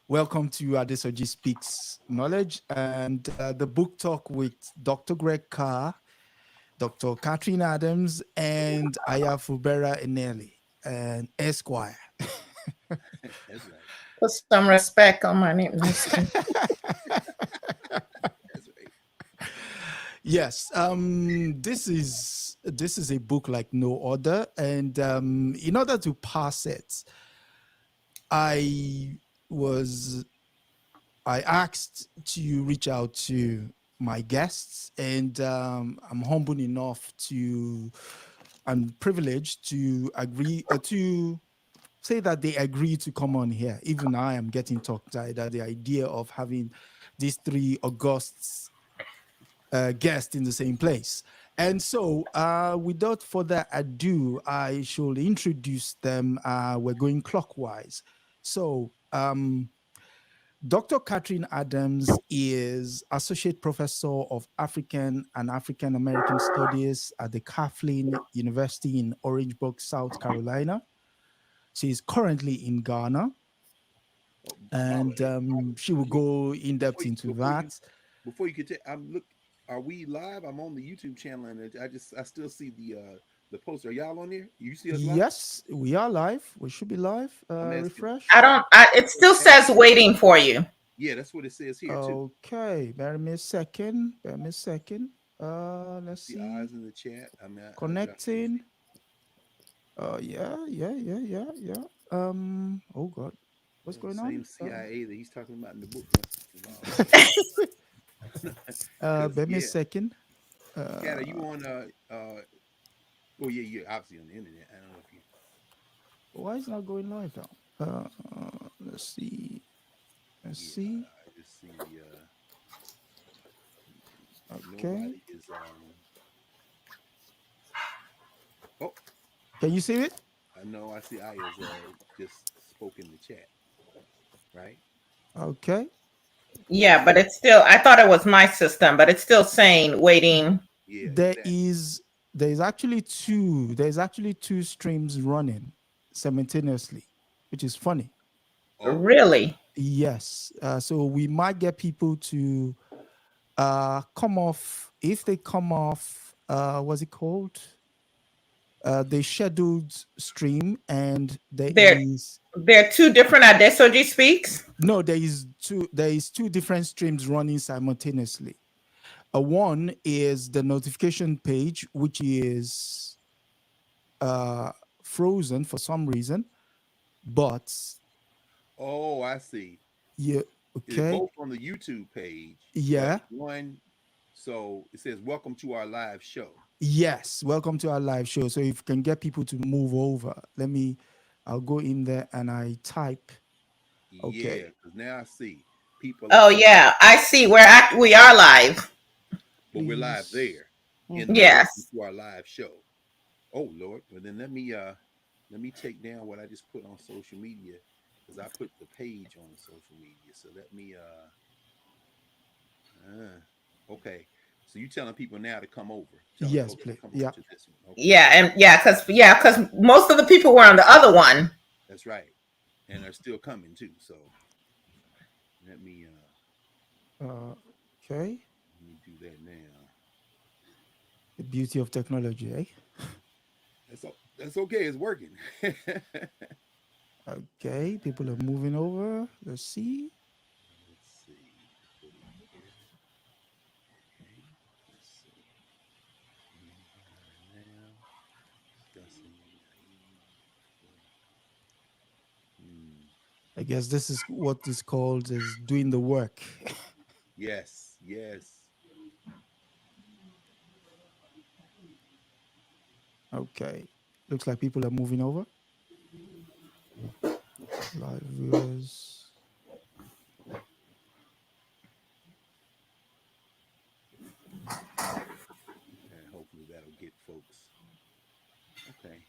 Welcome to Adesoji Speaks Knowledge and the book talk with Dr. Greg Carr, Dr. Catherine Adams, and Ayi Fubara Eneli and Esquire. That's right. Put some respect on my name. That's right. Yes, this is a book like no other, and in order to pass it, I asked to reach out to my guests, and I'm humble enough and privileged to agree to say that they agree to come on here. Even I am getting tongue-tied at the idea of having these three Augusts guests in the same place. And so, without further ado, I should introduce them. We're going clockwise. So, Dr. Catherine Adams is Associate Professor of African and African American Studies at the Kathleen University in Orangeburg, South Carolina. She is currently in Ghana, and she will go in depth into that. Before you could, Are we live? I'm on the YouTube channel, and I still see the post. Are y'all on there? You see us live? Yes, we are live. We should be live. Refresh. It still says waiting for you. Yeah, that's what it says here too. Okay, bear me a second. Let's see. The eyes in the chat. Connecting. Yeah. Oh God, what's going on? Same CIA that he's talking about in the book. Bear me a second. Kat, are you on? Oh yeah, you're obviously on the internet. I don't know if you. Why is it not going live now? Let's see. I just see okay. Nobody is. Oh, can you see it? I know. I see. I just spoke in the chat. Right. Okay. Yeah, but it's still. I thought it was my system, but it's still saying waiting. Yeah. There's actually two streams running simultaneously, which is funny. Oh. Really? Yes. So we might get people to come off. If they come off, what's it called? The scheduled stream, and there are two different Adesoji Speaks. No, there is two different streams running simultaneously. One is the notification page, which is frozen for some reason, but oh, I see. Yeah. Okay. It's both on the YouTube page. Yeah. One, so it says, "Welcome to our live show." Yes, welcome to our live show. So if you can get people to move over, I'll go in there and I type. Okay. Yeah, because now I see people. Oh yeah, I see. We are live. But we're live there. Yes. To our live show. Oh Lord. Well then let me take down what I just put on social media, because I put the page on social media. So let me okay. So you telling people now to come over? Yes, please. Yeah. To this one. Okay. Yeah, because most of the people were on the other one. That's right, and they're still coming too. So let me okay. Let me do that now. The beauty of technology, eh? That's okay. It's working. Okay, people are moving over. Let's see. I guess this is what is called is doing the work. Yes. Okay. Looks like people are moving over. Live viewers. And hopefully that'll get folks. Okay.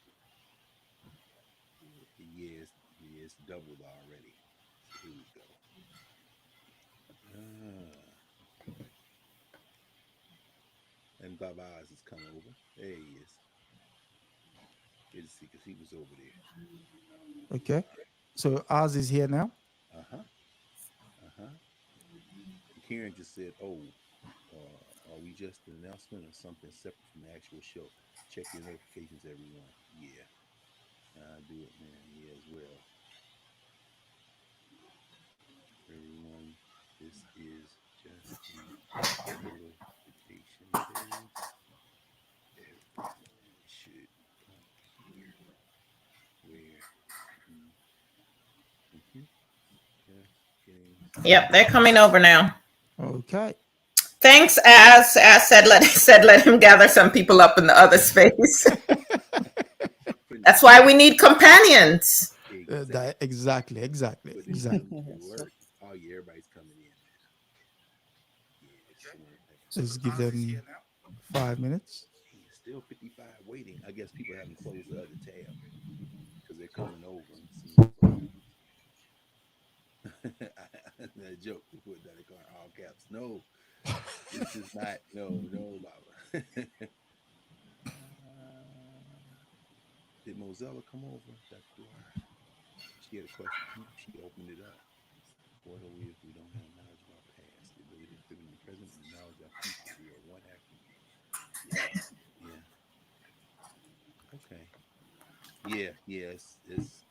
Yeah, it's doubled already. So here we go. And Baba Oz is coming over. There he is. Good to see, because he was over there. Okay. So ours is here now. Uh huh. Uh huh. Karen just said, "Oh, are we just an announcement or something separate from the actual show? Check your notifications, everyone." Yeah, I do it now. Yeah, as well. Everyone, this is just a notification page. Everyone should come here where you just getting Yep, started. they're coming over now. Okay. Thanks, as said. Let him gather some people up in the other space. Putting That's why we need companions. exactly putting it to good That's right. work. Oh yeah, everybody's coming in now. Yeah, just one second. Let's give them 5 minutes. Hey, it's still 55 waiting. I guess people haven't closed the other tab because they're coming over. Let's see what's going on here. That joke to put that in all caps. No, this is not. No, no, Baba. Did Mozilla come over? Dr. Dwyer? She had a question. She opened it up. What are we if we don't have knowledge of our past, the ability to pivot in the present, and the knowledge of our future? We are one after. Yeah, yeah. Okay. Yeah, yeah. It's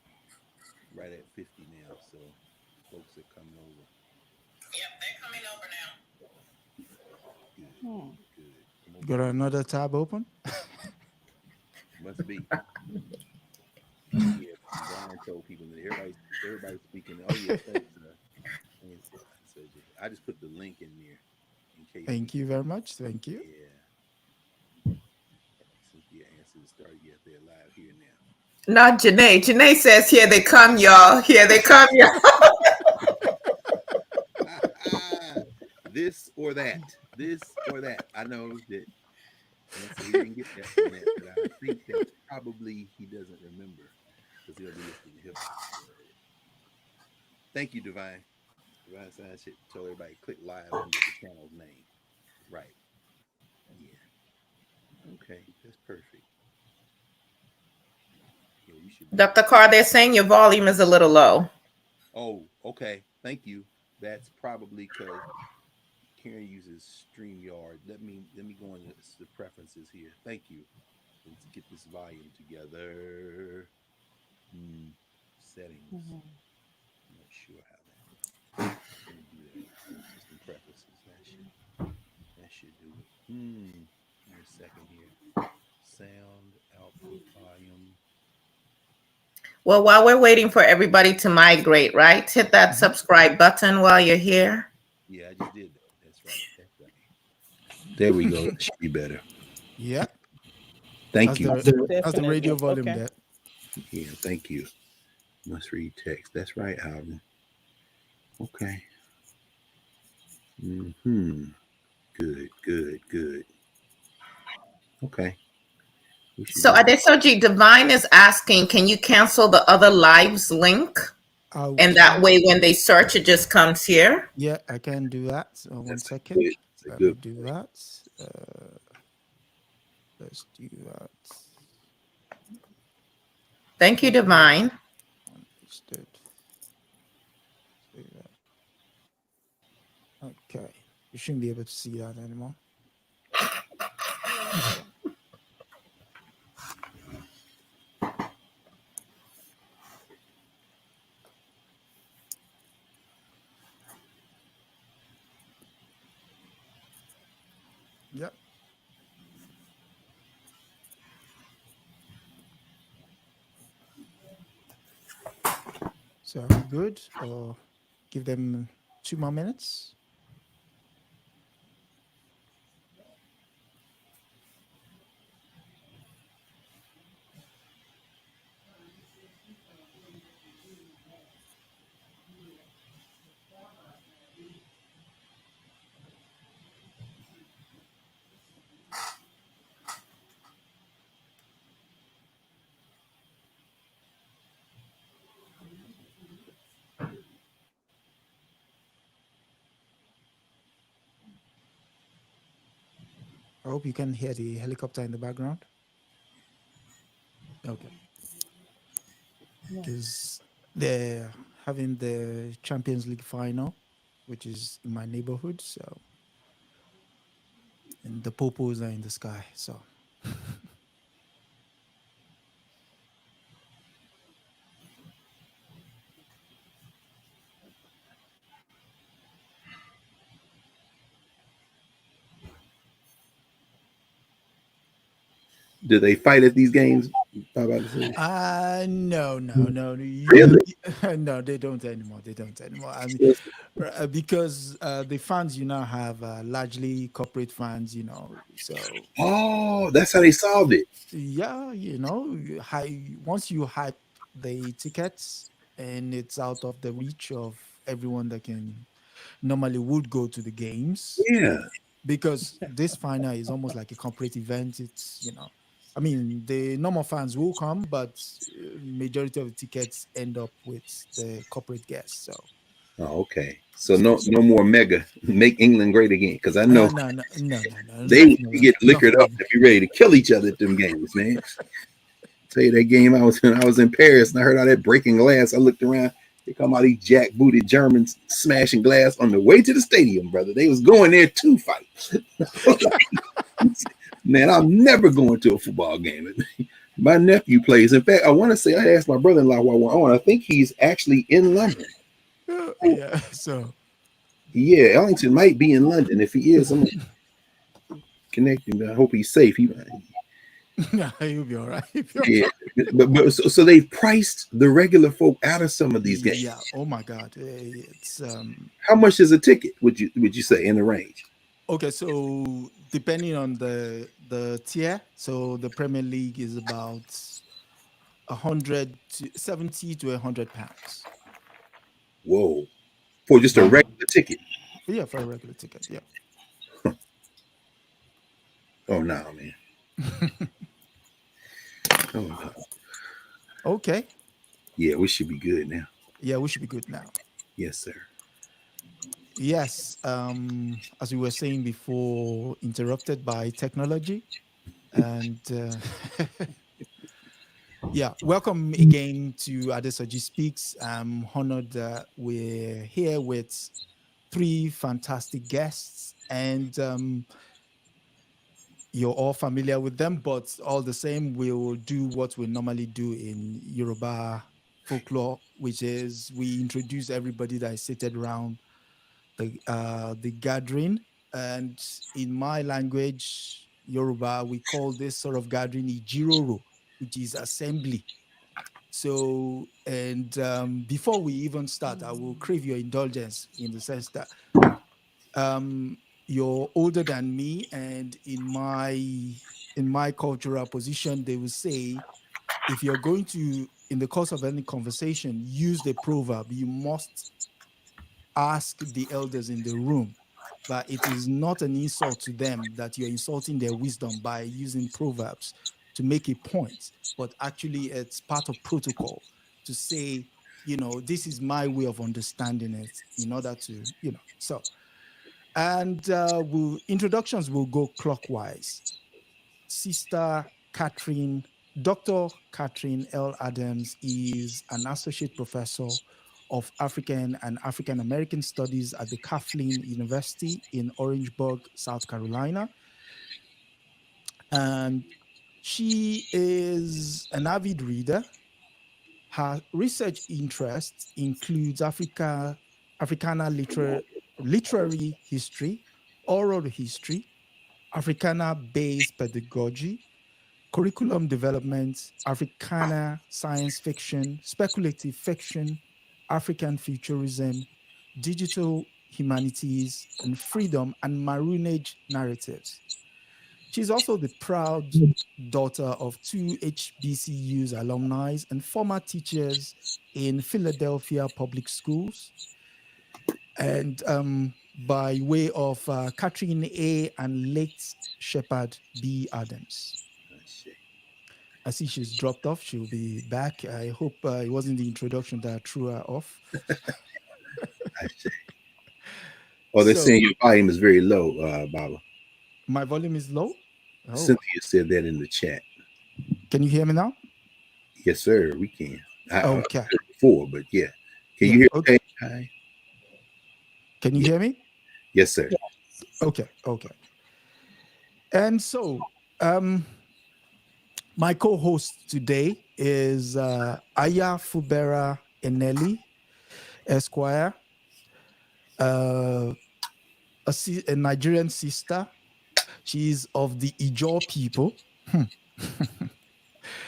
right at 50 now, so folks are coming over. Yep, they're coming over now. Good, Hmm. good. Come over Got here. another tab open. Must be. Yeah, Divine told people that everybody's speaking. Oh yeah, thanks. Thanks, Adesoji. I just put the link in there in case Thank people. you very much. Thank you. Yeah, Cynthia answered the start. Yeah, they're live here now. Not Janae. Janae says, "Here they come, y'all. Here they come, y'all." This or that. This or that. I know that Dan said he didn't get that from that, but I think that probably he doesn't remember because he'll be listening to hip hop. Thank you, Divine. Divine Science should tell everybody click live under the channel's name. Right. Yeah. Okay. That's perfect. Yeah, we should be. Dr. Carr, they're saying your volume is a little low. Oh, okay. Thank you. That's probably because Karen uses StreamYard. Let me go into the preferences here. Thank you. Let's get this volume together. Hmm. Settings. Mhm. I'm not sure how that. Let me do that. System preferences. That should do it. Give me a second here. Sound output volume. Well, while we're waiting for everybody to migrate, right? Hit that Mhm. subscribe button while you're here. Yeah, I just did that. That's right. That's right. There we go. That should be better. Yeah. Thank That's you. the Definitely. radio volume Okay. there. Yeah, thank you. Must read text. That's right, Alvin. Okay. Good, good, good. Okay. We should So be. Adesoji Divine is asking, can you cancel the other lives link? And that Okay. way when they search, it just comes here. Yeah, I can do that. One That's a second. good. That's a Let me good do point. that. Let's do that. Thank you, Okay. Divine. Understood. Save that. Okay. You shouldn't be able to see that anymore. Yep. So are we good? Or give them 2 more minutes? I hope you can hear the helicopter in the background. Okay. Yeah. Because They're having the Champions League final, which is in my neighborhood. So, and the popos are in the sky. So, Do they fight at these games? How about to say? no, no, no, Really? no, they don't anymore. They don't anymore. I mean, Yes. because the fans you now have largely corporate fans, so Oh, that's how they solved it. yeah, once you hype the tickets and it's out of the reach of everyone that can normally would go to the games, Yeah. because this final is almost like a corporate event. It's, I mean, the normal fans will come, but majority of the tickets end up with the corporate guests. So, Oh, okay. So no more mega make England great again because I know no, no, no, no, no, they nothing of get that, liquored nothing up of that. to be ready to kill each other at them games, man. Tell you that game I was in Paris and I heard all that breaking glass. I looked around. They come out these jack booted Germans smashing glass on the way to the stadium, brother. They was going there to fight. Man, I'm never going to a football game. My nephew plays. In fact, I want to say I asked my brother-in-law while we're on. I think he's actually in London. Yeah, so Yeah, Ellington might be in London. If he is, I'm gonna connect him. I hope he's safe. yeah, you'll be all right. You'll be all Yeah, right. so they've priced the regular folk out of some of these games. Yeah. Oh my God. It's How much is a ticket? Would you say in the range? okay. So depending on the tier, so the Premier League is about 170 to 100 pounds. Whoa, for just a Yeah. regular ticket? Yeah, for a regular ticket. Yeah. Oh no, man. Oh no. Okay. Yeah, we should be good now. Yeah, we should be good now. Yes, sir. Yes. As we were saying before, interrupted by technology. And yeah, welcome again to Adesoji Speaks. I'm honored that we're here with three fantastic guests, and you're all familiar with them, but all the same, we'll do what we normally do in Yoruba folklore, which is we introduce everybody that is seated around the gathering. And in my language, Yoruba, we call this sort of gathering Ijiroro, which is assembly. So, and before we even start, I will crave your indulgence in the sense that um, you're older than me, and in my cultural position, they will say if you're going to, in the course of any conversation, use the proverb, you must ask the elders in the room. But it is not an insult to them that you're insulting their wisdom by using proverbs to make a point, but actually it's part of protocol to say, this is my way of understanding it in order to, so. And introductions will go clockwise. Sister Catherine, Dr. Catherine L. Adams is an associate professor of African and African American Studies at the Kathleen University in Orangeburg, South Carolina. And she is an avid reader. Her research interests includes Africana literary history, oral history, Africana-based pedagogy, curriculum development, Africana science fiction, speculative fiction, African futurism, digital humanities, and freedom and maroonage narratives. She's also the proud daughter of two HBCUs alumni and former teachers in Philadelphia public schools. And by way of Catherine A. and late Shepard B. Adams. I see she's dropped off. She'll be back. I hope it wasn't the introduction that threw her off. I see. Oh, they're So saying your volume is very low, Baba. my volume is low. Oh, Cynthia said that in the chat. can you hear me now? Yes, sir. We can. I heard Okay. it before, but yeah. Can Yeah. you hear Okay. me? Hi. Can you Yeah. hear me? Yes, sir. Okay. Okay. And so, um, my co-host today is Aya Fubara Eneli, Esquire, uh, a Nigerian sister. She's of the Ijaw people.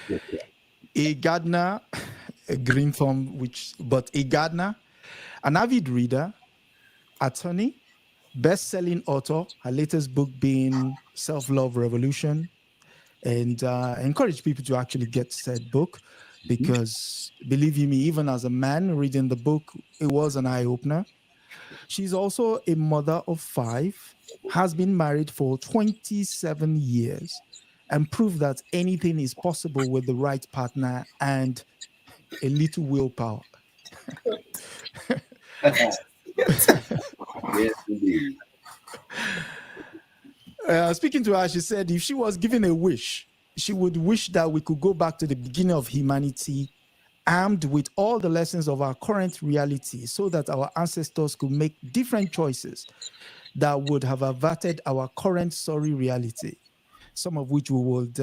Okay. A gardener, a green thumb, but a gardener, an avid reader, attorney, best-selling author. Her latest book being Self-Love Revolution, and encourage people to actually get said book Mhm. because believe you me, even as a man reading the book, it was an eye-opener. She's also a mother of 5, has been married for 27 years, and proved that anything is possible with the right partner and a little willpower. Yes, indeed. Speaking to her, she said if she was given a wish, she would wish that we could go back to the beginning of humanity, armed with all the lessons of our current reality, so that our ancestors could make different choices that would have averted our current sorry reality, some of which we would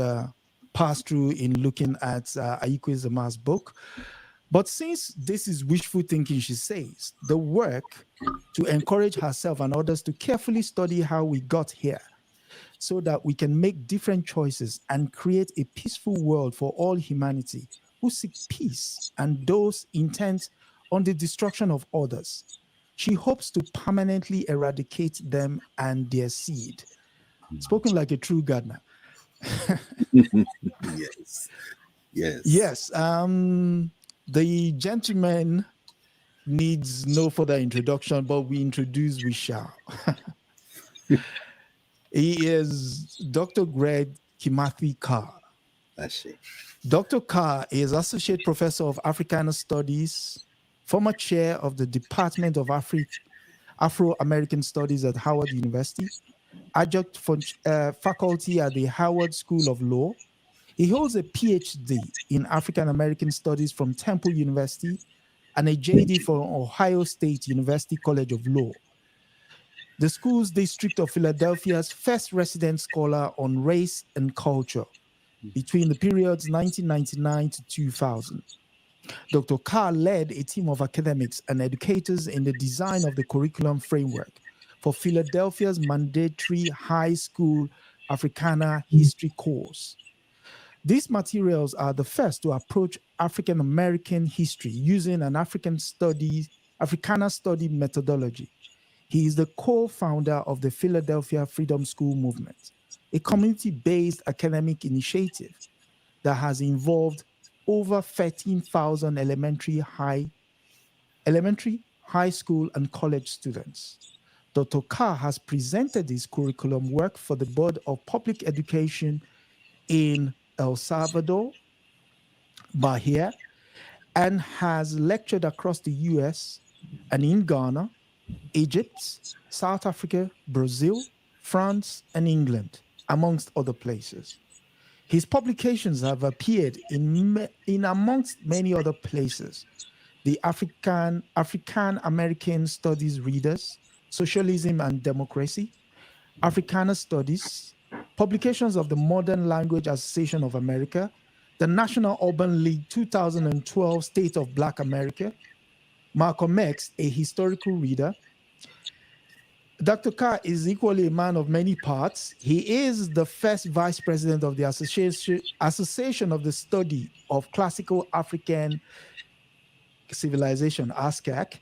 pass through in looking at Ayi Kwei Armah's book. But since this is wishful thinking, she says, the work to encourage herself and others to carefully study how we got here so that we can make different choices and create a peaceful world for all humanity who seek peace and those intent on the destruction of others. She hopes to permanently eradicate them and their seed. Spoken like a true gardener. Yes. Yes. Yes, the gentleman needs no further introduction, but we shall. He is Dr. Greg Kimathi Carr. I see. Dr. Carr is Associate Professor of Africana Studies, former chair of the Department of Afro-American Studies at Howard University, adjunct faculty at the Howard School of Law. He holds a PhD in African American Studies from Temple University and a JD from Ohio State University College of Law, the school's District of Philadelphia's first resident scholar on race and culture between the periods 1999 to 2000. Dr. Carr led a team of academics and educators in the design of the curriculum framework for Philadelphia's mandatory high school Africana history course. These materials are the first to approach African American history using an Africana study methodology. He is the co-founder of the Philadelphia Freedom School Movement, a community-based academic initiative that has involved over 13,000 elementary, high school, and college students. Dr. Carr has presented his curriculum work for the Board of Public Education in El Salvador, Bahia, and has lectured across the US and in Ghana, Egypt, South Africa, Brazil, France, and England, amongst other places. His publications have appeared in amongst many other places. The African American Studies Readers, Socialism and Democracy, Africana Studies, publications of the Modern Language Association of America, the National Urban League 2012 State of Black America, Malcolm X, a historical reader. Dr. Carr is equally a man of many parts. He is the first vice president of the Association of the Study of Classical African Civilization, ASCAC.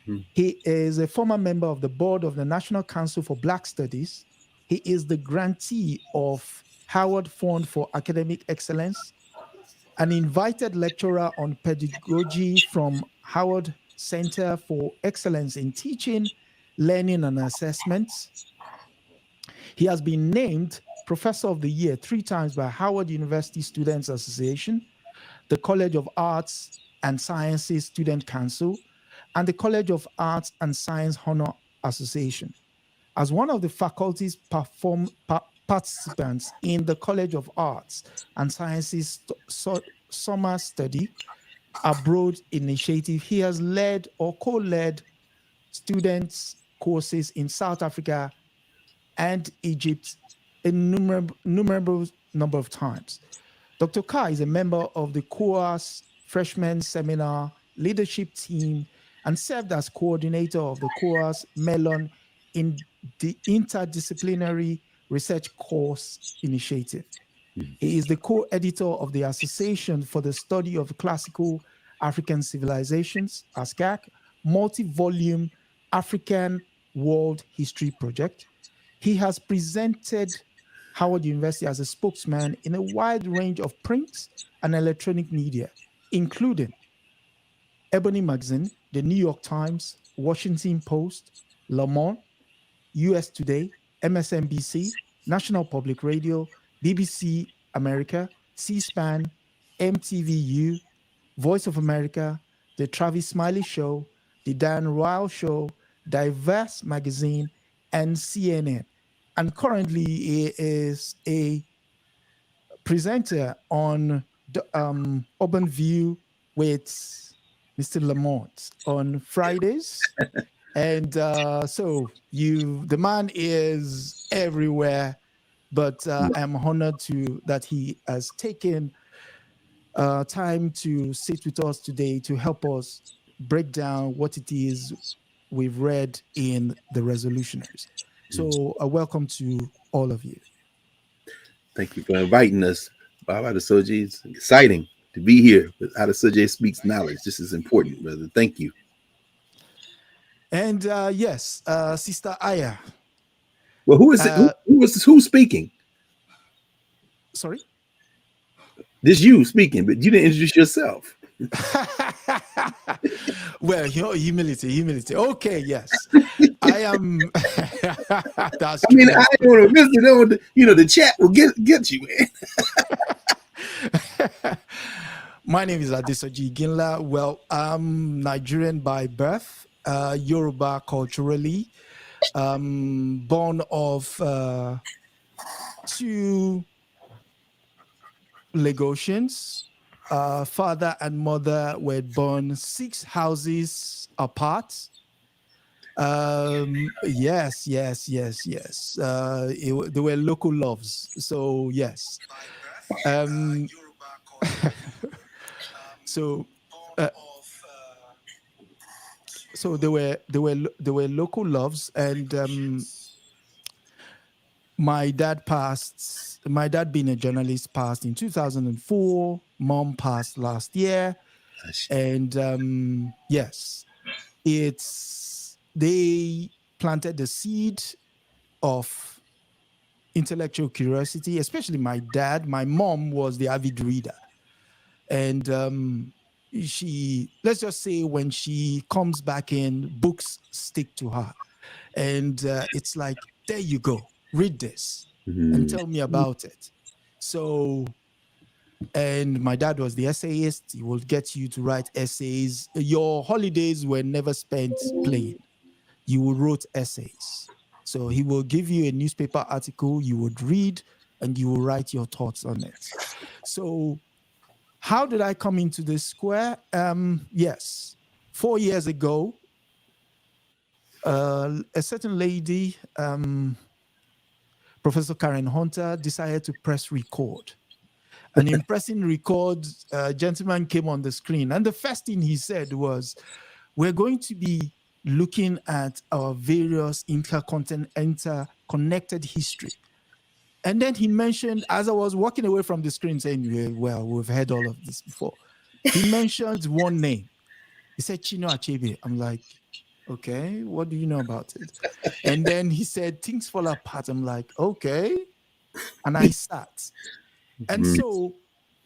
Mhm. He is a former member of the board of the National Council for Black Studies. He is the grantee of Howard Fund for Academic Excellence, an invited lecturer on pedagogy from Howard Center for Excellence in Teaching, Learning, and Assessment. He has been named Professor of the Year 3 times by Howard University Students Association, the College of Arts and Sciences Student Council, and the College of Arts and Science Honor Association. As one of the faculty's participants in the College of Arts and Sciences summer study, Abroad initiative. He has led or co-led students courses in South Africa and Egypt a numerable number of times. Dr. Carr is a member of the COAS Freshman Seminar Leadership Team and served as coordinator of the COAS Melon in the Interdisciplinary Research Course Initiative. He is the co-editor of the Association for the Study of Classical African Civilizations, ASCAC, multi-volume African World History Project. He has presented Howard University as a spokesman in a wide range of print and electronic media, including Ebony Magazine, the New York Times, Washington Post, Le Monde, US Today, MSNBC, National Public Radio, BBC America, C-SPAN, MTVU, Voice of America, The Travis Smiley Show, The Dan Ryle Show, Diverse Magazine, and CNN. And currently he is a presenter on the Urban View with Mr. Lamont on Fridays. And so the man is everywhere, but I'm honored that he has taken time to sit with us today to help us break down what it is we've read in the Resolutionaries. So welcome to all of you. Thank you for inviting us, Bob Adesoji. It's exciting to be here with Adesoji Speaks Knowledge. This is important, brother. Thank you. And yes, Sister Aya. Well, who is it? Who's speaking? Sorry? This you speaking, but you didn't introduce yourself. Well, humility. Okay, yes. I am. That's I mean, I don't want to miss it. The chat will get you, man. My name is Adesoji Iginla. Well, I'm Nigerian by birth, Yoruba culturally, born of two Lagosians. Father and mother were born 6 houses apart. Yes. They were local loves. So yes. So they were local loves, and my dad being a journalist passed in 2004. Mom passed last year. And yes, they planted the seed of intellectual curiosity, especially my dad. My mom was the avid reader. And let's just say when she comes back in, books stick to her. And it's like, there you go, read this and tell me about it. So, and my dad was the essayist. He would get you to write essays. Your holidays were never spent playing. You wrote essays. So he will give you a newspaper article, you would read, and you will write your thoughts on it. So how did I come into this square? Yes, 4 years ago, a certain lady, Professor Karen Hunter, decided to press record. And in pressing record, a gentleman came on the screen. And the first thing he said was, we're going to be looking at our various interconnected history. And then he mentioned, as I was walking away from the screen saying, well, we've heard all of this before. He mentioned one name. He said, Chino Achebe. I'm like, okay, what do you know about it? And then he said, things fall apart. I'm like, okay. And I sat. And so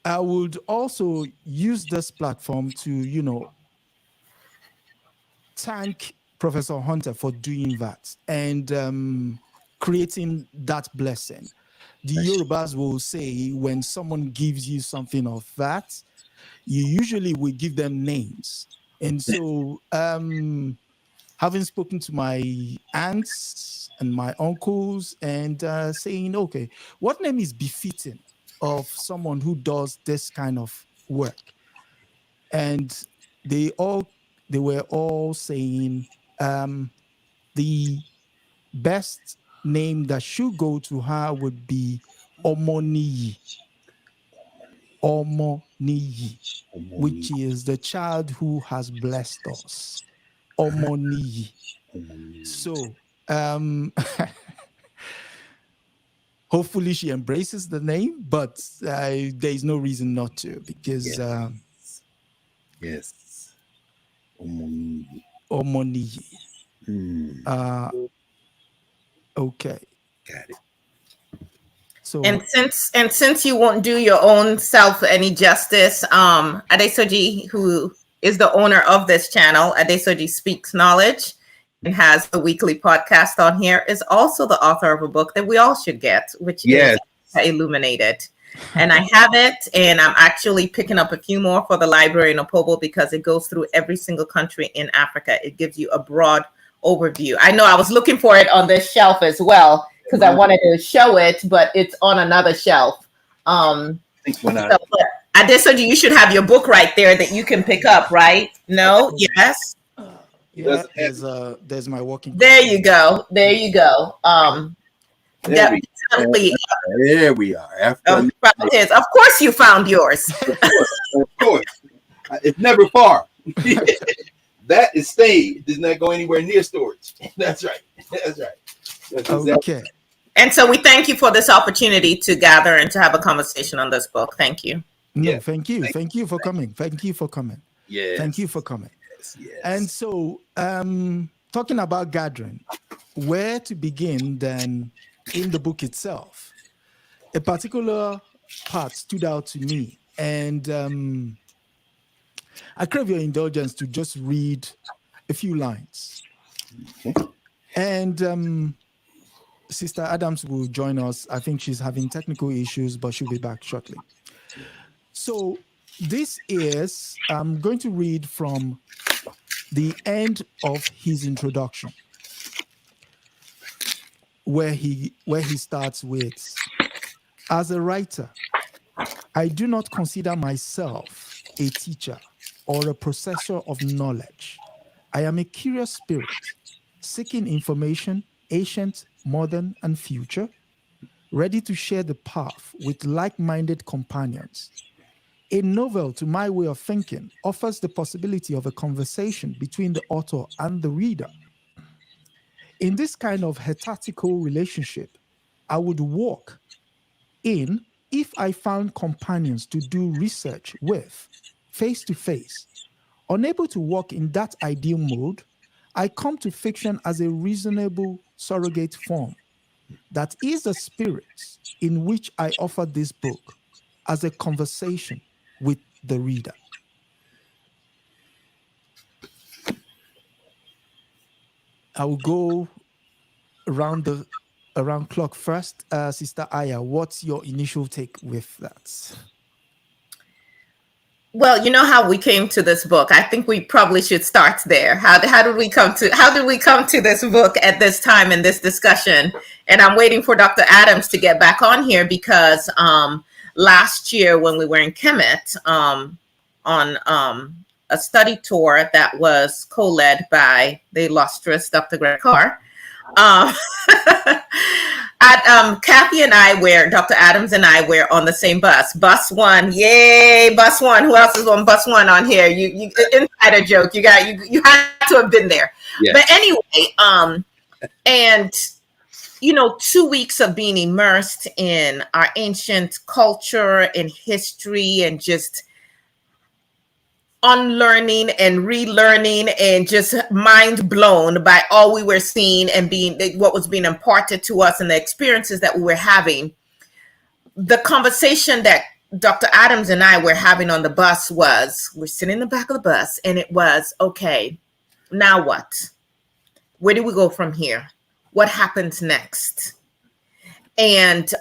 I would also use this platform to, thank Professor Hunter for doing that and creating that blessing. The Yorubas will say when someone gives you something of that, you usually will give them names. And so having spoken to my aunts and my uncles and saying, okay, what name is befitting of someone who does this kind of work? and they all they were all saying the best name that should go to her would be Omoniyi. Omoniyi, which is the child who has blessed us. Omoniyi. So hopefully she embraces the name, but there is no reason not to, because yes. Omoniyi. Omoniyi. Okay. Got it. So and since you won't do your own self any justice, Adesoji, who is the owner of this channel, Adesoji Speaks Knowledge, and has a weekly podcast on here, is also the author of a book that we all should get, which Yes. is Illuminated. And I have it, and I'm actually picking up a few more for the library in Opobo because it goes through every single country in Africa. It gives you a broad overview. I know I was looking for it on this shelf as well because I wanted to show it, but it's on another shelf. Adesoji, you should have your book right there that you can pick up, right? No? Yes? Yeah, there's my working. There you go. There you go. Definitely. There we are. Of course you found yours. Of course. It's never far. That is staying. It does not go anywhere near storage. That's right. That's right. That's exactly. Okay. And so we thank you for this opportunity to gather and to have a conversation on this book. Thank you. No, yeah. Thank you. Thank you for coming. Thank you for coming. Yeah. Thank you for coming. Yes. And so, talking about gathering, where to begin then in the book itself? A particular part stood out to me, and I crave your indulgence to just read a few lines. Okay. And Sister Adams will join us. I think she's having technical issues, but she'll be back shortly. So this is, I'm going to read from the end of his introduction, where he starts with, as a writer, I do not consider myself a teacher or a processor of knowledge. I am a curious spirit, seeking information, ancient, modern, and future, ready to share the path with like-minded companions. A novel, to my way of thinking, offers the possibility of a conversation between the author and the reader. In this kind of heteratical relationship, I would walk in if I found companions to do research with, face to face. Unable to walk in that ideal mode, I come to fiction as a reasonable surrogate form. That is the spirit in which I offer this book as a conversation with the reader. I will go around clock first. Sister Aya, what's your initial take with that? Well, you know how we came to this book. I think we probably should start there. How did we come to this book at this time in this discussion? And I'm waiting for Dr. Adams to get back on here because last year when we were in Kemet on a study tour that was co-led by the illustrious Dr. Carr, Kathy and I Dr. Adams and I were on the same bus. Bus one, yay! Bus one. Who else is on bus one on here? You insider joke. You had to have been there. Yes. But anyway, and 2 weeks of being immersed in our ancient culture and history, and just unlearning and relearning, and just mind blown by all we were seeing and what was being imparted to us and the experiences that we were having. The conversation that Dr. Adams and I were having on the bus was, we're sitting in the back of the bus, and it was, okay, now what? Where do we go from here? What happens next? And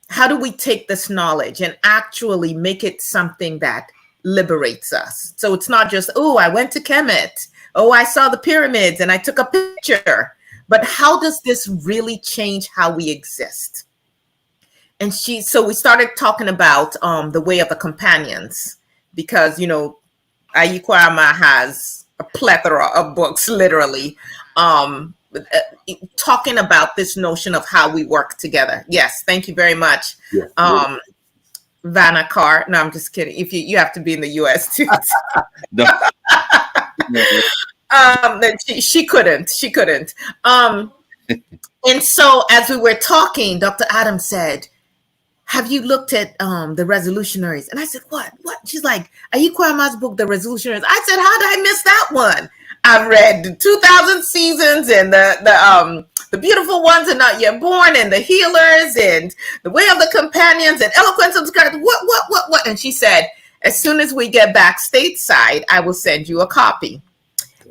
how do we take this knowledge and actually make it something that liberates us? So it's not just, oh, I went to Kemet. Oh, I saw the pyramids and I took a picture. But how does this really change how we exist? And so we started talking about the way of the companions, because, Ayi Kwei Armah has a plethora of books, literally, talking about this notion of how we work together. Yes, thank you very much, Yes, really. um, Vanna Carr. No, I'm just kidding. If you have to be in the U.S. too. No, no, That she couldn't. Um, and so as we were talking, Dr. Adams said, have you looked at the Resolutionaries? And I said, what? She's like, Ayi Kwei Armah's book, The Resolutionaries. I said, how did I miss that one? I've read the 2000 Seasons and the Beautiful Ones and Not Yet Born and The Healers and The Way of the Companions and Eloquence of Scarlet. What? And she said, as soon as we get back stateside, I will send you a copy.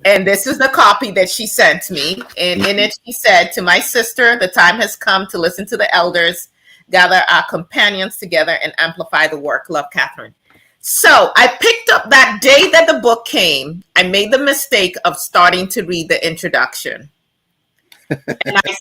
And this is the copy that she sent me. And in it, she said, to my sister, the time has come to listen to the elders, gather our companions together, and amplify the work. Love, Catherine. So I picked up that day that the book came. I made the mistake of starting to read the introduction. And I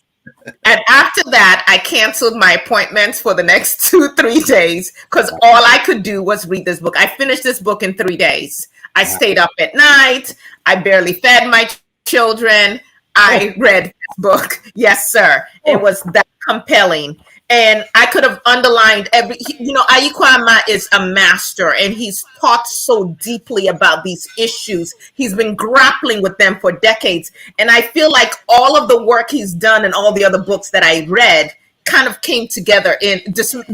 and after that, I canceled my appointments for the next 2, 3 days because all I could do was read this book. I finished this book in 3 days. I stayed up at night. I barely fed my children. I oh, read this book. Yes, sir. It oh, was that compelling. And I could have underlined Ayi Kwei Armah is a master and he's thought so deeply about these issues. He's been grappling with them for decades. And I feel like all of the work he's done and all the other books that I read kind of came together in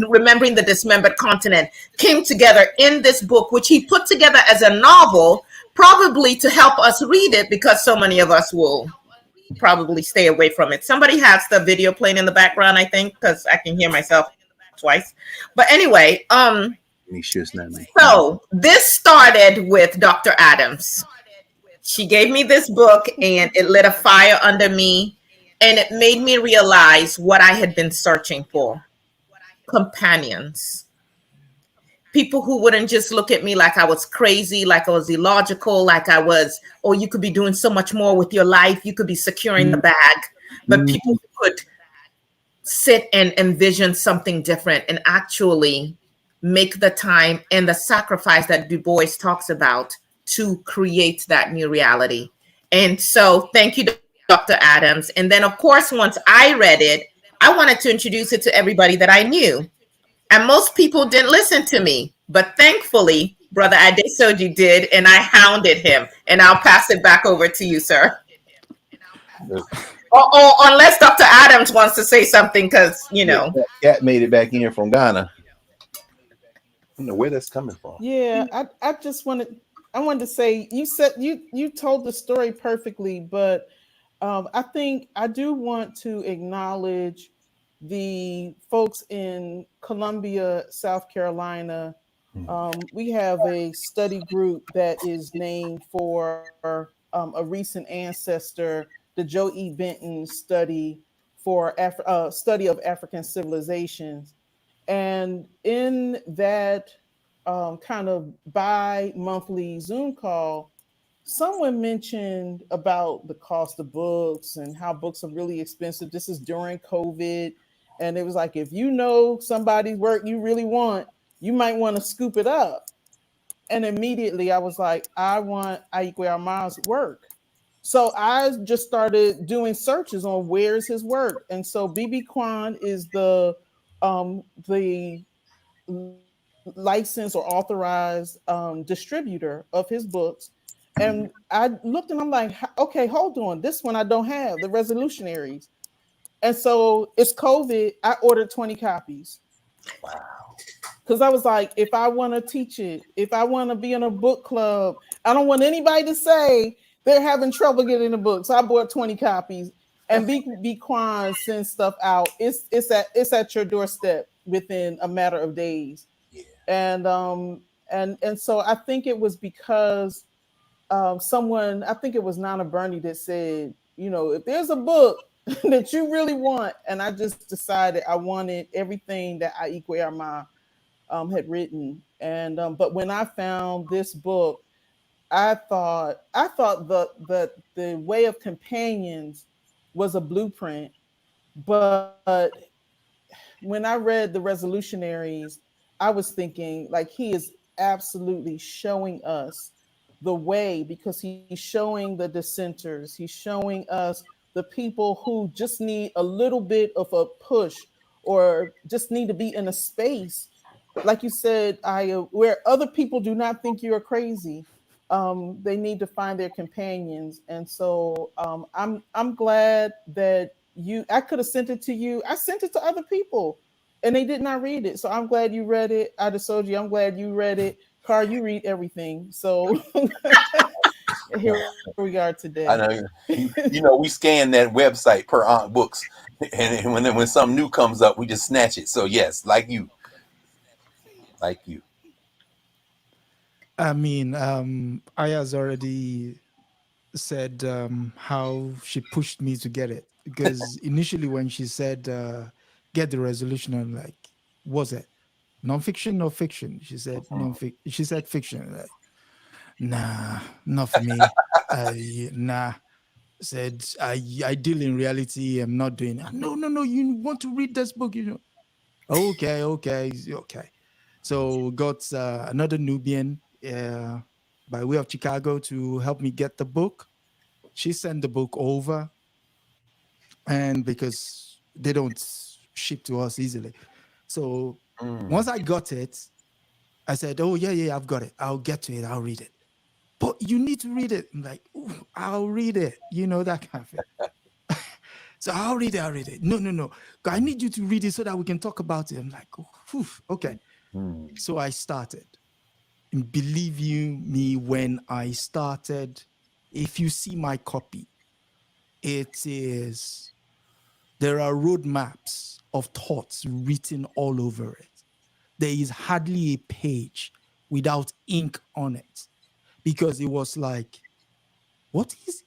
Remembering the Dismembered Continent came together in this book, which he put together as a novel, probably to help us read it because so many of us will probably stay away from it. Somebody has the video playing in the background, I think, because I can hear myself twice. But anyway, make sure it's not me. so this started with Dr. Adams. She gave me this book and it lit a fire under me and it made me realize what I had been searching for: companions. People who wouldn't just look at me like I was crazy, like I was illogical, like I was, oh, you could be doing so much more with your life. You could be securing the bag. But people who could sit and envision something different and actually make the time and the sacrifice that Du Bois talks about to create that new reality. And so thank you, Dr. Adams. And then, of course, once I read it, I wanted to introduce it to everybody that I knew. And most people didn't listen to me. But thankfully, Brother Adesoji did, and I hounded him. And I'll pass it back over to you, sir. Or unless Dr. Adams wants to say something, because, Yeah, Cat made it back in from Ghana. I don't know where that's coming from. Yeah, I wanted to say you said you told the story perfectly, but I think I do want to acknowledge the folks in Columbia, South Carolina. We have a study group that is named for a recent ancestor, the Joe E. Benton study for study of African civilizations. And in that kind of bi-monthly Zoom call, someone mentioned about the cost of books and how books are really expensive. This is during COVID. And it was like, if you know somebody's work you really want, you might want to scoop it up. And immediately I was like, I want Ayi Kwei Armah's work. So I just started doing searches on where's his work. And so BB Kwan is the licensed or authorized distributor of his books. And I looked and I'm like, okay, hold on. This one I don't have, the Resolutionaries. And so it's COVID. I ordered 20 copies. Wow. Because I was like, if I want to teach it, if I want to be in a book club, I don't want anybody to say they're having trouble getting the book. So I bought 20 copies. And B Quan sends stuff out. It's at your doorstep within a matter of days. Yeah. And so I think it was because someone, I think it was Nana Burney that said, if there's a book that you really want, and I just decided I wanted everything that Ayi Kwei Armah had written. And but when I found this book, I thought the Way of Companions was a blueprint, but when I read the Resolutionaries, I was thinking like he is absolutely showing us the way, because he's showing the dissenters, he's showing us the people who just need a little bit of a push or just need to be in a space, like you said, where other people do not think you're crazy. They need to find their companions, and so I'm glad that you. I could have sent it to you. I sent it to other people, and they did not read it. So I'm glad you read it. Adesoji, I'm glad you read it. Carr, you read everything. So here we are today. I know. We scan that website per Aunt Books, and when something new comes up, we just snatch it. So yes, like you. I mean, Aya's already said how she pushed me to get it, because initially when she said get the resolution, I'm like, was it non-fiction or fiction? She said non-fiction. She said fiction. Like, nah, not for me. Nah. Said I deal in reality. I'm not doing it. No, no, no. You want to read this book? Okay, okay, okay. So got another Nubian by way of Chicago to help me get the book. She sent the book over, and because they don't ship to us easily, so once I got it, I said, "Oh yeah, yeah, I've got it. I'll get to it. I'll read it." But you need to read it. I'm like, I'll read it. That kind of thing. So I'll read it. I'll read it. No, no, no. I need you to read it so that we can talk about it. I'm like, okay. So I started. And believe you me, when I started, if you see my copy, there are roadmaps of thoughts written all over it. There is hardly a page without ink on it, because it was like, what is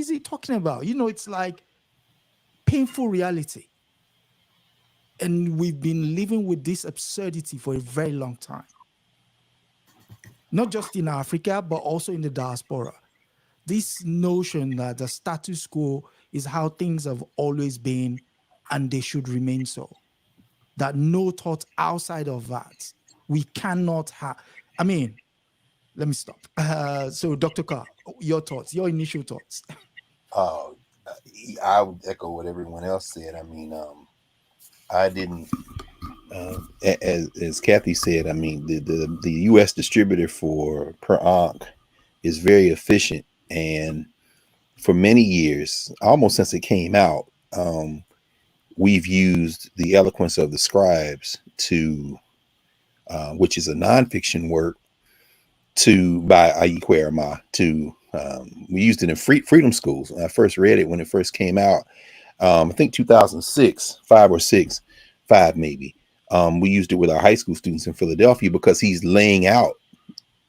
he talking about? It's like painful reality. And we've been living with this absurdity for a very long time. Not just in Africa, but also in the diaspora. This notion that the status quo is how things have always been and they should remain so. That no thought outside of that. We cannot have. I mean, let me stop. So, Dr. Carr, your thoughts, your initial thoughts. I would echo what everyone else said. I mean, I didn't, as Kathy said, I mean, the U.S. distributor for Per Ankh is very efficient. And for many years, almost since it came out, we've used The Eloquence of the Scribes which is a nonfiction work, by Ayi Kwei Armah. We used it in freedom schools. When I first read it, when it first came out, I think 2006, 5 maybe. We used it with our high school students in Philadelphia because he's laying out,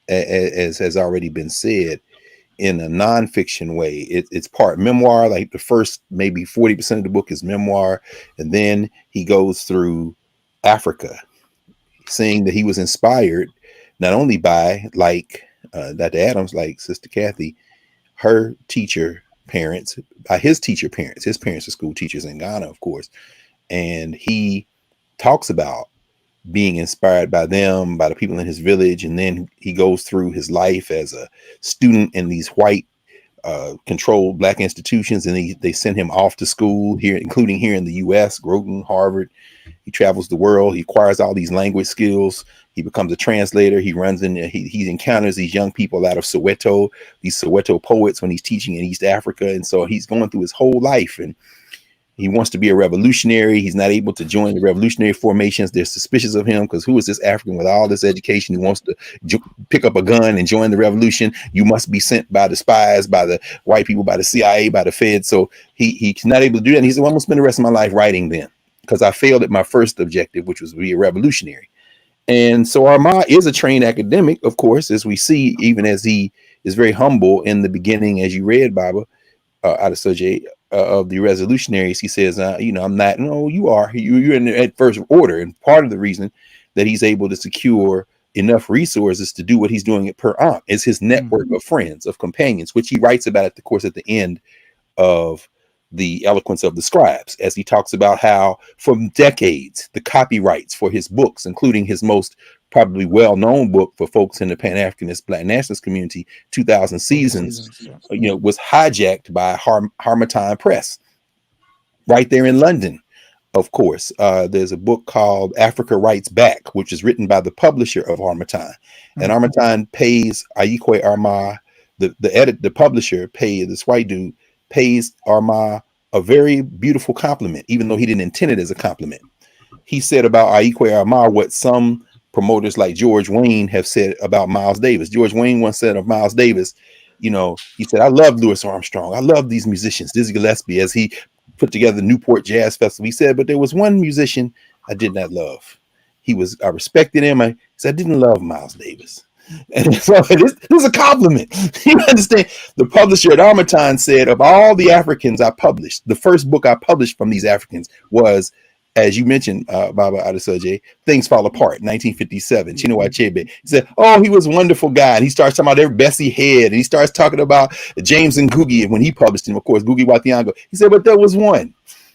as has already been said, in a nonfiction way. It's part memoir. Like the first maybe 40% of the book is memoir, and then he goes through Africa, saying that he was inspired not only by, like Dr. Adams, like Sister Kathy, her teacher parents, by his teacher parents. His parents are school teachers in Ghana, of course, and he talks about being inspired by them, by the people in his village, and then he goes through his life as a student in these white controlled Black institutions, and they send him off to school here, including here in the U.S., Groton, Harvard. He travels the world. He acquires all these language skills. He becomes a translator. He runs in. He encounters these young people out of Soweto, these Soweto poets, when he's teaching in East Africa, and so he's going through his whole life, and he wants to be a revolutionary. He's not able to join the revolutionary formations. They're suspicious of him because who is this African with all this education who wants to pick up a gun and join the revolution? You must be sent by the spies, by the white people, by the CIA, by the Fed. So he's not able to do that. And he said, well, I'm going to spend the rest of my life writing then, because I failed at my first objective, which was to be a revolutionary. And so Armah is a trained academic, of course, as we see, even as he is very humble in the beginning, as you read, Baba, Adesoji, of the Resolutionaries. He says, I'm not. No, you are. You're in at first order. And part of the reason that he's able to secure enough resources to do what he's doing at Per Ankh is his network of friends, of companions, which he writes about, of course, at the end of The Eloquence of the Scribes, as he talks about how for decades the copyrights for his books, including his most probably well-known book for folks in the Pan-Africanist Black nationalist community, 2000 Seasons, Yeah. was hijacked by Harmattan Press right there in London. Of course, there's a book called Africa Writes Back, which is written by the publisher of Harmattan, and Harmattan pays Ayi Kwei Armah, the publisher, this white dude pays Armah a very beautiful compliment, even though he didn't intend it as a compliment. He said about Ayi Kwei Armah what some promoters like George Wayne have said about Miles Davis. George Wayne once said of Miles Davis, he said, "I love Louis Armstrong. I love these musicians." Dizzy Gillespie, as he put together the Newport Jazz Festival, he said, "But there was one musician I did not love. I respected him. I said I didn't love Miles Davis." And so this is a compliment. You understand? The publisher at Harmattan said, of all the Africans I published, the first book I published from these Africans was, as you mentioned, Baba Adesoji, Things Fall Apart, 1957, Chinua Achebe. He said, "Oh, he was a wonderful guy." And he starts talking about Bessie Head, and he starts talking about James and Ngugi when he published him, of course, Ngugi wa Thiong'o. He said, "But there was one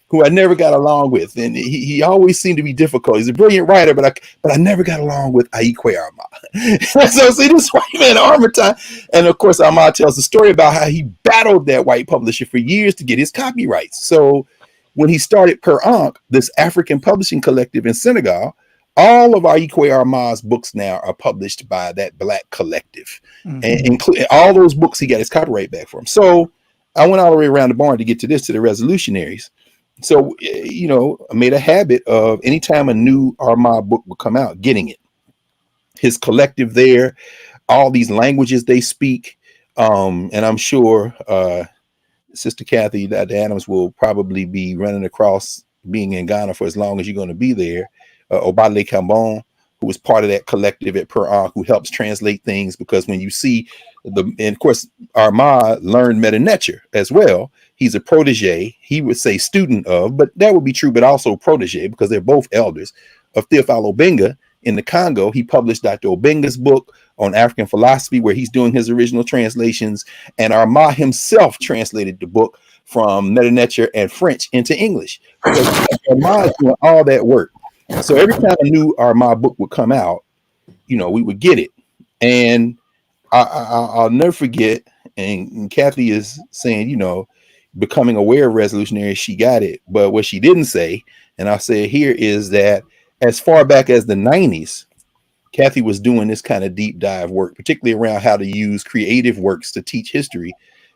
who I never got along with, and he always seemed to be difficult. He's a brilliant writer, but I never got along with Ayi Kwei Armah." So see, this white man, Harmattan, and of course, Armah tells the story about how he battled that white publisher for years to get his copyrights. So when he started Per Ankh, this African publishing collective in Senegal, all of Ayi Kwei Armah's books now are published by that Black collective, and including all those books he got his copyright back from. So I went all the way around the barn to get to the Resolutionaries. So, I made a habit of anytime a new Armah book would come out, getting it. His collective there, all these languages they speak, and I'm sure Sister Kathy, Dr. Adams will probably be running across being in Ghana for as long as you're going to be there. Obadele Kambon, who was part of that collective at Per Ankh, who helps translate things, because when you see and of course, Armah learned Meta Netcher as well. He's a protege. He would say student of, but that would be true, but also protege, because they're both elders of Theophile Obenga in the Congo. He published Dr. Obenga's book on African philosophy, where he's doing his original translations. And Armah himself translated the book from Meta Netcher and French into English. So Armah is doing all that work. So every time a new Armah book would come out, we would get it. And I'll never forget, and Kathy is saying, becoming aware of Resolutionaries, she got it. But what she didn't say, and I'll say it here, is that as far back as the 90s, Kathy was doing this kind of deep dive work, particularly around how to use creative works to teach history.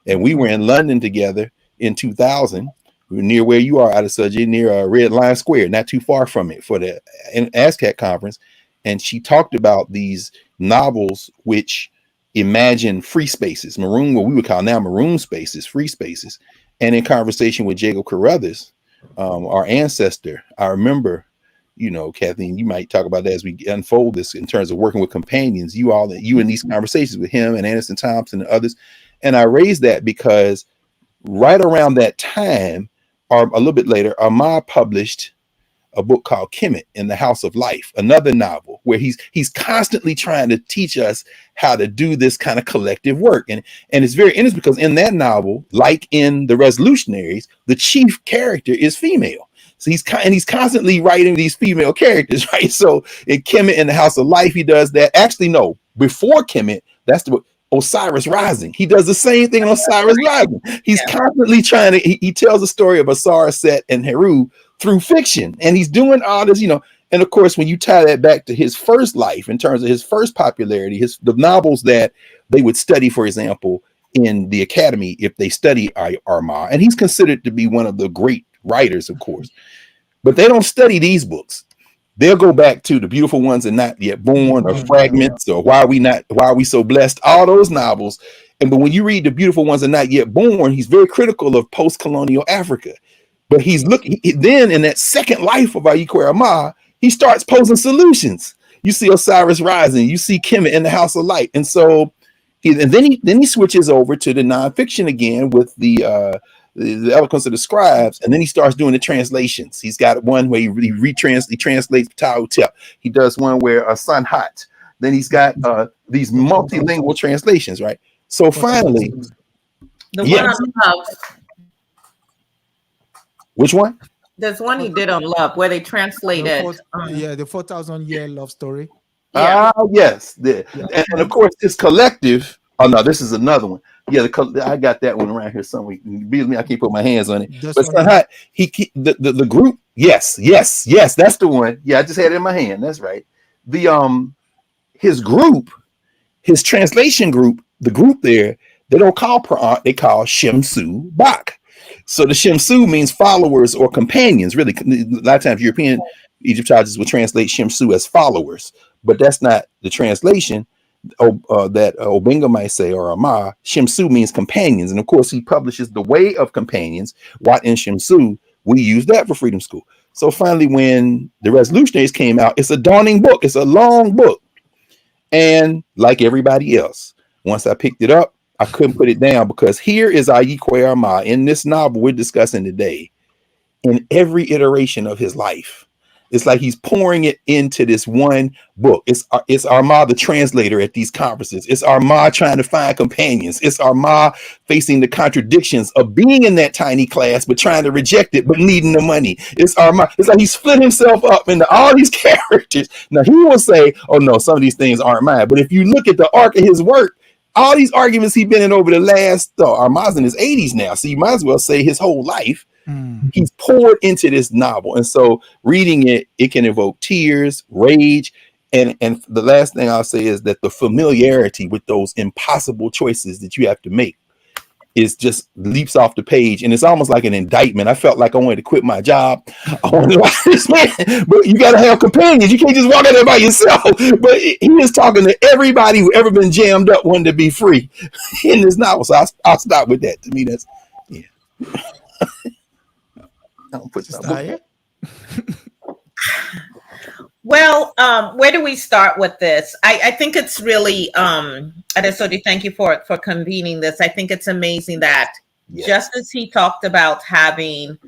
And we were in London together in 2000, near where you are, Adesoji, near Red Lion Square, not too far from it, for the ASCAC conference. And she talked about these novels which imagine free spaces, what we would call now maroon spaces, free spaces. And in conversation with Jacob Carruthers, our ancestor, I remember, Kathleen, you might talk about that as we unfold this in terms of working with companions, you in these conversations with him and Anderson Thompson and others. And I raised that because right around that time, or a little bit later, Armah published a book called Kemet in the House of Life, another novel where he's constantly trying to teach us how to do this kind of collective work. And it's very interesting because in that novel, like in the Resolutionaries, the chief character is female. So he's constantly writing these female characters, right? So in Kemet in the House of Life, he does that. Actually, no, before Kemet, that's the book, Osiris Rising. He does the same thing in Osiris Rising. He's constantly trying to, he tells the story of Osiris, Set, and Heru through fiction. And he's doing all this, and of course, when you tie that back to his first life, in terms of his first popularity, the novels that they would study, for example, in the academy, if they study Armah, and he's considered to be one of the great writers, of course, but they don't study these books. They'll go back to The Beautiful Ones and Not Yet Born, or Fragments, or Why Are We So Blessed, all those novels. But when you read The Beautiful Ones and Not Yet Born, he's very critical of post-colonial Africa. But he's looking, then in that second life of Ayi Kwei Armah, he starts posing solutions. You see Osiris Rising, you see Kemet in the House of Light. And so then he switches over to the nonfiction again with the Eloquence of the Scribes, and then he starts doing the translations. He's got one where he translates Tao Tep. He does one where Sun Hat. Then he's got these multilingual translations, right? So finally, the one on love. Which one? There's one he did on love where they translated. The 4,000 year love story. Yeah. Yes. Yeah. And of course, this collective. Oh no, this is another one. Yeah, I got that one around here somewhere. Believe me, I can't put my hands on it. This But one here. somehow the group. Yes, yes, yes. That's the one. Yeah, I just had it in my hand. That's right. The his group, his translation group, the group there, they don't call Quran, they call Shemsu Bak. So the Shemsu means followers or companions. Really, a lot of times European Egyptologists would translate Shemsu as followers, but that's not the translation that Obenga might say, or Amah. Shemsu means companions, and of course he publishes the Way of Companions. Wat in Shemsu, we use that for Freedom School. So finally, when the Resolutionaries came out, it's a daunting book. It's a long book. And like everybody else, once I picked it up, I couldn't put it down because here is Ayi Kwei Armah in this novel we're discussing today in every iteration of his life. It's like he's pouring it into this one book. It's Armah the translator at these conferences. It's Armah trying to find companions. It's Armah facing the contradictions of being in that tiny class but trying to reject it but needing the money. It's Armah. It's like he split himself up into all these characters. Now he will say, "Oh no, some of these things aren't mine." But if you look at the arc of his work, all these arguments he's been in over the last Armah's in his 80s now, so you might as well say his whole life Mm. he's poured into this novel. And so reading it, it can evoke tears, rage. And the last thing I'll say is that the familiarity with those impossible choices that you have to make is just leaps off the page. And it's almost like an indictment. I felt like I wanted to quit my job. I wanted to watch this man, but you got to have companions. You can't just walk out there by yourself. But he is talking to everybody who ever been jammed up, wanting to be free in this novel. So I'll stop with that. To me, that's, yeah. I'll put Sister that book. Aye? Well, where do we start with this? I think it's really, Adesoji, thank you for convening this. I think it's amazing that Yes. just as he talked about having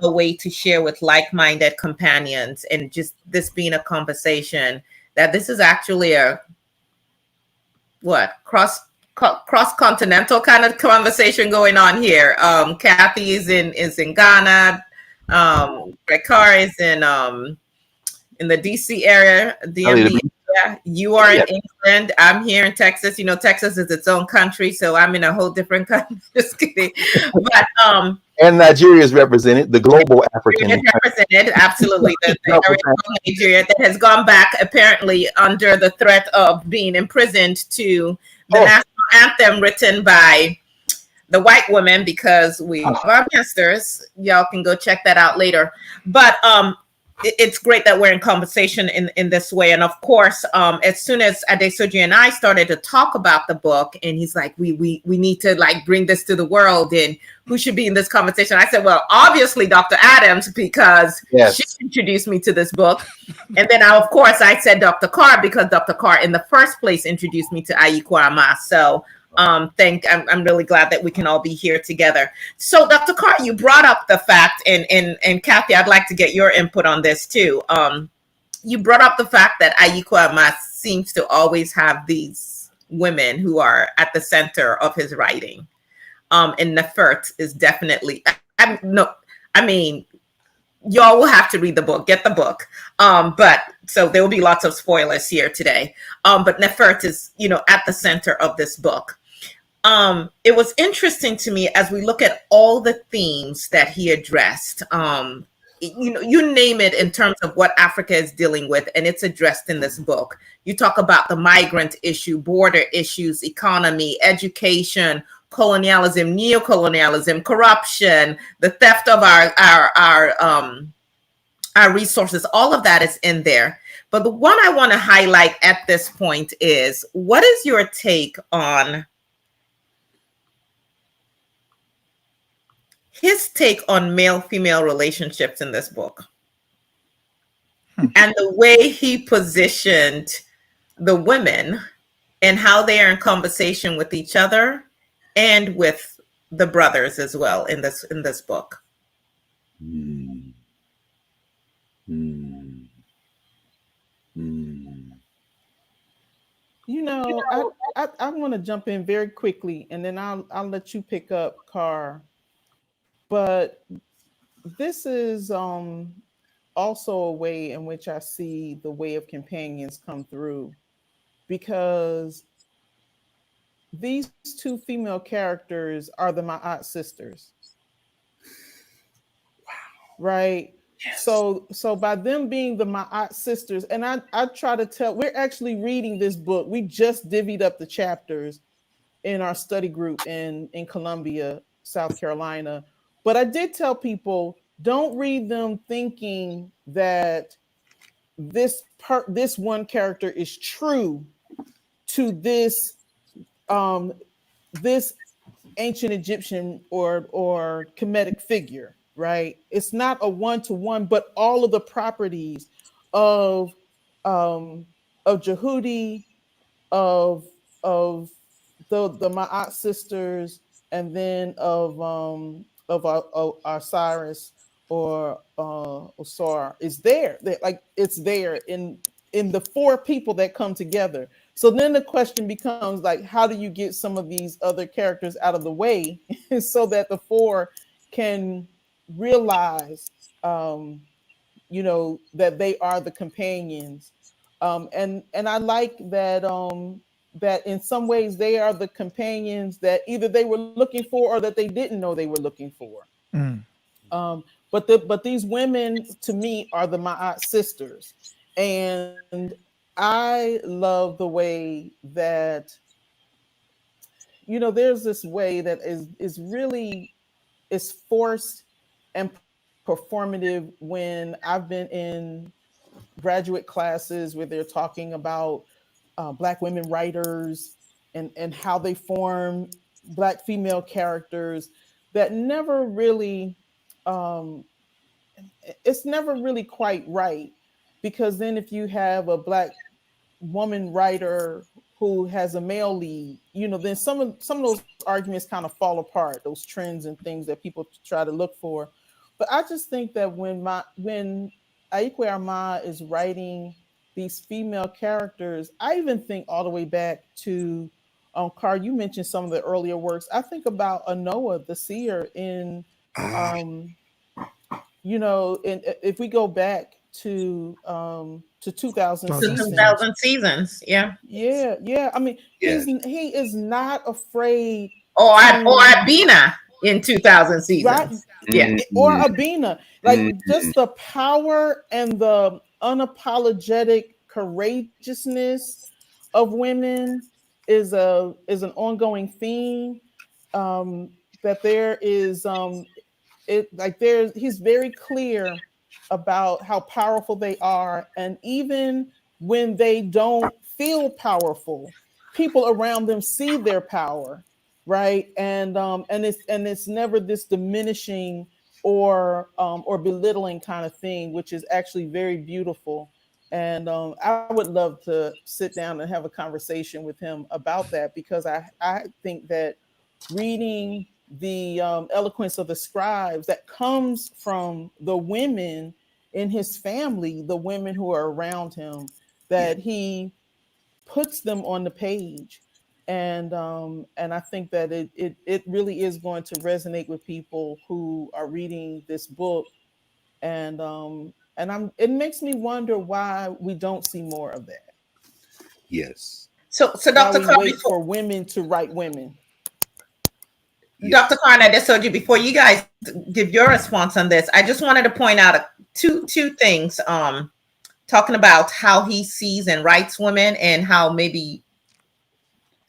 a way to share with like-minded companions and just this being a conversation, that this is actually a cross-continental kind of conversation going on here. Kathy is in Ghana. Carr is in the DC area, DMV. Yeah, you are in England. I'm here in Texas. You know, Texas is its own country, so I'm in a whole different country. Just kidding. But and Nigeria is represented, the global African. It represented, absolutely, the area of Nigeria that has gone back apparently under the threat of being imprisoned to the national anthem written by the white women because we have our masters. Y'all can go check that out later. But it's great that we're in conversation in this way. And of course, as soon as Adesoji and I started to talk about the book, and he's like, we need to like bring this to the world, and who should be in this conversation? I said, well, obviously Dr. Adams, because she introduced me to this book. And then of course I said Dr. Carr because Dr. Carr in the first place introduced me to Ayi Kwei Armah. So I'm really glad that we can all be here together. So Dr. Carr, you brought up the fact, and Kathy, I'd like to get your input on this too. You brought up the fact that Ayi Kwei Armah seems to always have these women who are at the center of his writing. And Nefert is definitely, y'all will have to read the book, get the book. But so there will be lots of spoilers here today. But Nefert is, at the center of this book. It was interesting to me as we look at all the themes that he addressed. You name it in terms of what Africa is dealing with, and it's addressed in this book. You talk about the migrant issue, border issues, economy, education, colonialism, neocolonialism, corruption, the theft of our resources. All of that is in there. But the one I want to highlight at this point is, what is your take on his take on male-female relationships in this book? And the way he positioned the women and how they are in conversation with each other and with the brothers as well in this book. I want to jump in very quickly, and then I'll let you pick up, Carr. But this is also a way in which I see the way of companions come through, because these two female characters are the Ma'at sisters, right? Yes. So by them being the Ma'at sisters, and I try to tell, we're actually reading this book. We just divvied up the chapters in our study group in Columbia, South Carolina. But I did tell people, don't read them thinking that this one character is true to this ancient Egyptian or Kemetic figure, right? It's not a one-to-one, but all of the properties of um of Jehudi, of of the Ma'at sisters, and then of Osiris or Osar is there. Like it's there in the four people that come together. So then the question becomes like, how do you get some of these other characters out of the way so that the four can realize, that they are the companions, and I like that that in some ways they are the companions that either they were looking for or that they didn't know they were looking for. Mm. But these women to me are the Ma'at sisters, and I love the way that there's this way that is really is forced and performative when I've been in graduate classes where they're talking about Black women writers and how they form Black female characters that never really, um, it's never really quite right. Because then if you have a Black woman writer who has a male lead, then some of those arguments kind of fall apart, those trends and things that people try to look for. But I just think that when Ayi Kwei Armah is writing these female characters, I even think all the way back to Carr, you mentioned some of the earlier works. I think about Anoa, the seer, in Ah, um, and if we go back to 2000 To 2006. seasons. 2000 seasons, yeah. Yeah. I mean, yes. he is not afraid Or to Abina in 2000 right, seasons. Yeah. or Mhm, Abina, like mhm. just the power and the unapologetic courageousness of women is an ongoing theme. Um, that there is it like there's he's very clear about how powerful they are, and even when they don't feel powerful, people around them see their power, right? And it's never this diminishing or belittling kind of thing, which is actually very beautiful. And I would love to sit down and have a conversation with him about that, because I think that reading the eloquence of the scribes that comes from the women in his family, the women who are around him, Yeah. that he puts them on the page. And I think that it really is going to resonate with people who are reading this book. And it makes me wonder why we don't see more of that, Yes. So why Dr. we Carr, wait for women to write women. Dr. Yes. Carr and Adesoji, before you guys give your response on this, I just wanted to point out two things. Talking about how he sees and writes women and how maybe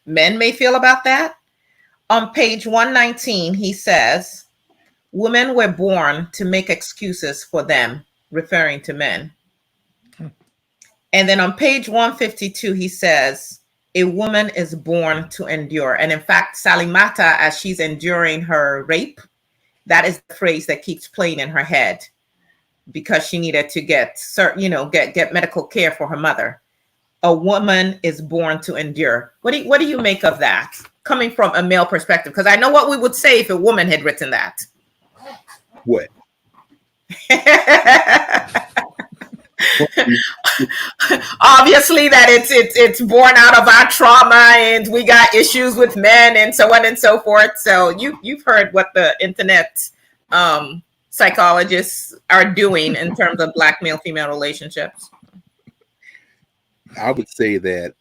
men may feel about that. On page 119, he says, "Women were born to make excuses for them," referring to men. And then on page 152, he says, "A woman is born to endure." And in fact, Salimata, as she's enduring her rape, that is the phrase that keeps playing in her head because she needed to get medical care for her mother. A woman is born to endure. What do you make of that, coming from a male perspective? Because I know what we would say if a woman had written that. What? What? Obviously that it's born out of our trauma and we got issues with men and so on and so forth. So you've heard what the internet psychologists are doing in terms of Black male-female relationships? I would say that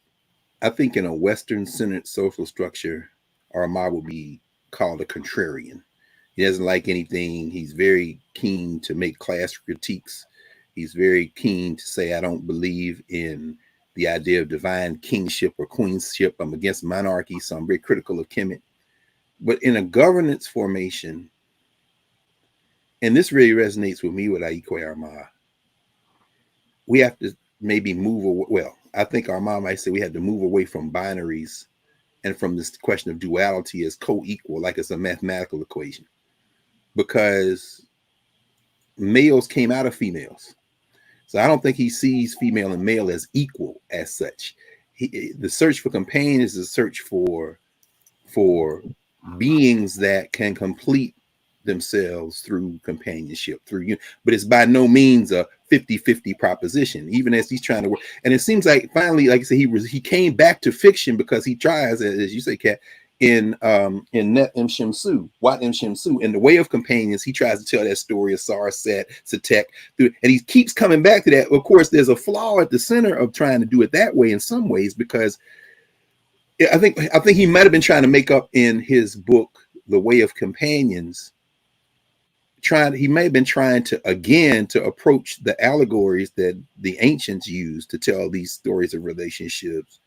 I think in a Western-centered social structure, Armah will be called a contrarian. He doesn't like anything. He's very keen to make class critiques. He's very keen to say, I don't believe in the idea of divine kingship or queenship. I'm against monarchy, so I'm very critical of Kemet. But in a governance formation, and this really resonates with me with Ayi Kwei Armah, we have to maybe move away. Well, I think Armah might say we have to move away from binaries and from this question of duality as co-equal, like it's a mathematical equation. Because males came out of females. So I don't think he sees female and male as equal as such. The search for companion is a search for beings that can complete themselves through companionship, but it's by no means a 50-50 proposition, even as he's trying to work. And it seems like finally, like I said, he came back to fiction because he tries, as you say, Kat, in Net M. Shimsu, Wat M. Shimsu, in The Way of Companions, he tries to tell that story of Sar, Set, Satek, and he keeps coming back to that. Of course, there's a flaw at the center of trying to do it that way in some ways, because I think he might have been trying to make up in his book, The Way of Companions, he may have been trying to approach the allegories that the ancients used to tell these stories of relationships.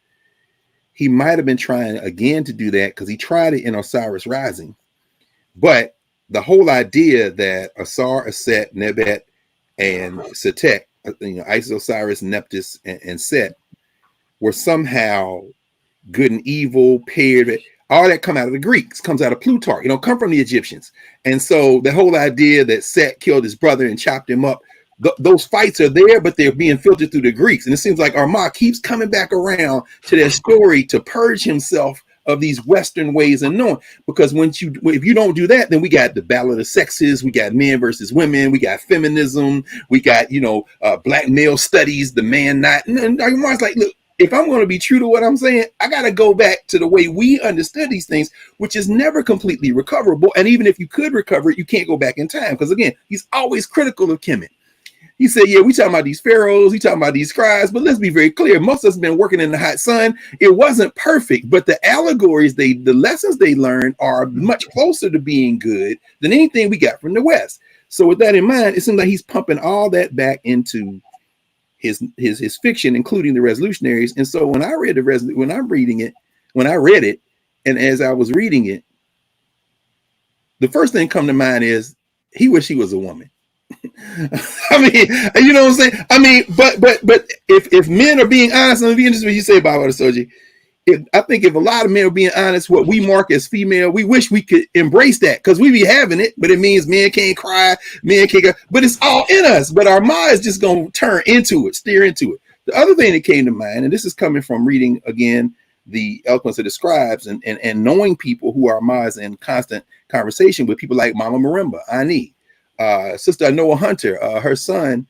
He might have been trying again to do that because he tried it in Osiris Rising. But the whole idea that Asar, Aset, Nebet, and Setek, Isis, Osiris, Nephthys, and Set were somehow good and evil, paired. All that come out of the Greeks, comes out of Plutarch, come from the Egyptians. And so the whole idea that Set killed his brother and chopped him up, those fights are there, but they're being filtered through the Greeks. And it seems like Armah keeps coming back around to that story to purge himself of these Western ways of knowing. Because if you don't do that, then we got the battle of the sexes, we got men versus women, we got feminism, we got, Black male studies, the man not. And Armah's like, look, if I'm going to be true to what I'm saying, I got to go back to the way we understood these things, which is never completely recoverable. And even if you could recover it, you can't go back in time. Because again, he's always critical of Kemet. He said, yeah, we talking about these pharaohs, we talking about these scribes, but let's be very clear. Most of us have been working in the hot sun. It wasn't perfect, but the allegories, the lessons they learned are much closer to being good than anything we got from the West. So with that in mind, it seems like he's pumping all that back into his fiction, including the Resolutionaries. And so when I read when I read it, and as I was reading it, the first thing come to mind is he wished he was a woman. I mean, you know what I'm saying? I mean, but if men are being honest, let me be interested what you say about Adesoji. I think if a lot of men are being honest, what we mark as female, we wish we could embrace that, because we be having it, but it means men can't cry, men can't, but it's all in us. But our mind is just going to steer into it. The other thing that came to mind, and this is coming from reading again the Eloquence of the Scribes and knowing people who are Armah's in constant conversation with, people like Mama Marimba, Ani, Sister Noah Hunter, her son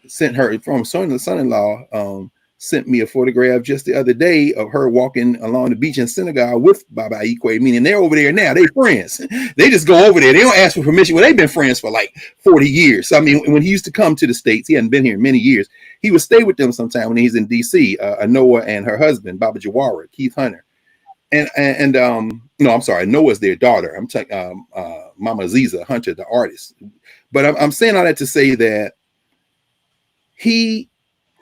sent her from son-in-law. Sent me a photograph just the other day of her walking along the beach in synagogue with Baba Ayi Kwei, meaning they're over there now. They're friends. They just go over there. They don't ask for permission. Well, they've been friends for like 40 years. So, I mean, when he used to come to the States, he hadn't been here in many years. He would stay with them sometime when he's in D.C., Noah and her husband, Baba Jawara, Keith Hunter. No, I'm sorry. Noah's their daughter. I'm talking Mama Aziza Hunter, the artist. But I'm saying all that to say that he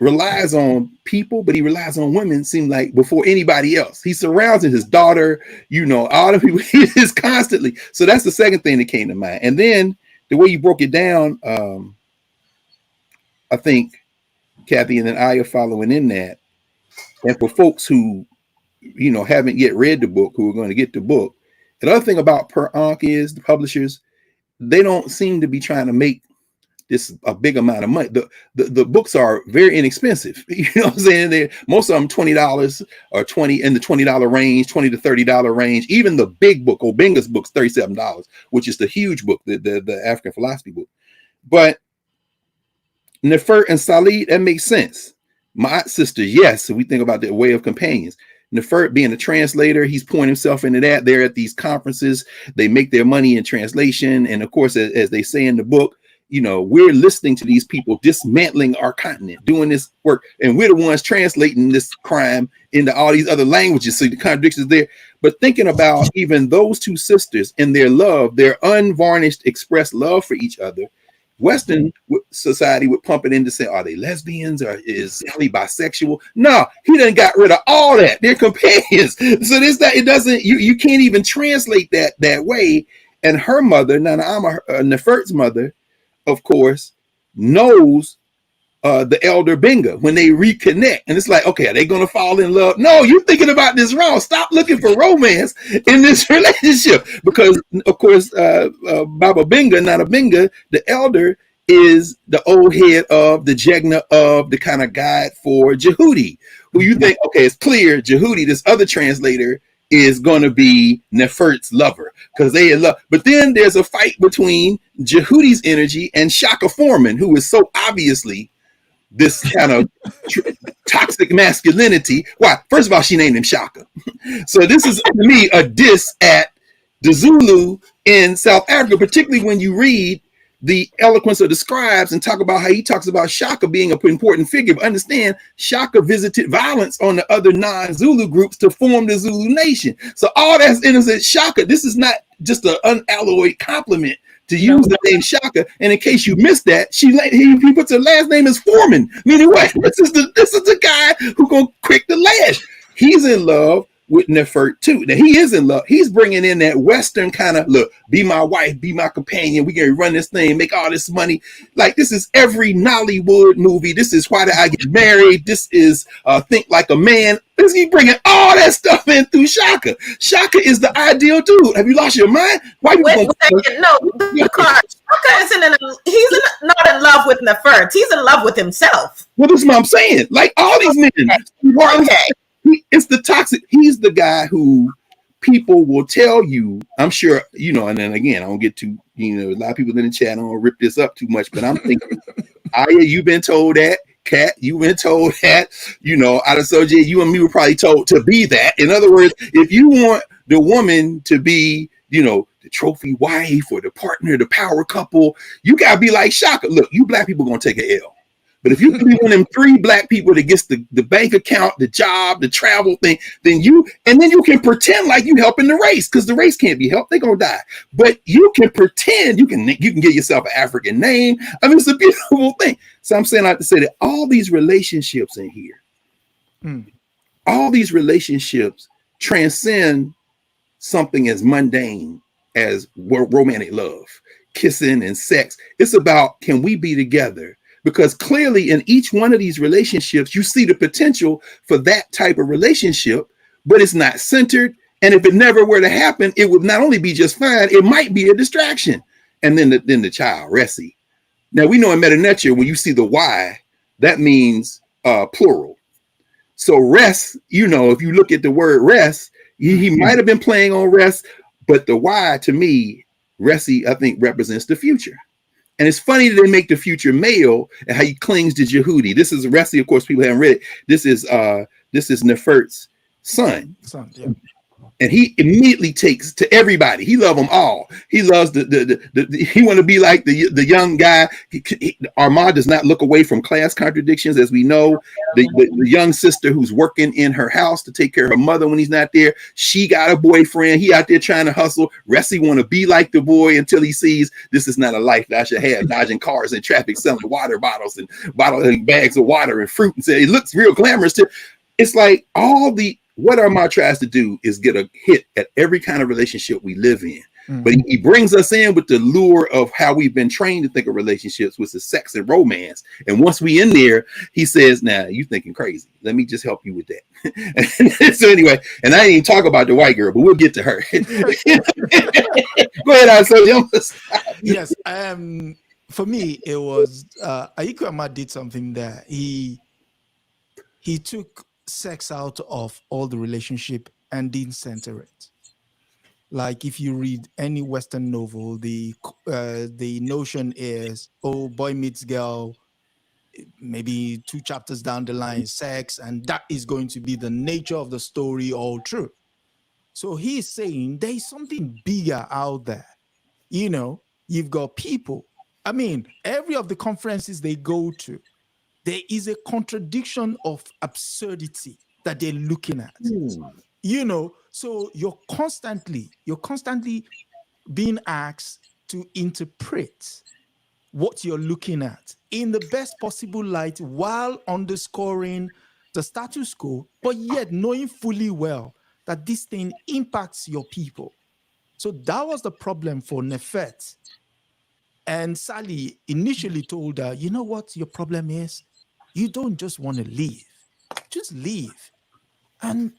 relies on people, but he relies on women, seem like, before anybody else. He surrounds his daughter, all the people. He is constantly. So that's the second thing that came to mind. And then the way you broke it down, I think Kathy and then I are following in that. And for folks who, haven't yet read the book, who are going to get the book, another thing about Per Ankh is the publishers, they don't seem to be trying to make this a big amount of money. The books are very inexpensive. You know what I'm saying? Most of them $20 or $20 in the $20 range, $20 to $30 range. Even the big book, Obenga's book's $37, which is the huge book, the African philosophy book. But Nefer and Salih, that makes sense. My sisters, yes. So we think about the Way of Companions. Nefert being a translator, he's pouring himself into that. They're at these conferences. They make their money in translation. And of course, as they say in the book, you know, we're listening to these people dismantling our continent, doing this work. And we're the ones translating this crime into all these other languages. So the contradictions there. But thinking about even those two sisters and their love, their unvarnished, expressed love for each other, Western society would pump it in to say, are they lesbians or is Sally bisexual? No, he done got rid of all that. They're companions. So this, that, it doesn't, you can't even translate that way. And her mother, Nana Ama, Nefert's mother, of course, knows the elder Benga when they reconnect. And it's like, okay, are they going to fall in love? No, you're thinking about this wrong. Stop looking for romance in this relationship. Because, of course, Baba Benga, Nana Benga, the elder, is the old head of the Jegna of the kind of guide for Jehudi, who you think, okay, it's clear Jehudi, this other translator, is going to be Nefert's lover because they love. But then there's a fight between Jehudi's energy and Shaka Foreman, who is so obviously this kind of toxic masculinity. Why? First of all, she named him Shaka. So this is, to me, a diss at the Zulu in South Africa, particularly when you read the eloquence of the scribes and talk about how he talks about Shaka being an important figure. But understand, Shaka visited violence on the other non-Zulu groups to form the Zulu nation. So all that's innocent Shaka. This is not just an unalloyed compliment to use the name Shaka. And in case you missed that, he puts her last name as Foreman. Meaning what? This is the guy who gonna quick the lash. He's in love with Nefert too. Now he is in love. He's bringing in that Western kind of look, be my wife, be my companion. We can run this thing, make all this money. Like this is every Nollywood movie. This is Why Did I Get Married? This is Think Like a Man. He's bringing all that stuff in through Shaka. Shaka is the ideal dude. Have you lost your mind? Why you Wait a second. No, because Shaka isn't not in love with Nefert. He's in love with himself. Well, this is what I'm saying. Like all these men. Okay. It's the toxic. He's the guy who people will tell you, I'm sure, you know, and then again, I don't get too, you know, a lot of people in the chat, I don't rip this up too much, but I'm thinking, Aya, you've been told that. Kat, you've been told that. You know, Adesoji, you and me were probably told to be that. In other words, if you want the woman to be, you know, the trophy wife or the partner, the power couple, you got to be like Shaka. Look, you black people going to take an L. But if you can be one of them 3 black people that gets the bank account, the job, the travel thing, then you can pretend like you helping the race because the race can't be helped. They're gonna die. But you can pretend you can get yourself an African name. I mean, it's a beautiful thing. So I'm saying I have to say that all these relationships in here, all these relationships transcend something as mundane as romantic love, kissing and sex. It's about, can we be together? Because clearly in each one of these relationships, you see the potential for that type of relationship, but it's not centered. And if it never were to happen, it would not only be just fine, it might be a distraction. And then the child, Ressi. Now we know in meta-nature, when you see the Y, that means plural. So rest, you know, if you look at the word rest, he might have been playing on rest, but the Y to me, Ressi, I think represents the future. And it's funny that they make the future male and how he clings to Jehudi. This is Ressi, of course, people haven't read it. This is Nefert's son. Yeah. And he immediately takes to everybody. He loves them all. He loves he want to be like the young guy. Armah does not look away from class contradictions, as we know. The young sister who's working in her house to take care of her mother when he's not there. She got a boyfriend. He out there trying to hustle. Ressi want to be like the boy until he sees this is not a life that I should have. Dodging cars in traffic, selling water bottles and bags of water and fruit, and say it looks real glamorous. It's like what Armah tries to do is get a hit at every kind of relationship we live in. But he brings us in with the lure of how we've been trained to think of relationships, which is sex and romance. And once we in there, he says, "Now you thinking crazy. Let me just help you with that." So anyway, and I didn't even talk about the white girl, but we'll get to her. Go ahead, Adesoji. Yes. For me, it was Ayi Kwei Armah did something that he took sex out of all the relationship and didn't center it. Like if you read any Western novel, the notion is, oh, boy meets girl, maybe 2 chapters down the line, sex, and that is going to be the nature of the story all through. So he's saying there is something bigger out there. You've got people. I mean, every of the conferences they go to, there is a contradiction of absurdity that they're looking at. So you're constantly being asked to interpret what you're looking at in the best possible light while underscoring the status quo, but yet knowing fully well that this thing impacts your people. So that was the problem for Nefet. And Sally initially told her, you know what your problem is? You don't just want to leave. Just leave. And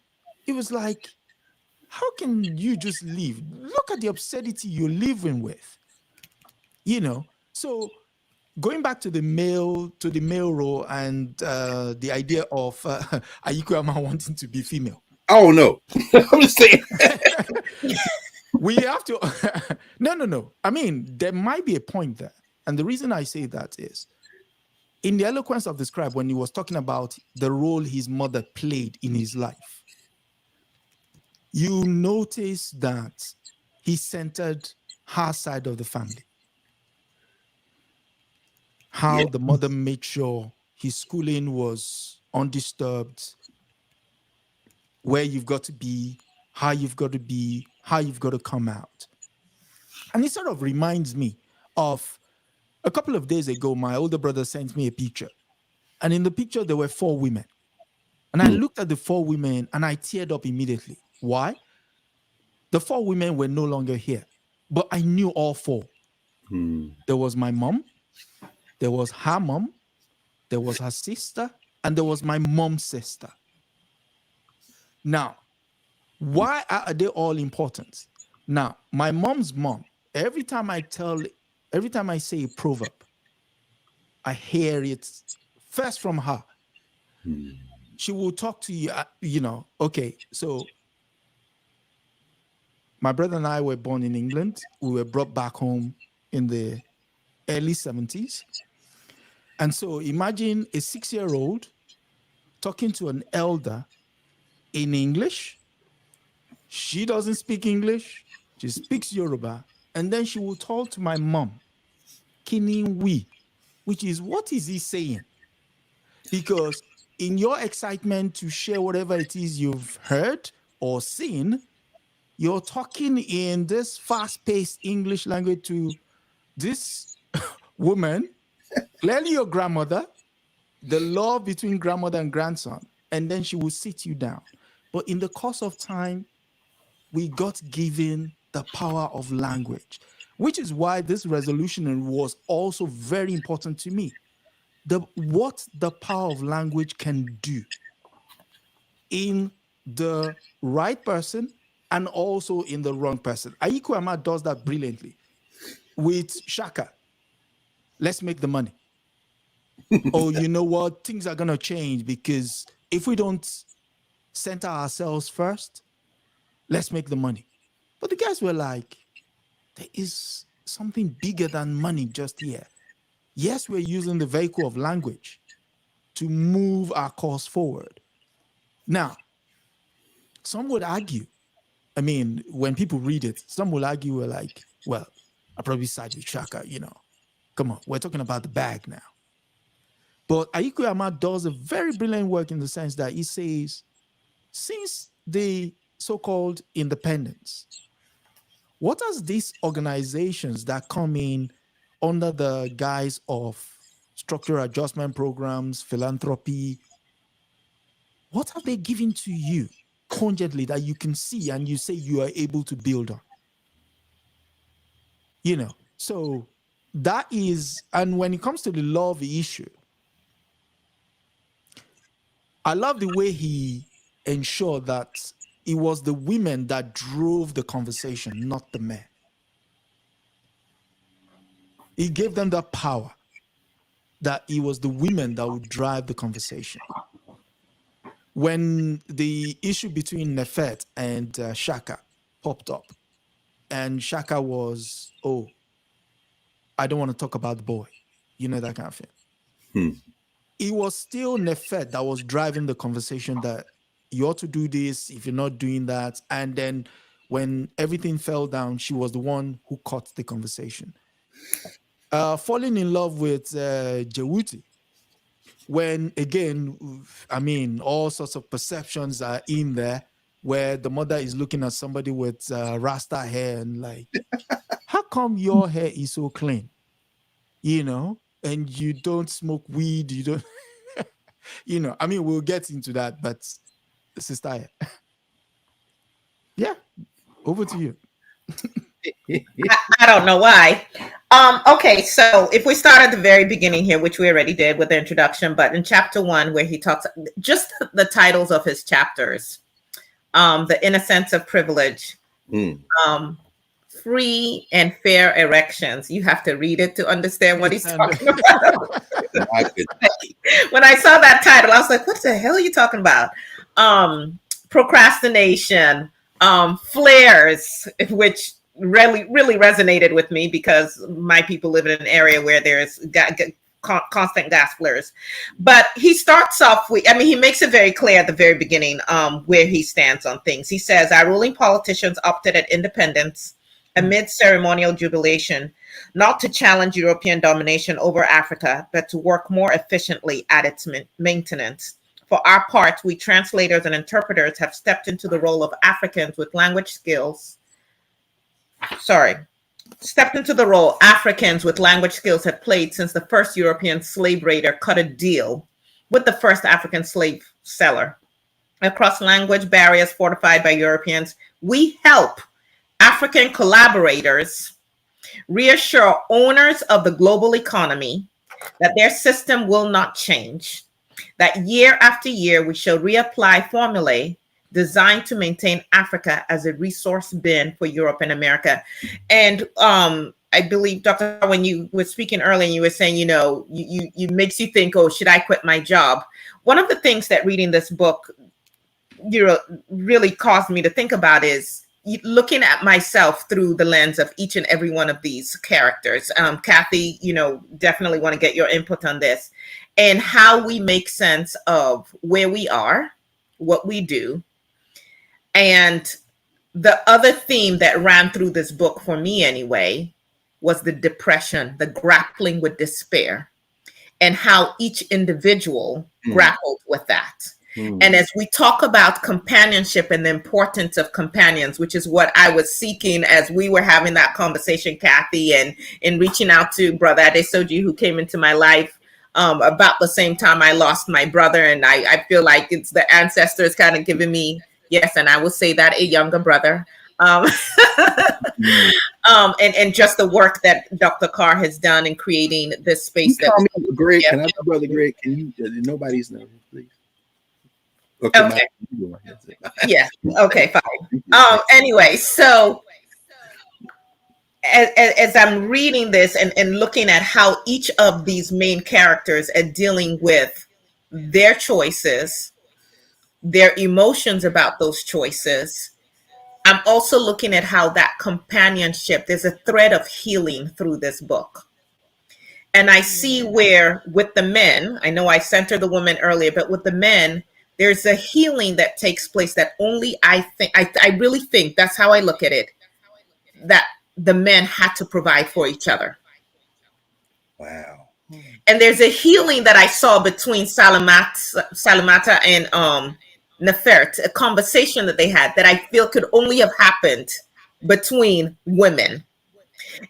it was like, how can you just leave? Look at the absurdity you're living with. So going back to the male role and the idea of Ayi Kwei Armah wanting to be female. Oh no. I'm just saying. We have to no. I mean, there might be a point there. And the reason I say that is in the eloquence of the scribe, when he was talking about the role his mother played in his life, you notice that he centered her side of the family. How the mother made sure his schooling was undisturbed, where you've got to be, how you've got to come out. And it sort of reminds me of a couple of days ago, my older brother sent me a picture. And in the picture, there were 4 women. And I looked at the 4 women and I teared up immediately. Why? The 4 women were no longer here, but I knew all 4. There was my mom, there was her mom, there was her sister, and there was my mom's sister. Now, why are they all important? Now, my mom's mom, every time I say a proverb, I hear it first from her. She will talk to you, okay, so my brother and I were born in England. We were brought back home in the early 70s. And so imagine a 6-year-old talking to an elder in English. She doesn't speak English. She speaks Yoruba. And then she will talk to my mom, Kininwi, which is, what is he saying? Because in your excitement to share whatever it is you've heard or seen, you're talking in this fast-paced English language to this woman, clearly your grandmother, the love between grandmother and grandson, and then she will sit you down. But in the course of time, we got given the power of language, which is why this resolution was also very important to me. What the power of language can do in the right person and also in the wrong person. Ayi Kwei Armah does that brilliantly with Shaka. Let's make the money. Oh, you know what? Things are going to change because if we don't center ourselves first, let's make the money. But the guys were like, there is something bigger than money just here. Yes, we're using the vehicle of language to move our cause forward. Now, some would argue, I mean, when people read it, some will argue, we're like, well, I probably side with Shaka, Come on, we're talking about the bag now. But Ayi Kwei Armah does a very brilliant work in the sense that he says, since the so-called independence, what are these organizations that come in under the guise of structural adjustment programs, philanthropy, what have they given to you congently that you can see and you say you are able to build on? So that is, and when it comes to the love issue, I love the way he ensured that it was the women that drove the conversation, not the men. He gave them that power that it was the women that would drive the conversation. When the issue between Nefet and Shaka popped up, and Shaka was, oh, I don't want to talk about the boy, that kind of thing. it was still Nefet that was driving the conversation that you ought to do this if you're not doing that. And then when everything fell down, she was the one who caught the conversation. Falling in love with Jewuti, when again, I mean, all sorts of perceptions are in there where the mother is looking at somebody with Rasta hair and like, how come your hair is so clean? You know, and you don't smoke weed, you don't, I mean, we'll get into that, but sister, yeah, over to you. I don't know why. Okay, so if we start at the very beginning here, which we already did with the introduction, but in chapter 1, where he talks just the titles of his chapters, the innocence of privilege, free and fair erections. You have to read it to understand what he's talking about. When I saw that title, I was like, what the hell are you talking about? Procrastination, flares, which really resonated with me because my people live in an area where there's constant gas flares. But he starts off with, I mean, he makes it very clear at the very beginning where he stands on things. He says, our ruling politicians opted at independence amid ceremonial jubilation, not to challenge European domination over Africa, but to work more efficiently at its maintenance. For our part, we translators and interpreters have stepped into the role of Africans with language skills. Stepped into the role Africans with language skills have played since the first European slave raider cut a deal with the first African slave seller. Across language barriers fortified by Europeans, we help African collaborators reassure owners of the global economy that their system will not change, that year after year we shall reapply formulae designed to maintain Africa as a resource bin for Europe and America. And I believe, Dr., when you were speaking earlier, you were saying, you makes you think, oh, should I quit my job? One of the things that reading this book, really caused me to think about is looking at myself through the lens of each and every one of these characters. Kathy, definitely want to get your input on this and how we make sense of where we are, what we do. And the other theme that ran through this book for me anyway was the depression, the grappling with despair, and how each individual grappled with that. And as we talk about companionship and the importance of companions, which is what I was seeking as we were having that conversation, Kathy, and in reaching out to Brother Adesoji, who came into my life about the same time I lost my brother. And I feel like it's the ancestors kind of giving me, yes, and I will say that, a younger brother. And just the work that Dr. Carr has done in creating this space. That call me Greg. Can I be Brother Greg? Can you? Nobody's name, please. Okay. Yeah. Okay. Fine. Anyway, so as I'm reading this and looking at how each of these main characters are dealing with their choices, their emotions about those choices, I'm also looking at how that companionship, there's a thread of healing through this book. And I see where with the men, I know I centered the women earlier, but with the men, there's a healing that takes place that only I really think, that's how I look at it, that the men had to provide for each other. Wow. And there's a healing that I saw between Salamata and Nefert, a conversation that they had that I feel could only have happened between women.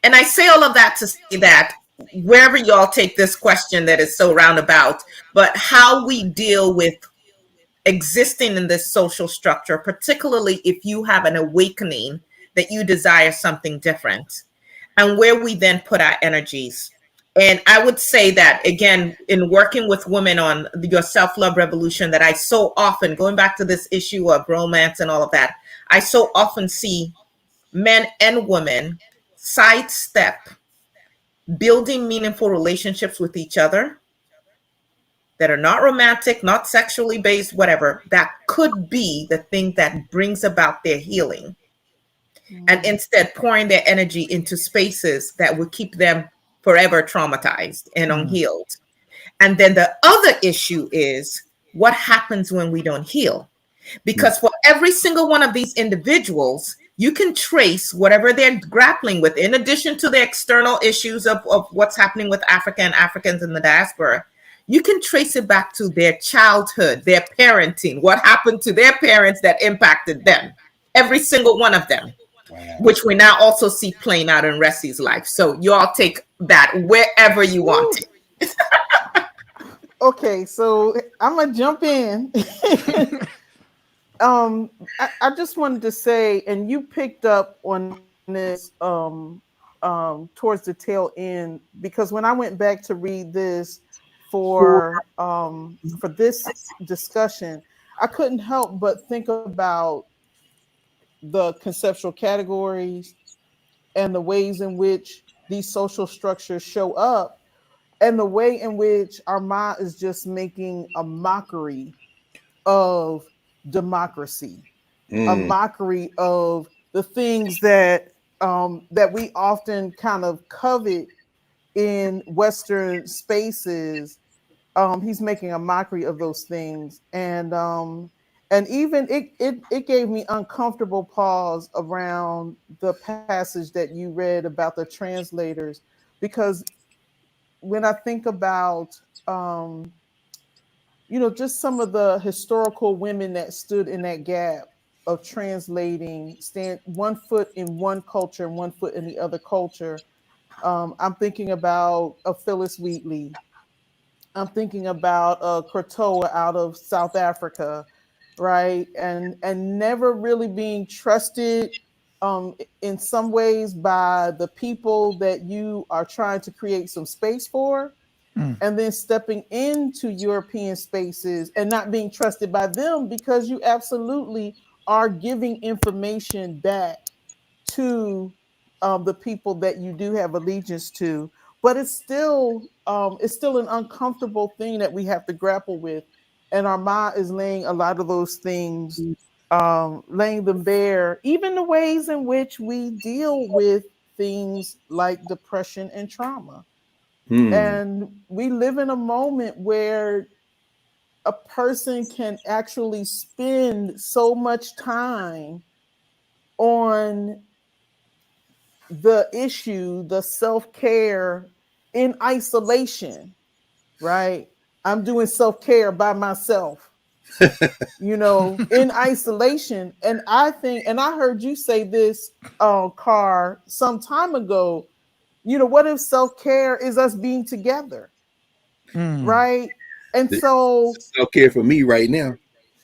And I say all of that to say that wherever y'all take this question that is so roundabout, but how we deal with existing in this social structure, particularly if you have an awakening that you desire something different, and where we then put our energies. And I would say that, again, in working with women on your self-love revolution, that I so often, going back to this issue of romance and all of that, I so often see men and women sidestep building meaningful relationships with each other that are not romantic, not sexually based, whatever, that could be the thing that brings about their healing. And instead pouring their energy into spaces that would keep them forever traumatized and unhealed. And then the other issue is what happens when we don't heal? Mm. Because for every single one of these individuals, you can trace whatever they're grappling with, in addition to the external issues of what's happening with Africa and Africans in the diaspora. You can trace it back to their childhood, their parenting, what happened to their parents that impacted them. Every single one of them, Wow. which we now also see playing out in Resi's life. So you all take that wherever you want Woo. it. Okay, so I'm gonna jump in. I just wanted to say, and you picked up on this towards the tail end, because when I went back to read this for this discussion, I couldn't help but think about the conceptual categories and the ways in which these social structures show up, and the way in which Armah is just making a mockery of democracy, a Mm. mockery of the things that we often kind of covet in Western spaces. He's making a mockery of those things, and even it gave me uncomfortable pause around the passage that you read about the translators, because when I think about um, just some of the historical women that stood in that gap of translating, stand one foot in one culture and one foot in the other culture. I'm thinking about Phyllis Wheatley. I'm thinking about Krotoa out of South Africa, right? And never really being trusted in some ways by the people that you are trying to create some space for, Mm. and then stepping into European spaces and not being trusted by them, because you absolutely are giving information back to the people that you do have allegiance to. But it's still an uncomfortable thing that we have to grapple with, and Armah is laying a lot of those things, laying them bare, even the ways in which we deal with things like depression and trauma. Mm. And we live in a moment where a person can actually spend so much time on the issue, the self care, in isolation, right? I'm doing self care by myself, in isolation. And I think, and I heard you say this, Carr, some time ago, what if self care is us being together, Mm. right? And This so is self care for me right now.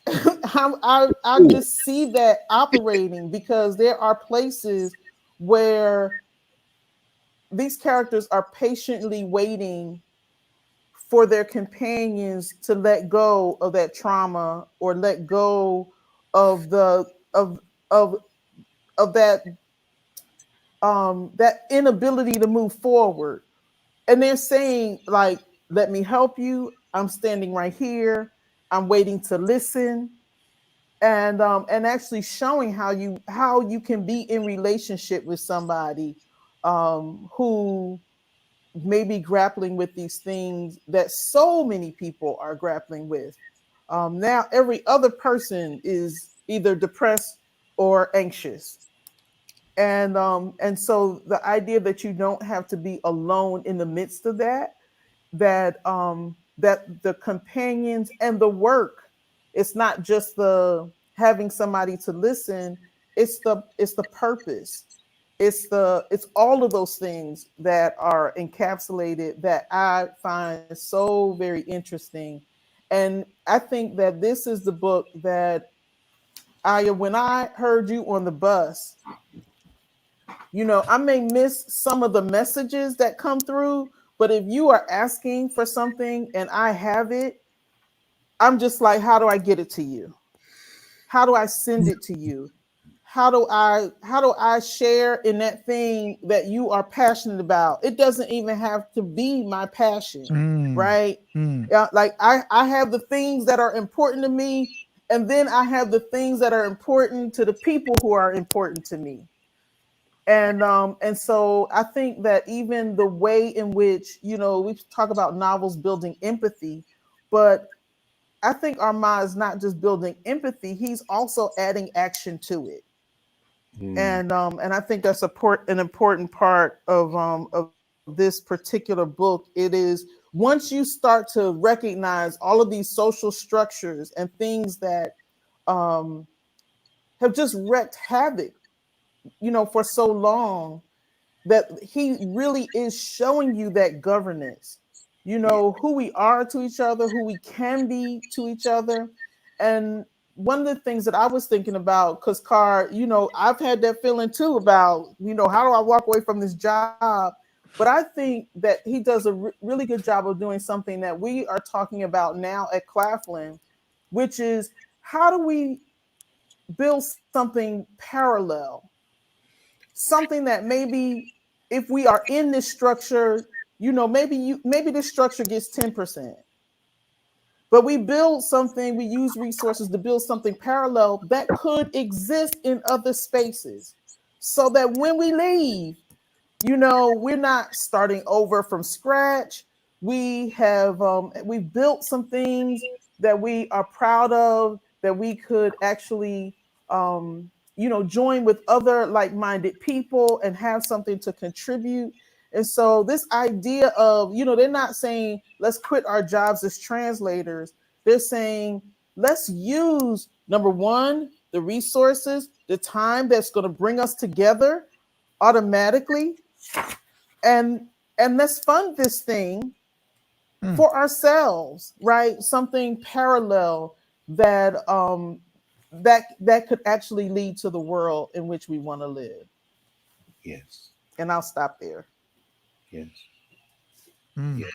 I Cool. just see that operating, because there are places where these characters are patiently waiting for their companions to let go of that trauma, or let go of the of of that inability to move forward. And they're saying, like, let me help you. I'm standing right here. I'm waiting to listen. And actually showing how you can be in relationship with somebody who may be grappling with these things that so many people are grappling with. Now every other person is either depressed or anxious, and so the idea that you don't have to be alone in the midst of that the companions and the work, it's not just the having somebody to listen, it's the purpose, it's all of those things that are encapsulated, that I find so very interesting. And I think that this is the book that, Aya, when I heard you on the bus, I may miss some of the messages that come through, but if you are asking for something and I have it, I'm just like, how do I get it to you? How do I send it to you? How do I share in that thing that you are passionate about? It doesn't even have to be my passion, Mm. right? Mm. Yeah, like I have the things that are important to me, and then I have the things that are important to the people who are important to me. And so I think that even the way in which, we talk about novels building empathy, but I think Armah is not just building empathy, he's also adding action to it. Mm, And I think that's an important part of this particular book. It is, once you start to recognize all of these social structures and things that um have just wreaked havoc, for so long, that he really is showing you that governance, yeah. who we are to each other, who we can be to each other. And one of the things that I was thinking about, because Carr, I've had that feeling too about, how do I walk away from this job? But I think that he does a really good job of doing something that we are talking about now at Claflin, which is, how do we build something parallel, something that maybe, if we are in this structure, maybe this structure gets 10%, but we build something, we use resources to build something parallel that could exist in other spaces, so that when we leave, we're not starting over from scratch. We've built some things that we are proud of, that we could actually join with other like-minded people and have something to contribute. And so this idea of, they're not saying let's quit our jobs as translators. They're saying let's use, number one, the resources, the time that's going to bring us together automatically, and let's fund this thing for ourselves, right? Something parallel that could actually lead to the world in which we want to live. Yes. And I'll stop there. Yes. Mm. Yes.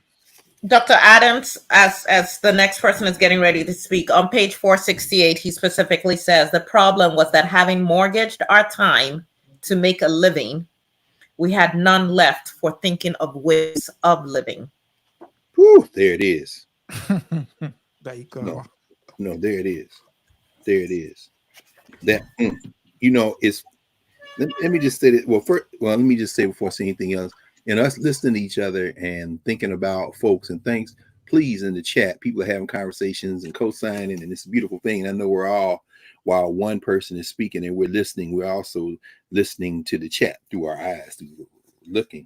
Dr. Adams, as the next person is getting ready to speak, on page 468, he specifically says the problem was that having mortgaged our time to make a living, we had none left for thinking of ways of living. Whew, there it is. There you No, go. no, there it is. There it is. That it's. Let me just say that. Let me just say before I say anything else. And us listening to each other and thinking about folks and things. Please, in the chat, people are having conversations and co-signing, and it's a beautiful thing. I know we're all, while one person is speaking and we're listening, we're also listening to the chat through our eyes, through looking.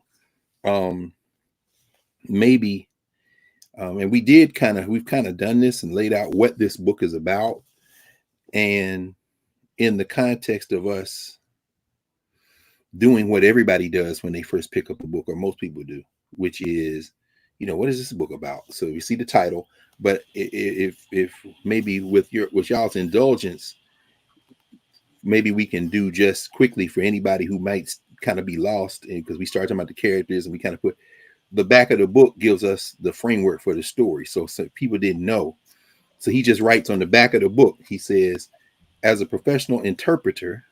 Maybe, and we've kind of done this and laid out what this book is about, and in the context of us doing what everybody does when they first pick up a book, or most people do, which is, what is this book about? So you see the title, but if maybe with y'all's indulgence, maybe we can do just quickly for anybody who might kind of be lost, because we started talking about the characters and we kind of put the back of the book gives us the framework for the story. So people didn't know. So he just writes on the back of the book, he says, as a professional interpreter,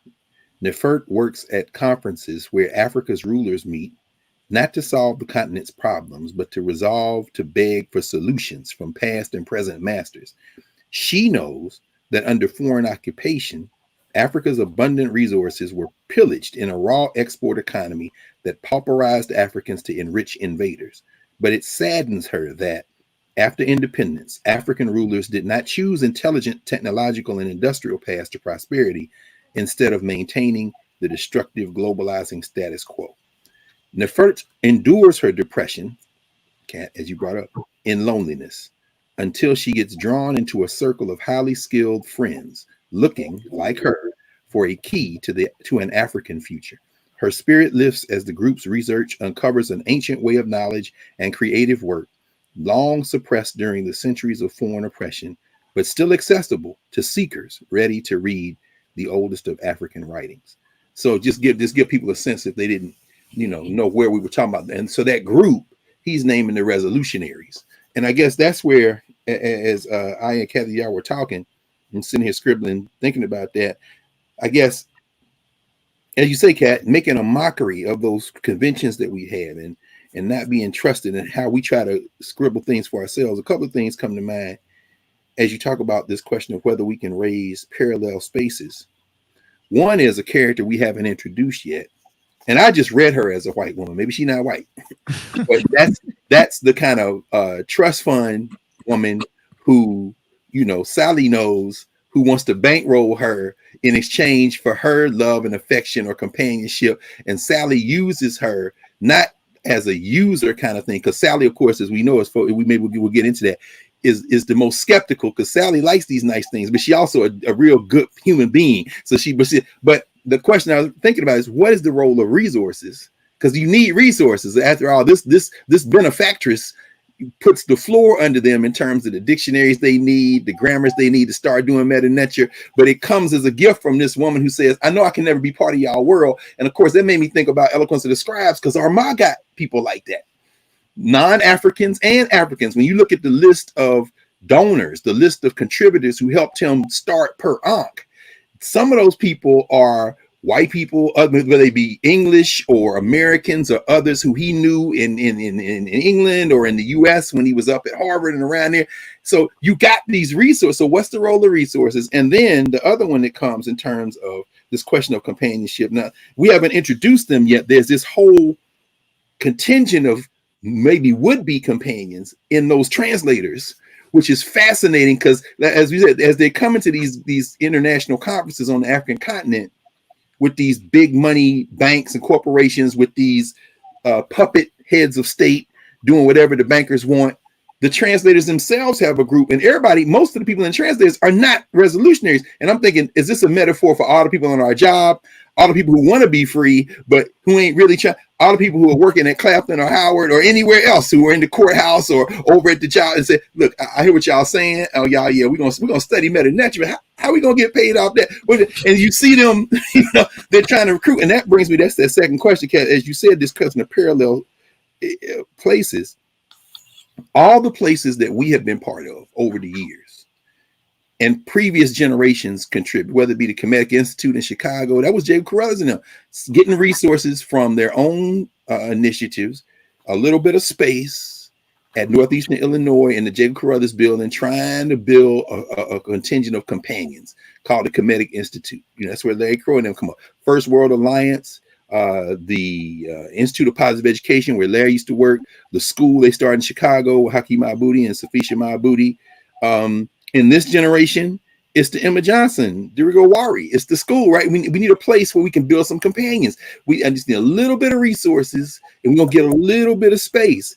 Nefert works at conferences where Africa's rulers meet, not to solve the continent's problems, but to beg for solutions from past and present masters. She knows that under foreign occupation, Africa's abundant resources were pillaged in a raw export economy that pauperized Africans to enrich invaders. But it saddens her that, after independence, African rulers did not choose intelligent technological and industrial paths to prosperity, instead of maintaining the destructive globalizing status quo. Nefert endures her depression, Kat, as you brought up, in loneliness, until she gets drawn into a circle of highly skilled friends looking, like her, for a key to an African future. Her spirit lifts as the group's research uncovers an ancient way of knowledge and creative work, long suppressed during the centuries of foreign oppression, but still accessible to seekers ready to read the oldest of African writings. So just give people a sense if they didn't, know where we were talking about. And so that group, he's naming the Resolutionaries. And I guess that's where, as I and Kathy y'all were talking, and sitting here scribbling, thinking about that, I guess, as you say, Kat, making a mockery of those conventions that we had, and not being trusted, and how we try to scribble things for ourselves. A couple of things come to mind as you talk about this question of whether we can raise parallel spaces. One is a character we haven't introduced yet, And I just read her as a white woman. Maybe she's not white, but that's the kind of trust fund woman who, you know, Sally knows, who wants to bankroll her in exchange for her love and affection or companionship. And Sally uses her not as a user kind of thing, because Sally, of course, as we know, we'll get into that, is the most skeptical, because Sally likes these nice things, but she also a real good human being. So but the question I was thinking about is, what is the role of resources? Because you need resources. After all, this benefactress puts the floor under them in terms of the dictionaries they need, the grammars they need to start doing meta nature. But it comes as a gift from this woman who says, I know I can never be part of y'all world. And of course, that made me think about Eloquence of the Scribes, because Armah got people like that, non-Africans and Africans. When you look at the list of donors, the list of contributors who helped him start Per Ankh, some of those people are white people, whether they be English or Americans or others who he knew in England or in the US when he was up at Harvard and around there. So you got these resources. So what's the role of resources? And then the other one that comes in terms of this question of companionship. Now, we haven't introduced them yet. There's this whole contingent of maybe would-be companions in those translators, which is fascinating, because as we said, as they come into these international conferences on the African continent, with these big money banks and corporations, with these puppet heads of state doing whatever the bankers want, the translators themselves have a group, and most of the people in translators are not resolutionaries. And I'm thinking, is this a metaphor for all the people on our job, all the people who want to be free, but who ain't really trying, all the people who are working at Clapton or Howard or anywhere else, who are in the courthouse or over at the job, and say, look, I hear what y'all saying. Oh, y'all, yeah, we're gonna study meta nature. How are we gonna get paid off that? And you see them, you know, they're trying to recruit. And that brings me, that's that second question, Kat. As you said, this question of parallel places, all the places that we have been part of over the years and previous generations contribute, whether it be the Kemetic Institute in Chicago, that was Jacob Carruthers and them, getting resources from their own initiatives, a little bit of space at Northeastern Illinois in the Jacob Carruthers building, trying to build a contingent of companions called the Kemetic Institute. You know, that's where Larry Crow and them come up. First World Alliance, the Institute of Positive Education, where Larry used to work, the school they started in Chicago with Haki Mahbudi and Safisha Mahbudi. In this generation, it's the Emma Johnson, Dirigo Wari. It's the school, right? We need a place where we can build some companions. I just need a little bit of resources, and we're going to get a little bit of space.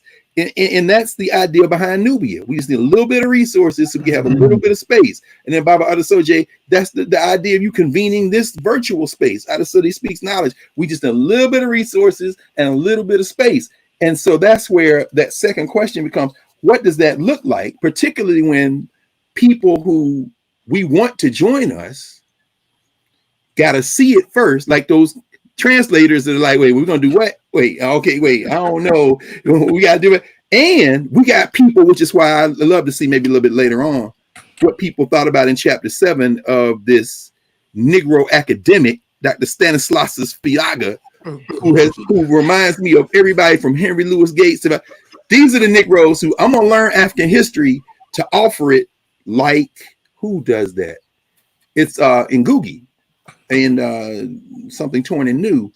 And that's the idea behind Nubia. We just need a little bit of resources so we have a little bit of space. And then Baba Adesoji, that's the idea of you convening this virtual space. Adesoji speaks knowledge. We just need a little bit of resources and a little bit of space. And so that's where that second question becomes, what does that look like? Particularly when people who we want to join us got to see it first, like those translators that are like, wait, we're going to do what? Wait, okay, wait, I don't know. We got to do it. And we got people, which is why I love to see maybe a little bit later on what people thought about in chapter 7 of this Negro academic, Dr. Stanislas Fiaga, who reminds me of everybody from Henry Louis Gates. These are the Negroes who I'm going to learn African history to offer it like, who does that? It's Ngugi and Something Torn and New,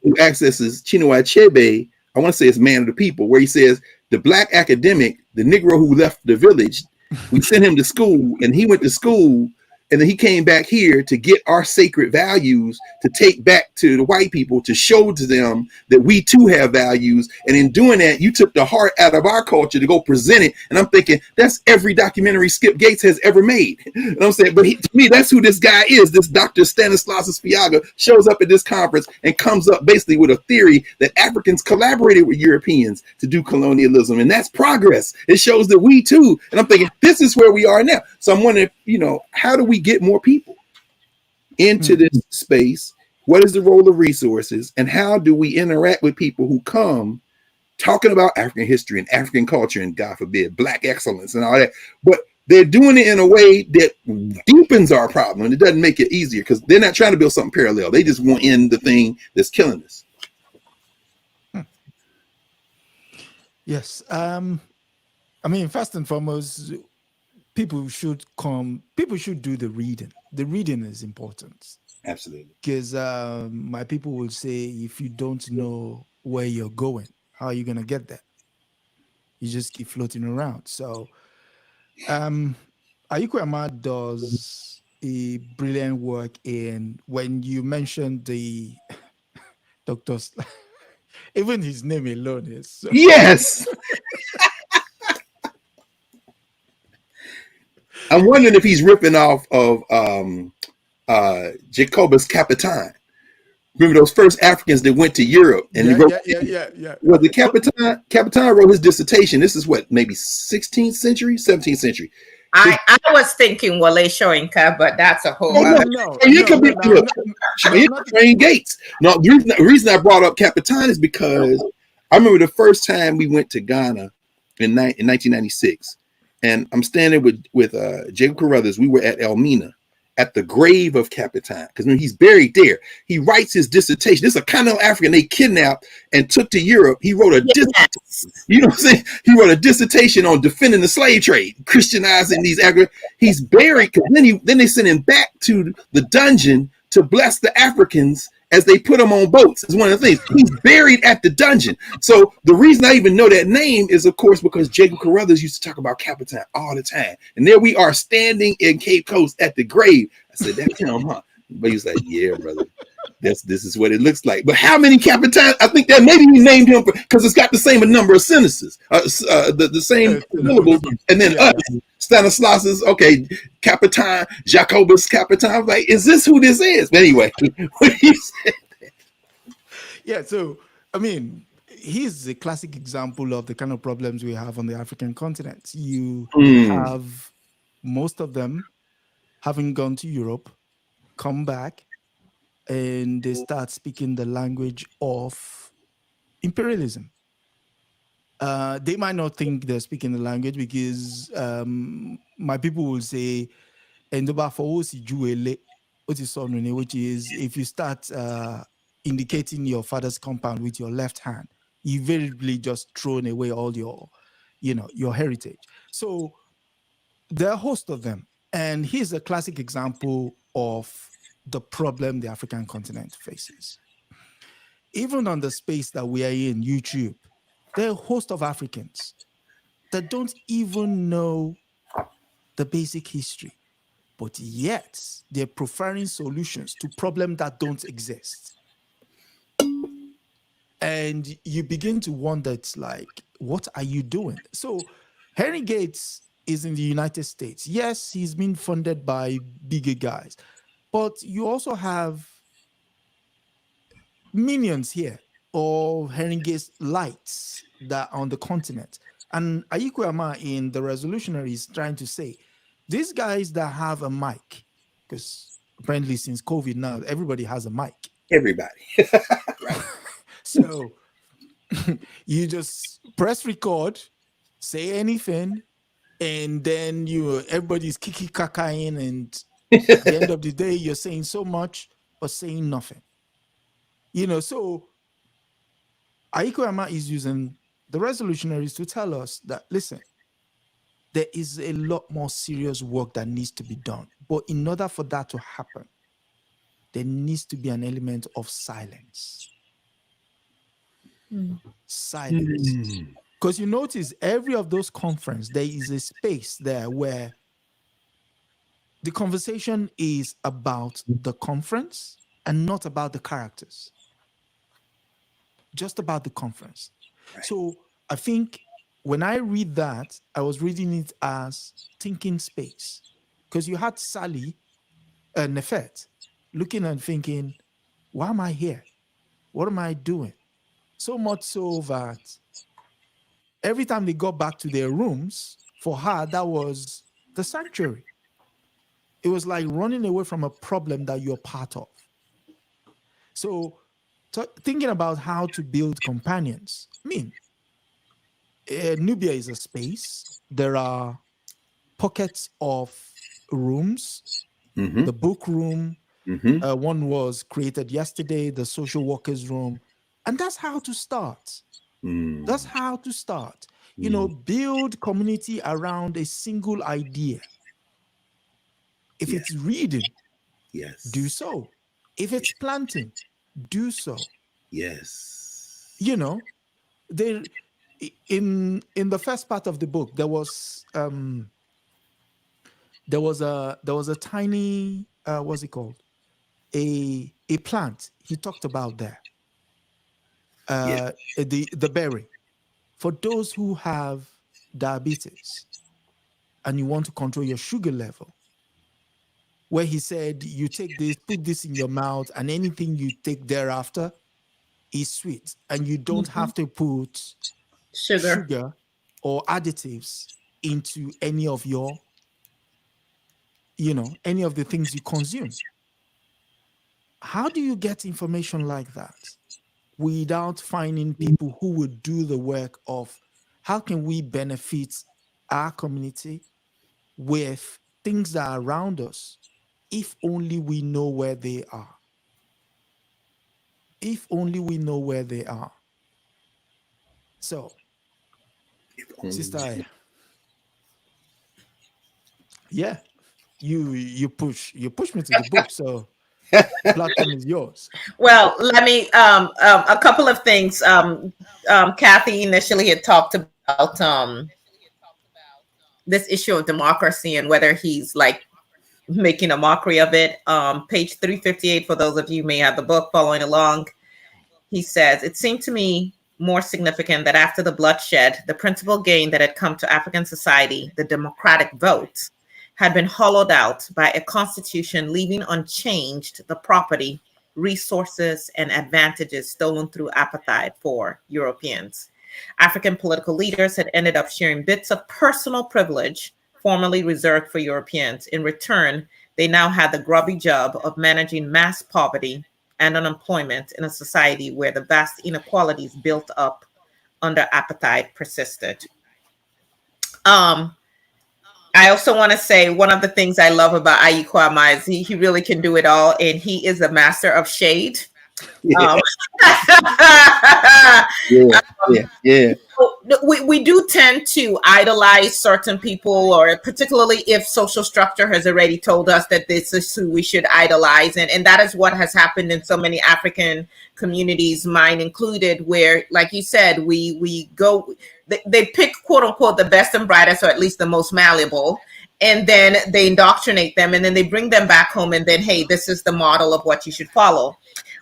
who accesses Chinua Achebe. I want to say it's Man of the People, where he says the black academic, the Negro who left the village, we sent him to school, and he went to school, and then he came back here to get our sacred values to take back to the white people, to show to them that we too have values. And in doing that, you took the heart out of our culture to go present it. And I'm thinking, that's every documentary Skip Gates has ever made. And I'm saying, but to me, that's who this guy is. This Dr. Stanislas Fiaga shows up at this conference and comes up basically with a theory that Africans collaborated with Europeans to do colonialism. And that's progress. It shows that we too. And I'm thinking, this is where we are now. So I'm wondering, how do we get more people into this space? What is the role of resources, and how do we interact with people who come talking about African history and African culture and, God forbid, Black excellence and all that, but they're doing it in a way that deepens our problem, and it doesn't make it easier, because they're not trying to build something parallel. They just want in the thing that's killing us. Yes. I mean, first and foremost, people should do the reading. The reading is important. Absolutely. Because my people will say, if you don't know where you're going, how are you going to get there? You just keep floating around. So, um, Ayi Kwei Armah does a brilliant work in, when you mentioned the doctors, even his name alone is so. Yes. I'm wondering if he's ripping off of Jacobus Capitan. Remember those first Africans that went to Europe and he Yeah, wrote. yeah, yeah, yeah, yeah. Well, the Capitan wrote his dissertation. This is what, maybe 16th century, 17th century. His, I was thinking Wale Shoinka, but that's a whole oh no, other. No, you no, can no, be no, no, no, not. Train Gates. No, the reason I brought up Capitan is because I remember the first time we went to Ghana in 1996, and I'm standing with Jacob Carruthers. We were at Elmina at the grave of Capitan because when he's buried there, he writes his dissertation. This is a continental African they kidnapped and took to Europe. He wrote a Yes. you know what I'm saying? He wrote a dissertation on defending the slave trade, Christianizing these Africans. He's buried because then they sent him back to the dungeon to bless the Africans as they put him on boats. Is one of the things. He's buried at the dungeon. So the reason I even know that name is, of course, because Jacob Carruthers used to talk about Capitan all the time. And there we are standing in Cape Coast at the grave. I said, "That's him, huh?" But he was like, "Yeah, brother. This is what it looks like." But how many Capitans? I think that maybe we named him because it's got the same number of sentences, the same syllables, and then Yeah, us, Stanislas's, okay, Capitan, Jacobus Capitan. I'm like, is this who this is? But anyway, what he said. yeah. So, I mean, he's a classic example of the kind of problems we have on the African continent. You have most of them having gone to Europe, come back, and they start speaking the language of imperialism. They might not think they're speaking the language because my people will say, "Endoba for juele," which is if you start indicating your father's compound with your left hand, you invariably just thrown away all your, your heritage. So there are a host of them, and here's a classic example of the problem the African continent faces. Even on the space that we are in, YouTube, there are a host of Africans that don't even know the basic history, but yet they're preferring solutions to problems that don't exist. And you begin to wonder, it's like, what are you doing? So Henry Gates is in the United States. Yes, he's been funded by bigger guys, but you also have minions here, or Henry Gates lights that are on the continent. And Ayi Kwei Armah in the Resolutionaries trying to say, these guys that have a mic, because apparently since COVID now, everybody has a mic. Everybody. Right. So you just press record, say anything, and then everybody's kiki kakaing, and at the end of the day, you're saying so much but saying nothing. So Ayi Kwei Armah is using the Resolutionaries to tell us that, listen, there is a lot more serious work that needs to be done. But in order for that to happen, there needs to be an element of silence. Silence. Because you notice every of those conferences, there is a space there where the conversation is about the conference and not about the characters. Just about the conference. Right. So I think when I read that, I was reading it as thinking space. Because you had Sally Nefet looking and thinking, why am I here? What am I doing? So much so that every time they got back to their rooms, for her, that was the sanctuary. It was like running away from a problem that you're part of. So thinking about how to build companions. I mean, Nubia is a space. There are pockets of rooms, the book room. One was created yesterday, the social workers room. And that's how to start. That's how to start. Build community around a single idea. If it's reading, Yes. do so. If it's planting, do so. Yes. You know, there in the first part of the book there was a tiny what's it called, a plant he talked about there, Yeah. the berry for those who have diabetes and you want to control your sugar level, where he said you take this, put this in your mouth, and anything you take thereafter is sweet, and you don't have to put Sugar. sugar or additives into any of your, any of the things you consume. How do you get information like that without finding people who would do the work of how can we benefit our community with things that are around us, if only we know where they are? If only we know where they are. So, If only Sister we Aya, yeah, you push me to the book, so platform is yours. Well, let me a couple of things. Kathy initially had talked about this issue of democracy and whether he's like making a mockery of it. Page 358, for those of you who may have the book following along, he says, "It seemed to me more significant that after the bloodshed, the principal gain that had come to African society, the democratic vote, had been hollowed out by a constitution leaving unchanged the property, resources, and advantages stolen through apartheid for Europeans. African political leaders had ended up sharing bits of personal privilege formerly reserved for Europeans. In return, they now had the grubby job of managing mass poverty and unemployment in a society where the vast inequalities built up under apartheid persisted." Um, I also want to say one of the things I love about Ayi Kwei Armah is he really can do it all, and he is a master of shade. yeah, Um, yeah, yeah, yeah. we do tend to idolize certain people, or particularly if social structure has already told us that this is who we should idolize. And that is what has happened in so many African communities, mine included, where, like you said, we go, they pick quote unquote the best and brightest, or at least the most malleable, and then they indoctrinate them, and then they bring them back home, and then, hey, this is the model of what you should follow.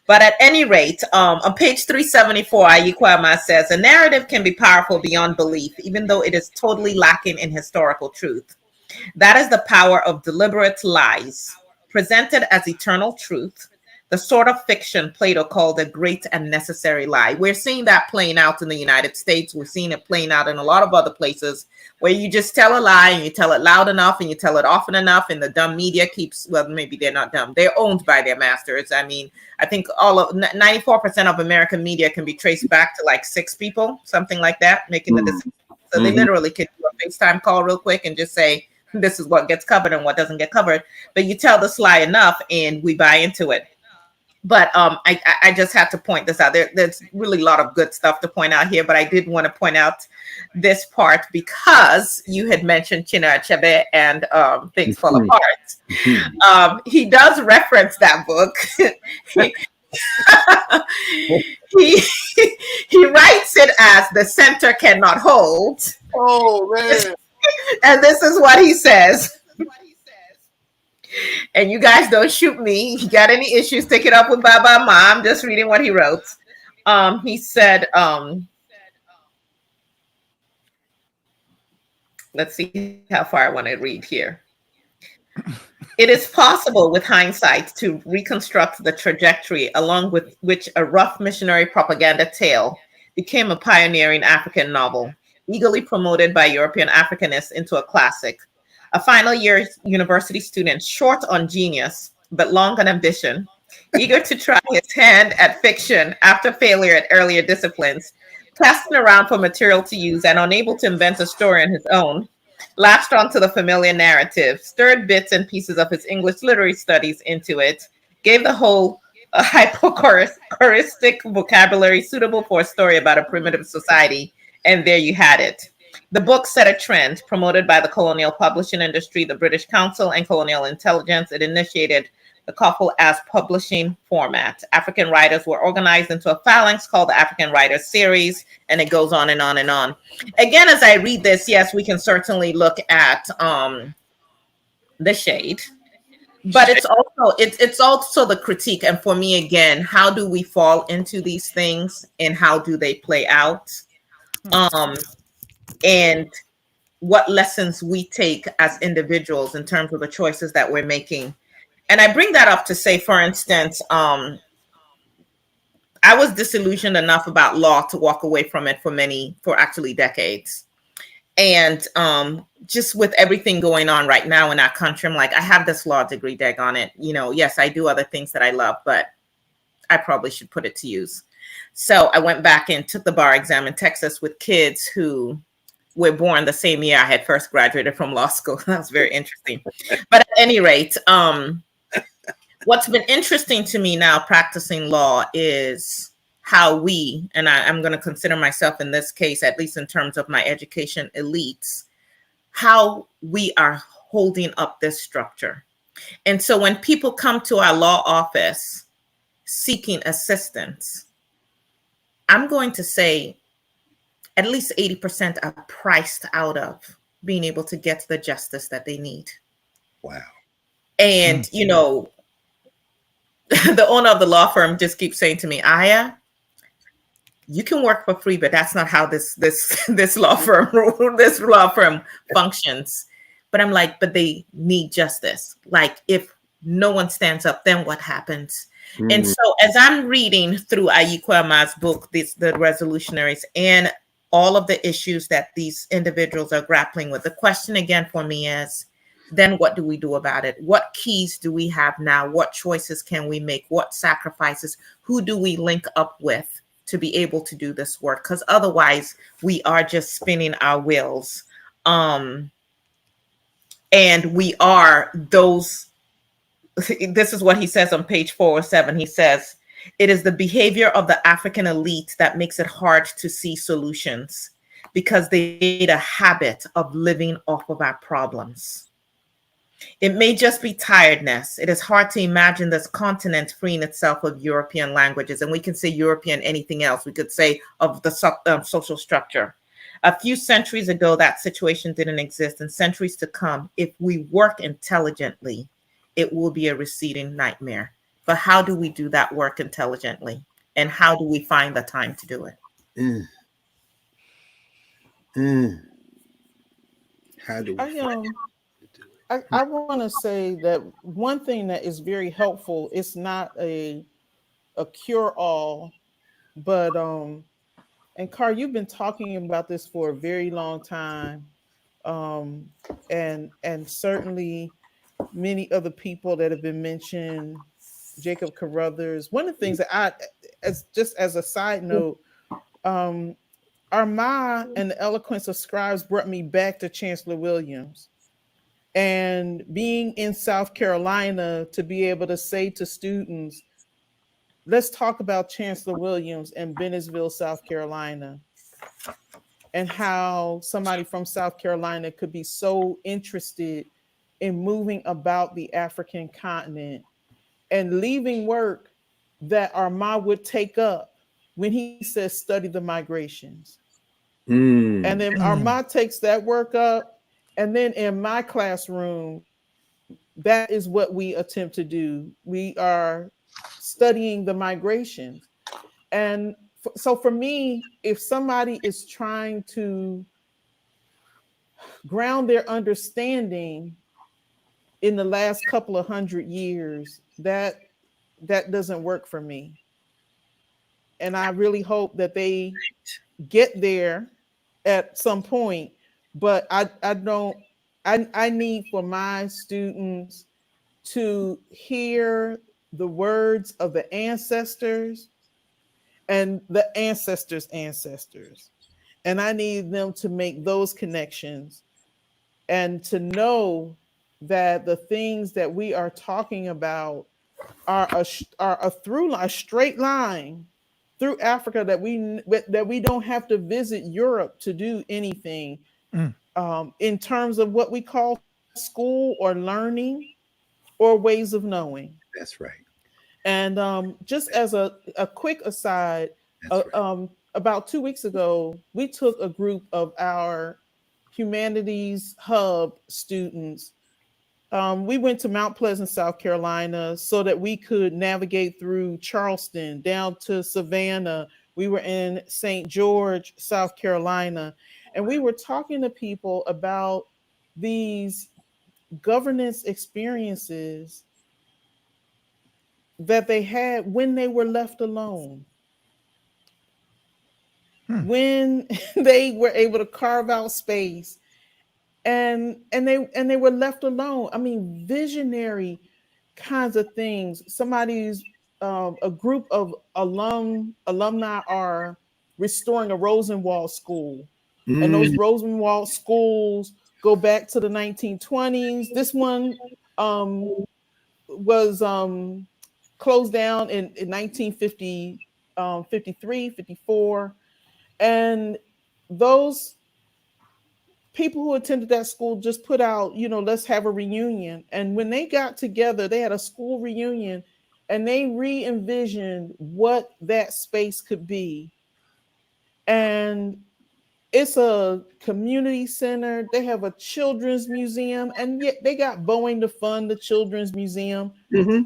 But at any rate, on page 374, Ayi Kwei Armah says, "A narrative can be powerful beyond belief, even though it is totally lacking in historical truth. That is the power of deliberate lies, presented as eternal truth, the sort of fiction Plato called a great and necessary lie." We're seeing that playing out in the United States. We're seeing it playing out in a lot of other places, where you just tell a lie and you tell it loud enough and you tell it often enough, and the dumb media keeps, well, maybe they're not dumb. They're owned by their masters. I mean, I think all of 94% of American media can be traced back to like 6 people, something like that, making the decision. So they literally can do a FaceTime call real quick and just say, this is what gets covered and what doesn't get covered. But you tell this lie enough and we buy into it. But I just had to point this out. There's really a lot of good stuff to point out here, but I did want to point out this part because you had mentioned Chinua Achebe and Things Fall Apart. He does reference that book. he he writes it as "the center cannot hold." Oh man. And this is what he says. And you guys don't shoot me. You got any issues, take it up with Baba Ma. I'm just reading what he wrote. He said, let's see how far I want to read here. "It is possible with hindsight to reconstruct the trajectory along with which a rough missionary propaganda tale became a pioneering African novel, eagerly promoted by European Africanists into a classic. A final year university student, short on genius, but long on ambition, eager to try his hand at fiction after failure at earlier disciplines, casting around for material to use and unable to invent a story on his own, latched onto the familiar narrative, stirred bits and pieces of his English literary studies into it, gave the whole a hypochoristic vocabulary suitable for a story about a primitive society, and there you had it. The book set a trend promoted by the colonial publishing industry, the British Council, and colonial intelligence. It initiated the couple as publishing format. African writers were organized into a phalanx called the African Writers Series, and it goes on and on and on. Again, as I read this, yes, we can certainly look at the shade, but it's also the critique. And for me, again, how do we fall into these things and how do they play out? And what lessons we take as individuals in terms of the choices that we're making. And I bring that up to say, for instance, I was disillusioned enough about law to walk away from it for actually decades. And just with everything going on right now in our country, I'm like, I have this law degree, dag on it. You know, yes, I do other things that I love, but I probably should put it to use. So I went back and took the bar exam in Texas with kids who were born the same year I had first graduated from law school. That was very interesting. But at any rate, what's been interesting to me now practicing law is how we, and I'm going to consider myself in this case, at least in terms of my education elites, how we are holding up this structure. And so when people come to our law office seeking assistance, I'm going to say at least 80% are priced out of being able to get the justice that they need. Wow. And, you know, the owner of the law firm just keeps saying to me, Aya, you can work for free, but that's not how this law firm functions. But I'm like, but they need justice. Like, if no one stands up, then what happens? And so as I'm reading through Ayi Kwei Armah's book, the Resolutionaries, and all of the issues that these individuals are grappling with, the question again for me is, then what do we do about it? What keys do we have now? What choices can we make? What sacrifices? Who do we link up with to be able to do this work? Because otherwise we are just spinning our wheels. And we are those, this is what he says on page 407. He says, it is the behavior of the African elite that makes it hard to see solutions because they made a habit of living off of our problems. It may just be tiredness. It is hard to imagine this continent freeing itself of European languages. And we can say European anything else. We could say of the social structure. A few centuries ago, that situation didn't exist. And centuries to come, if we work intelligently, it will be a receding nightmare. But how do we do that work intelligently? And how do we find the time to do it? How do we find it to do it? I want to say that one thing that is very helpful, it's not a cure-all, but and Carr, you've been talking about this for a very long time. And certainly many other people that have been mentioned, Jacob Carruthers. One of the things that as a side note, Armah and the Eloquence of Scribes brought me back to Chancellor Williams. And being in South Carolina, to be able to say to students, let's talk about Chancellor Williams and Bennettsville, South Carolina, and how somebody from South Carolina could be so interested in moving about the African continent and leaving work that Armah would take up when he says study the migrations. And then Armah takes that work up, and then in my classroom, that is what we attempt to do. We are studying the migrations. And so for me, if somebody is trying to ground their understanding in the last couple of 100 years, that doesn't work for me. And I really hope that they get there at some point, but I need for my students to hear the words of the ancestors and the ancestors' ancestors. And I need them to make those connections and to know that the things that we are talking about are a through line, a straight line through Africa, that we don't have to visit Europe to do anything in terms of what we call school or learning or ways of knowing. That's right. And just as a quick aside, That's right. about 2 weeks ago, we took a group of our humanities hub students. We went to Mount Pleasant, South Carolina, so that we could navigate through Charleston down to Savannah. We were in St. George, South Carolina, and we were talking to people about these governance experiences that they had when they were left alone, when they were able to carve out space and they were left alone. I mean, visionary kinds of things. Somebody's a group of alumni are restoring a Rosenwald school, and those Mm, Rosenwald schools go back to the 1920s. This one um, was closed down in 1950, 53, 54. And those people who attended that school just put out, let's have a reunion. And when they got together, they had a school reunion and they re envisioned what that space could be. And it's a community center. They have a children's museum, and yet they got Boeing to fund the children's museum. hmm.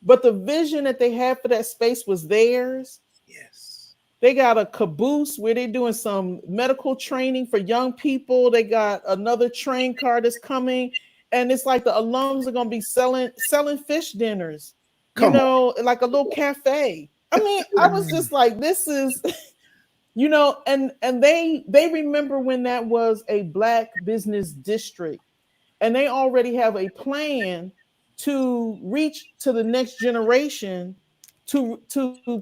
But the vision that they had for that space was theirs. Yes. They got a caboose where they're doing some medical training for young people. They got another train car that's coming, and it's like the alums are gonna be selling fish dinners, Come on. like a little cafe. I mean, I was just like, this is, and they remember when that was a black business district, and they already have a plan to reach to the next generation to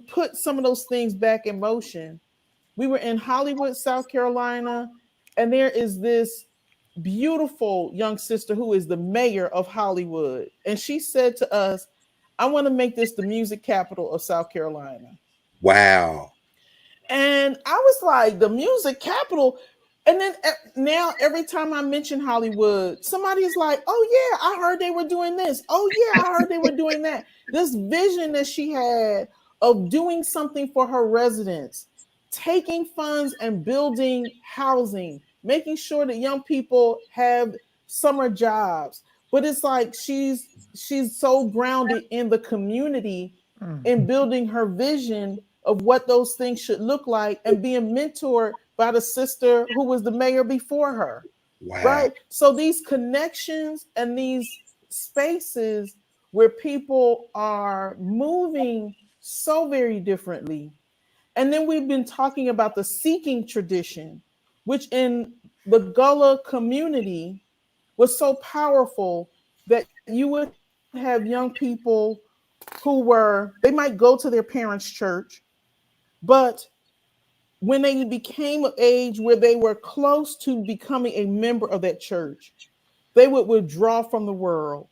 put some of those things back in motion. We were in Hollywood, South Carolina, and there is this beautiful young sister who is the mayor of Hollywood. And she said to us, I want to make this the music capital of South Carolina. Wow. And I was like, the music capital. And then now every time I mention Hollywood, somebody is like, oh, yeah, I heard they were doing this. Oh, yeah, I heard they were doing that. This vision that she had of doing something for her residents, taking funds and building housing, making sure that young people have summer jobs. But it's like she's so grounded in the community, in building her vision of what those things should look like, and being mentored by the sister who was the mayor before her. Wow. Right? So these connections and these spaces where people are moving so very differently. And then we've been talking about the seeking tradition, which in the Gullah community was so powerful that you would have young people they might go to their parents' church, but when they became of age where they were close to becoming a member of that church, they would withdraw from the world,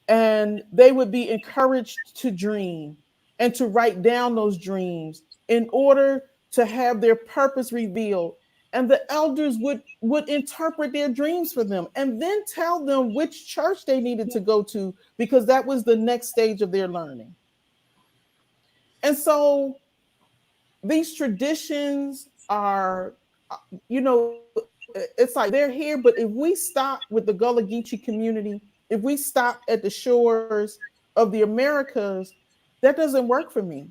and they would be encouraged to dream and to write down those dreams in order to have their purpose revealed. And the elders would interpret their dreams for them and then tell them which church they needed to go to, because that was the next stage of their learning. And so these traditions are, it's like they're here, but if we stop with the Gullah Geechee community, if we stop at the shores of the Americas, that doesn't work for me.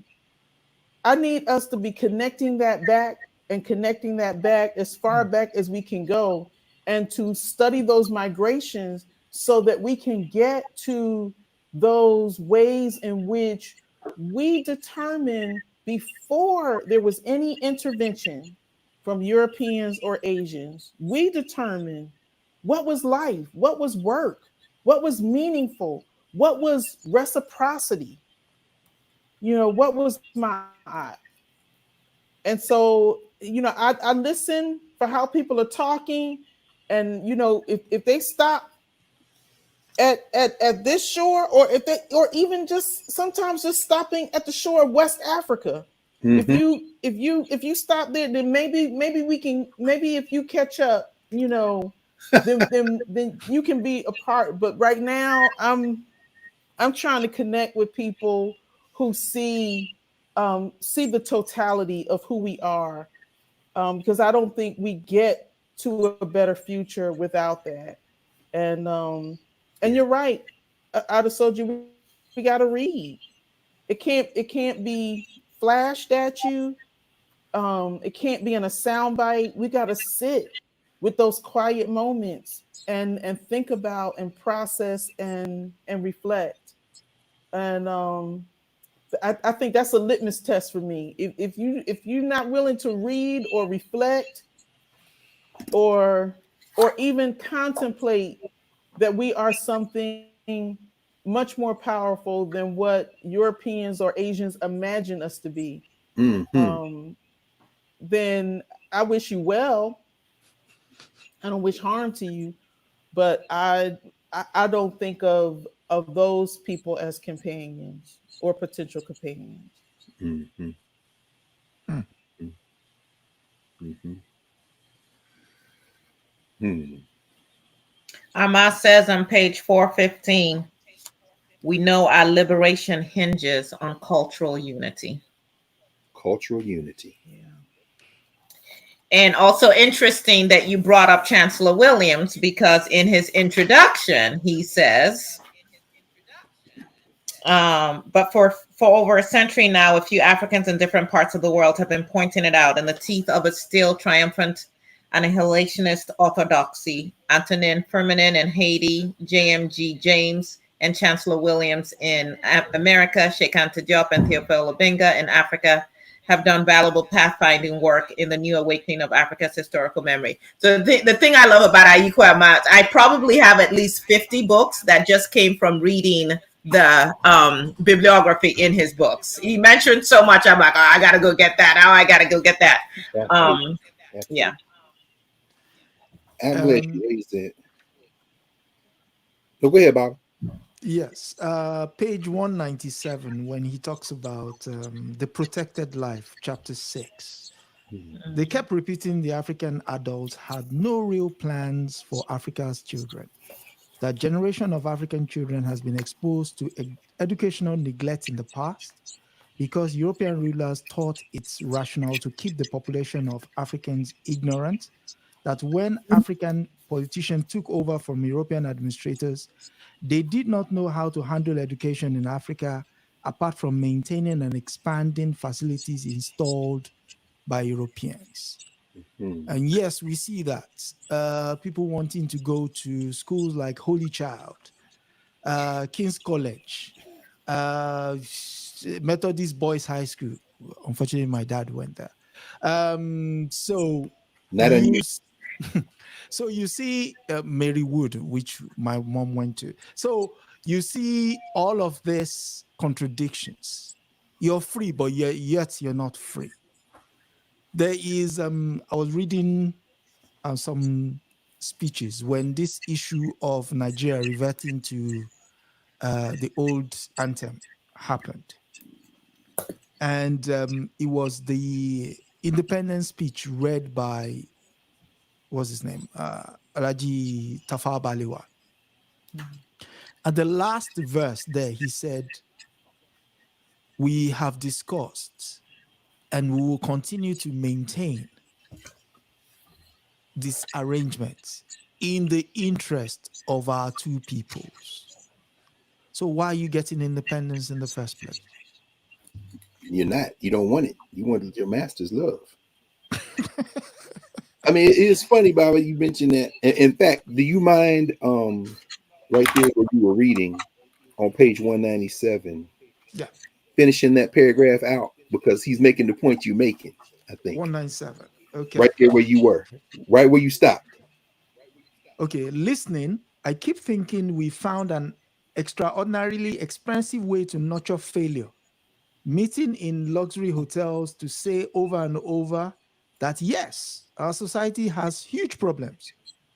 I need us to be connecting that back and connecting that back as far back as we can go, and to study those migrations so that we can get to those ways in which we determine, before there was any intervention from Europeans or Asians, we determined what was life, what was work, what was meaningful, what was reciprocity, what was my. And so, I listen for how people are talking. And, if they stop at this shore, or if they, or even just sometimes just stopping at the shore of West Africa, if Hmm. you stop there, then maybe we can, maybe if you catch up, then you can be a part. But right now, I'm trying to connect with people who see the totality of who we are, because I don't think we get to a better future without that. And and Yeah. you're right, Adesoji, we got to read. It can't be flashed at you. It can't be in a soundbite. We got to sit with those quiet moments and think about and process and reflect. And I think that's a litmus test for me. If you're not willing to read or reflect or even contemplate that we are something much more powerful than what Europeans or Asians imagine us to be, Mm-hmm. um, then I wish you well. I don't wish harm to you, but I don't think of those people as companions or potential companions. Mm-hmm. Hmm. Mm-hmm. Hmm. Armah says on page 415, we know our liberation hinges on cultural unity. Cultural unity. Yeah. And also interesting that you brought up Chancellor Williams, because in his introduction, he says, but for over a century now, a few Africans in different parts of the world have been pointing it out in the teeth of a still triumphant annihilationist orthodoxy. Antonin Firminin in Haiti, JMG James and Chancellor Williams in America, Sheikh Anta Diop and Theophile Obenga in Africa have done valuable pathfinding work in the new awakening of Africa's historical memory. So the thing I love about Ayi Kwei Armah, I probably have at least 50 books that just came from reading the bibliography in his books. He mentioned so much. I'm like, oh, I gotta go get that. Oh, I gotta go get that. Absolutely. Um, yeah. Absolutely. I'm glad Um, you raised it. So go ahead, Bob. yes, page 197, when he talks about the protected life, chapter 6. Mhm. They kept repeating the African adults had no real plans for Africa's children. That generation of African children has been exposed to educational neglect in the past because European rulers thought it's rational to keep the population of Africans ignorant, that when African politicians took over from European administrators, they did not know how to handle education in Africa apart from maintaining and expanding facilities installed by Europeans. Hmm. And yes, we see that people wanting to go to schools like Holy Child, King's College, Methodist Boys High School. Unfortunately, my dad went there. So Not you unusual. s- so you see Mary Wood, which my mom went to. So you see all of these contradictions. You're free, but yet you're not free. There is I was reading some speeches when this issue of Nigeria reverting to the old anthem happened. And it was the independence speech read by, what's his name? Alaji Tafawa Balewa. At the last verse there, he said, we have discussed and we will continue to maintain this arrangement in the interest of our two peoples. So why are you getting independence in the first place? You're not. You don't want it. You want your master's love. I mean, it is funny, Bobby. You mentioned that. In fact, do you mind right there where you were reading on page 197, Yeah, finishing that paragraph out because he's making the point you're making, I think. 197. Okay. Right there where you were, right where you stopped. Okay, listening, I keep thinking we found an extraordinarily expensive way to nurture failure. Meeting in luxury hotels to say over and over that yes, our society has huge problems,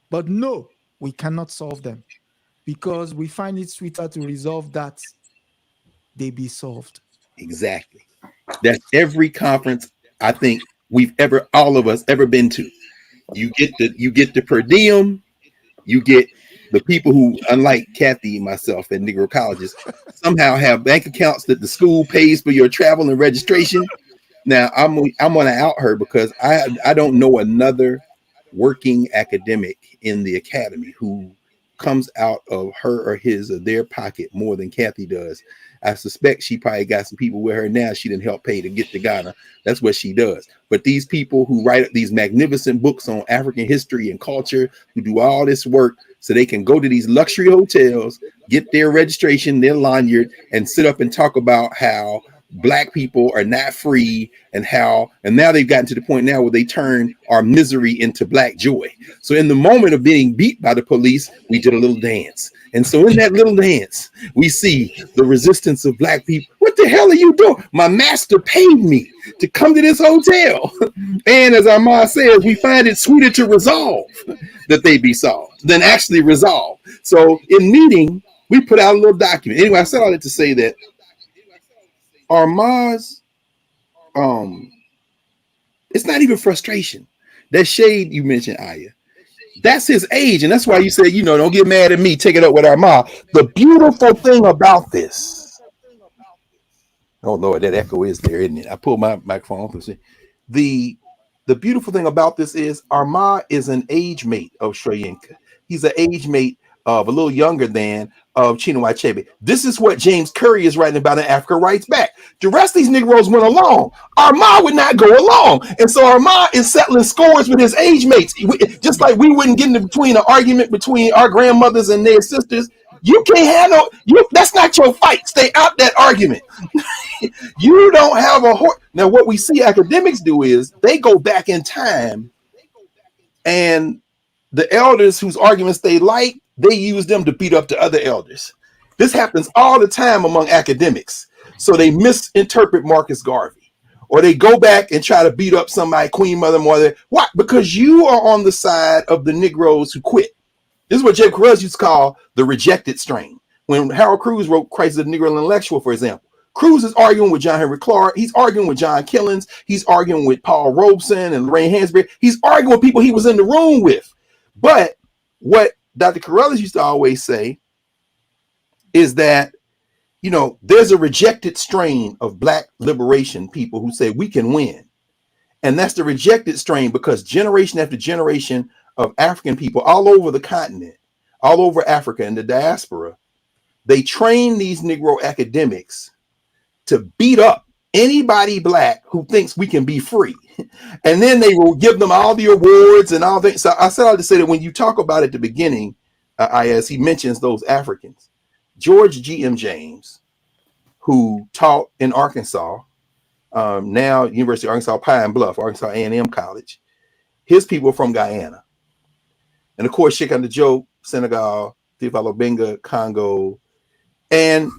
but no, we cannot solve them because we find it sweeter to resolve that they be solved. Exactly. That's every conference I think we've ever, all of us, ever been to. You get the per diem, you get the people who, unlike Kathy and myself at Negro colleges, somehow have bank accounts that the school pays for your travel and registration. Now I'm going to out her because I don't know another working academic in the academy who comes out of her or his or their pocket more than Kathy does. I suspect she probably got some people with her now she didn't help pay to get to Ghana. That's what she does. But these people who write these magnificent books on African history and culture, who do all this work so they can go to these luxury hotels, get their registration, their lanyard, and sit up and talk about how Black people are not free and now they've gotten to the point now where they turn our misery into Black joy. So in the moment of being beat by the police, we did a little dance. And so in that little dance, we see the resistance of Black people. What the hell are you doing? My master paid me to come to this hotel. And as Armah says, we find it sweeter to resolve that they be solved than actually resolve. So in meeting, we put out a little document. Anyway, I said all that to say that Armah's it's not even frustration. That shade you mentioned, Aya, that's his age, and that's why you say, don't get mad at me, take it up with Armah. The beautiful thing about this, oh Lord, that echo is there, isn't it? I pulled my microphone off and see. The beautiful thing about this is Armah is an age mate of Shoyinka. He's an age mate of a little younger than of Chinua Achebe. This is what James Curry is writing about in Africa Writes Back. The rest of these Negroes went along. Armah would not go along. And so Armah is settling scores with his age mates. Just like we wouldn't get into between an argument between our grandmothers and their sisters. You can't handle that's not your fight. Stay out that argument. You don't have a horse. Now, what we see academics do is they go back in time, and the elders whose arguments they like, they use them to beat up the other elders. This happens all the time among academics. So they misinterpret Marcus Garvey, or they go back and try to beat up somebody, Queen Mother. Why? Because you are on the side of the Negroes who quit. This is what Jay Carruthers used to call the rejected strain. When Harold Cruz wrote Crisis of the Negro Intellectual, for example, Cruz is arguing with John Henry Clark. He's arguing with John Killens. He's arguing with Paul Robeson and Lorraine Hansberry. He's arguing with people he was in the room with. But what Dr. Carruthers used to always say is that, there's a rejected strain of Black liberation people who say we can win. And that's the rejected strain because generation after generation of African people all over the continent, all over Africa and the diaspora, they train these Negro academics to beat up anybody Black who thinks we can be free. And then they will give them all the awards and all that. So I said all to say that when you talk about at the beginning, as he mentions those Africans, George G.M. James, who taught in Arkansas, now University of Arkansas Pine Bluff, Arkansas A&M College, his people are from Guyana. And of course, Sheikh Anta Diop, Senegal, Theophile Obenga, Congo. And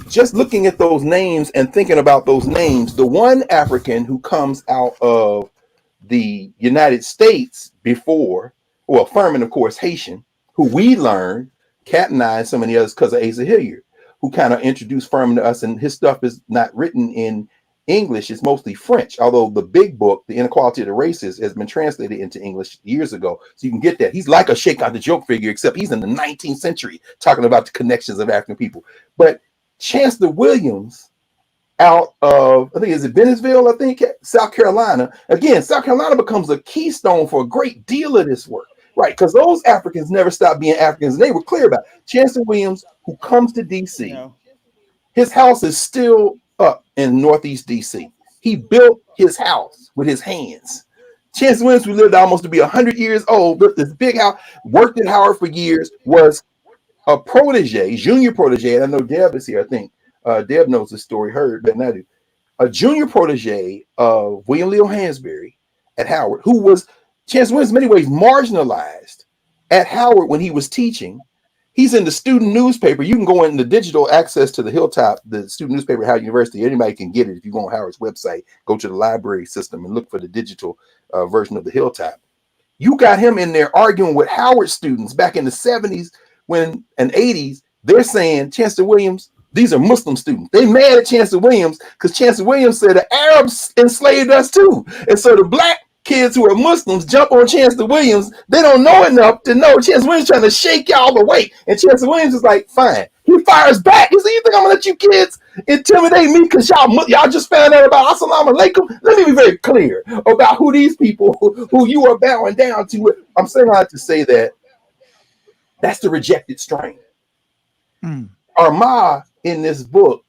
just looking at those names and thinking about those names, the one African who comes out of the United States before, well, Furman, of course, Haitian, who we learned, Kat and I and so many others because of Asa Hilliard, who kind of introduced Furman to us, and his stuff is not written in English, it's mostly French, although the big book, The Inequality of the Races, has been translated into English years ago. So you can get that. He's like a Sheikh Anta Diop figure, except he's in the 19th century talking about the connections of African people. But Chancellor Williams out of, I think, is it Bennesville, I think, South Carolina. Again, South Carolina becomes a keystone for a great deal of this work, right? Because those Africans never stopped being Africans, and they were clear about it. Chancellor Williams, who comes to D.C., his house is still up in Northeast DC. He built his house with his hands. Chancellor Williams, who lived almost to be 100 years old, built this big house, worked at Howard for years, was a protege, junior protege, and I know Deb is here, I think. Deb knows the story, heard, but not a junior protege of William Leo Hansberry at Howard, who was Chancellor Williams in many ways marginalized at Howard when he was teaching. He's in the student newspaper. You can go in the digital access to the Hilltop, the student newspaper at Howard University. Anybody can get it if you go on Howard's website. Go to the library system and look for the digital version of the Hilltop. You got him in there arguing with Howard students back in the 70s and 80s. They're saying, Chancellor Williams, these are Muslim students. They mad at Chancellor Williams because Chancellor Williams said the Arabs enslaved us too. And so the Black kids who are Muslims jump on Chancellor Williams. They don't know enough to know Chancellor Williams trying to shake y'all away. And Chancellor Williams is like, fine. He fires back. He said, you think I'm going to let you kids intimidate me because y'all just found out about Assalamu alaikum? Let me be very clear about who these people who you are bowing down to. I'm saying I have to say that that's the rejected strain. Armah in this book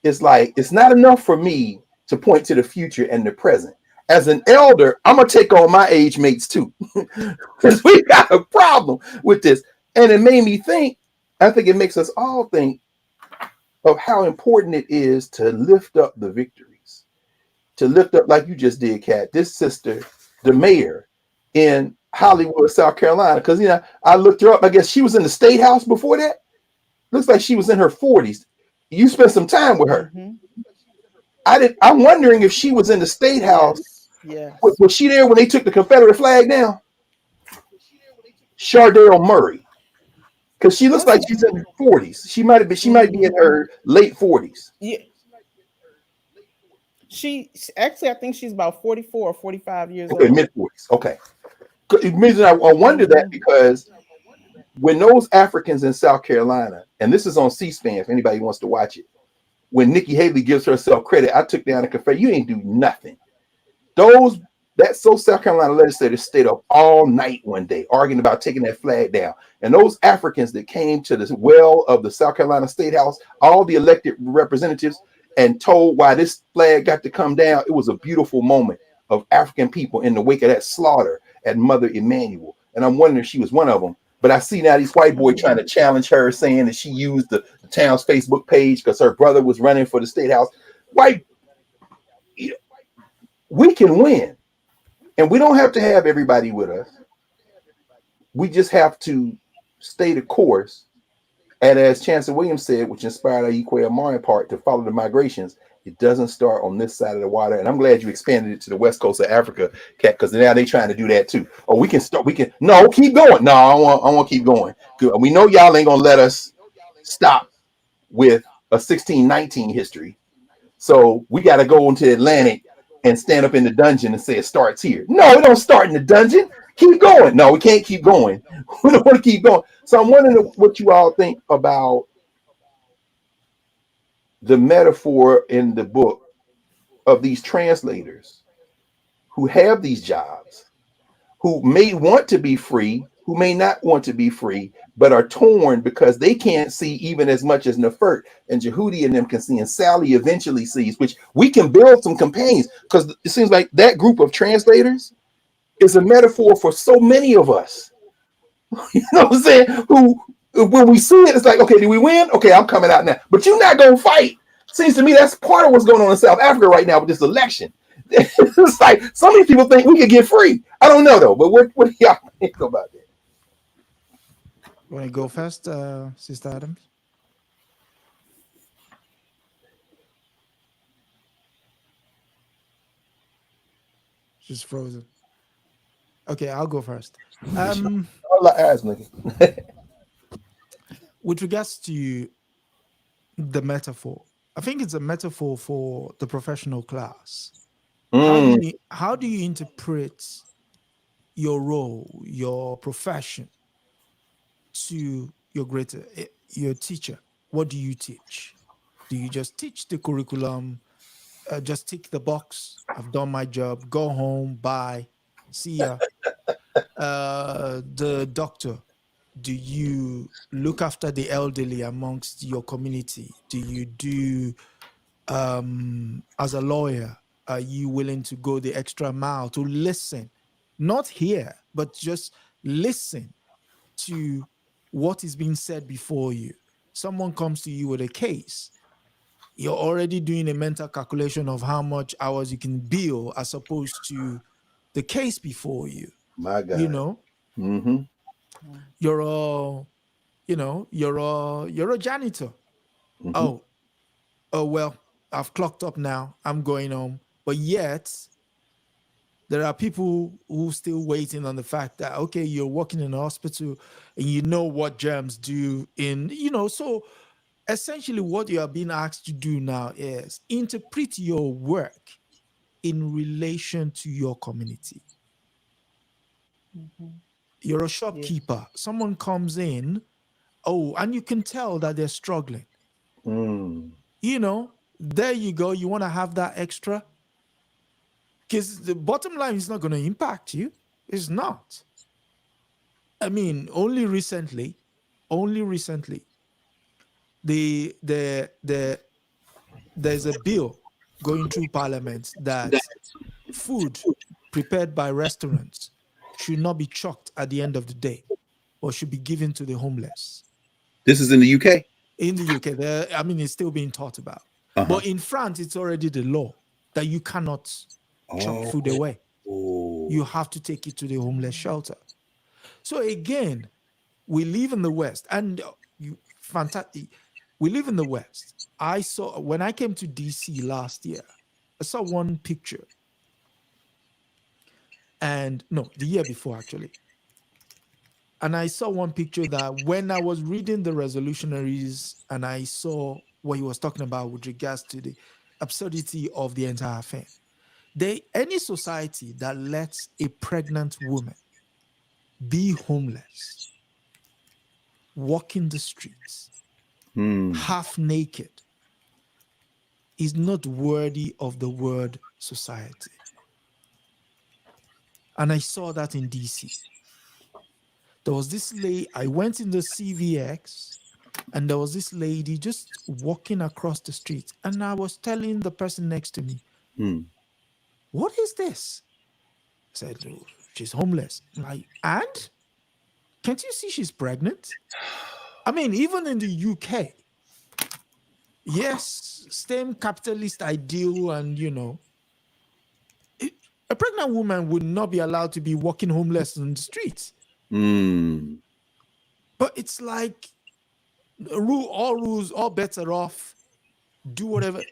is like, it's not enough for me to point to the future and the present. As an elder, I'm going to take on my age mates too. Because we got a problem with this. And it made me think, I think it makes us all think of how important it is to lift up the victories. To lift up, like you just did, Kat, this sister, the mayor in Hollywood, South Carolina. Because, you know, I looked her up. I guess she was in the State House before that. Looks like she was in her 40s. You spent some time with her. I'm wondering if she was in the State House. Yes. Was she there when they took the Confederate flag down? Shardell Murray. Because she looks like she's in her 40s. She might be in her late 40s. Yeah. She actually, I think she's about 44 or 45 years old. Okay, mid 40s. Okay. The reason I wonder that because when those Africans in South Carolina, and this is on C-SPAN if anybody wants to watch it, when Nikki Haley gives herself credit, I took down a Confederate. You ain't do nothing. That South Carolina legislators stayed up all night one day arguing about taking that flag down. And those Africans that came to the well of the South Carolina State House, all the elected representatives, and told why this flag got to come down, it was a beautiful moment of African people in the wake of that slaughter at Mother Emanuel. And I'm wondering if she was one of them. But I see now these white boys trying to challenge her, saying that she used the town's Facebook page because her brother was running for the State House. We can win. And we don't have to have everybody with us. We just have to stay the course. And as Chancellor Williams said, which inspired Ayi Kwei Armah in part to follow the migrations, it doesn't start on this side of the water. And I'm glad you expanded it to the west coast of Africa, Kat, because now they're trying to do that too. Oh, no, keep going. No, I want to keep going. We know y'all ain't gonna let us stop with a 1619 history. So we got to go into the Atlantic and stand up in the dungeon and say it starts here. No, it don't start in the dungeon. Keep going. No, we can't keep going. We don't want to keep going. So I'm wondering what you all think about the metaphor in the book of these translators who have these jobs, who may want to be free, who may not want to be free, but are torn because they can't see even as much as Nefert and Jehudi and them can see, and Sally eventually sees, which we can build some companions, because it seems like that group of translators is a metaphor for so many of us. You know what I'm saying? Who, when we see it, it's like, okay, did we win? Okay, I'm coming out now. But you're not going to fight. Seems to me that's part of what's going on in South Africa right now with this election. It's like so many people think we could get free. I don't know, though. But what do y'all think about that? Want to go first, Sister Adams? She's frozen. Okay, I'll go first. With regards to the metaphor, I think it's a metaphor for the professional class. How do you interpret your role, your profession to your teacher? What do you teach? Do you just teach the curriculum? Just tick the box. I've done my job. Go home. Bye. See ya. The doctor. Do you look after the elderly amongst your community? Do you do, as a lawyer, are you willing to go the extra mile to listen? Not hear, but just listen to what is being said before you. Someone comes to you with a case. You're already doing a mental calculation of how much hours you can bill as opposed to the case before you. My God. You know, you're a janitor. Oh, well, I've clocked up now. I'm going home. But yet, there are people who still waiting on the fact that, okay, you're working in a hospital and you know what germs do so essentially what you are being asked to do now is interpret your work in relation to your community. You're a Yes. shopkeeper. Someone comes in, oh, and you can tell that they're struggling. Mm. There you go. You want to have that extra? Because the bottom line is not going to impact you. It's not. I mean, only recently, the there's a bill going through parliament that food prepared by restaurants should not be chucked at the end of the day, or should be given to the homeless. This is in the UK. In the UK, I mean, it's still being talked about. Uh-huh. But in France, it's already the law that you cannot chuck food Oh. away. You have to take it to the homeless shelter. So again, we live in the West, and fantastic. We live in the West. I saw when I came to DC last year, I saw one picture, and no, the year before actually. And I saw one picture that when I was reading the Resolutionaries and I saw what he was talking about with regards to the absurdity of the entire thing. Any society that lets a pregnant woman be homeless, walking the streets, half naked, is not worthy of the word society. And I saw that in DC. There was this lady, I went in the CVX, and there was this lady just walking across the street. And I was telling the person next to me, what is this? I said, oh, she's homeless. I'm like, and? Can't you see she's pregnant? I mean, even in the UK, yes, same capitalist ideal, and a pregnant woman would not be allowed to be walking homeless on the streets. But it's like all rules, all bets are off. Do whatever.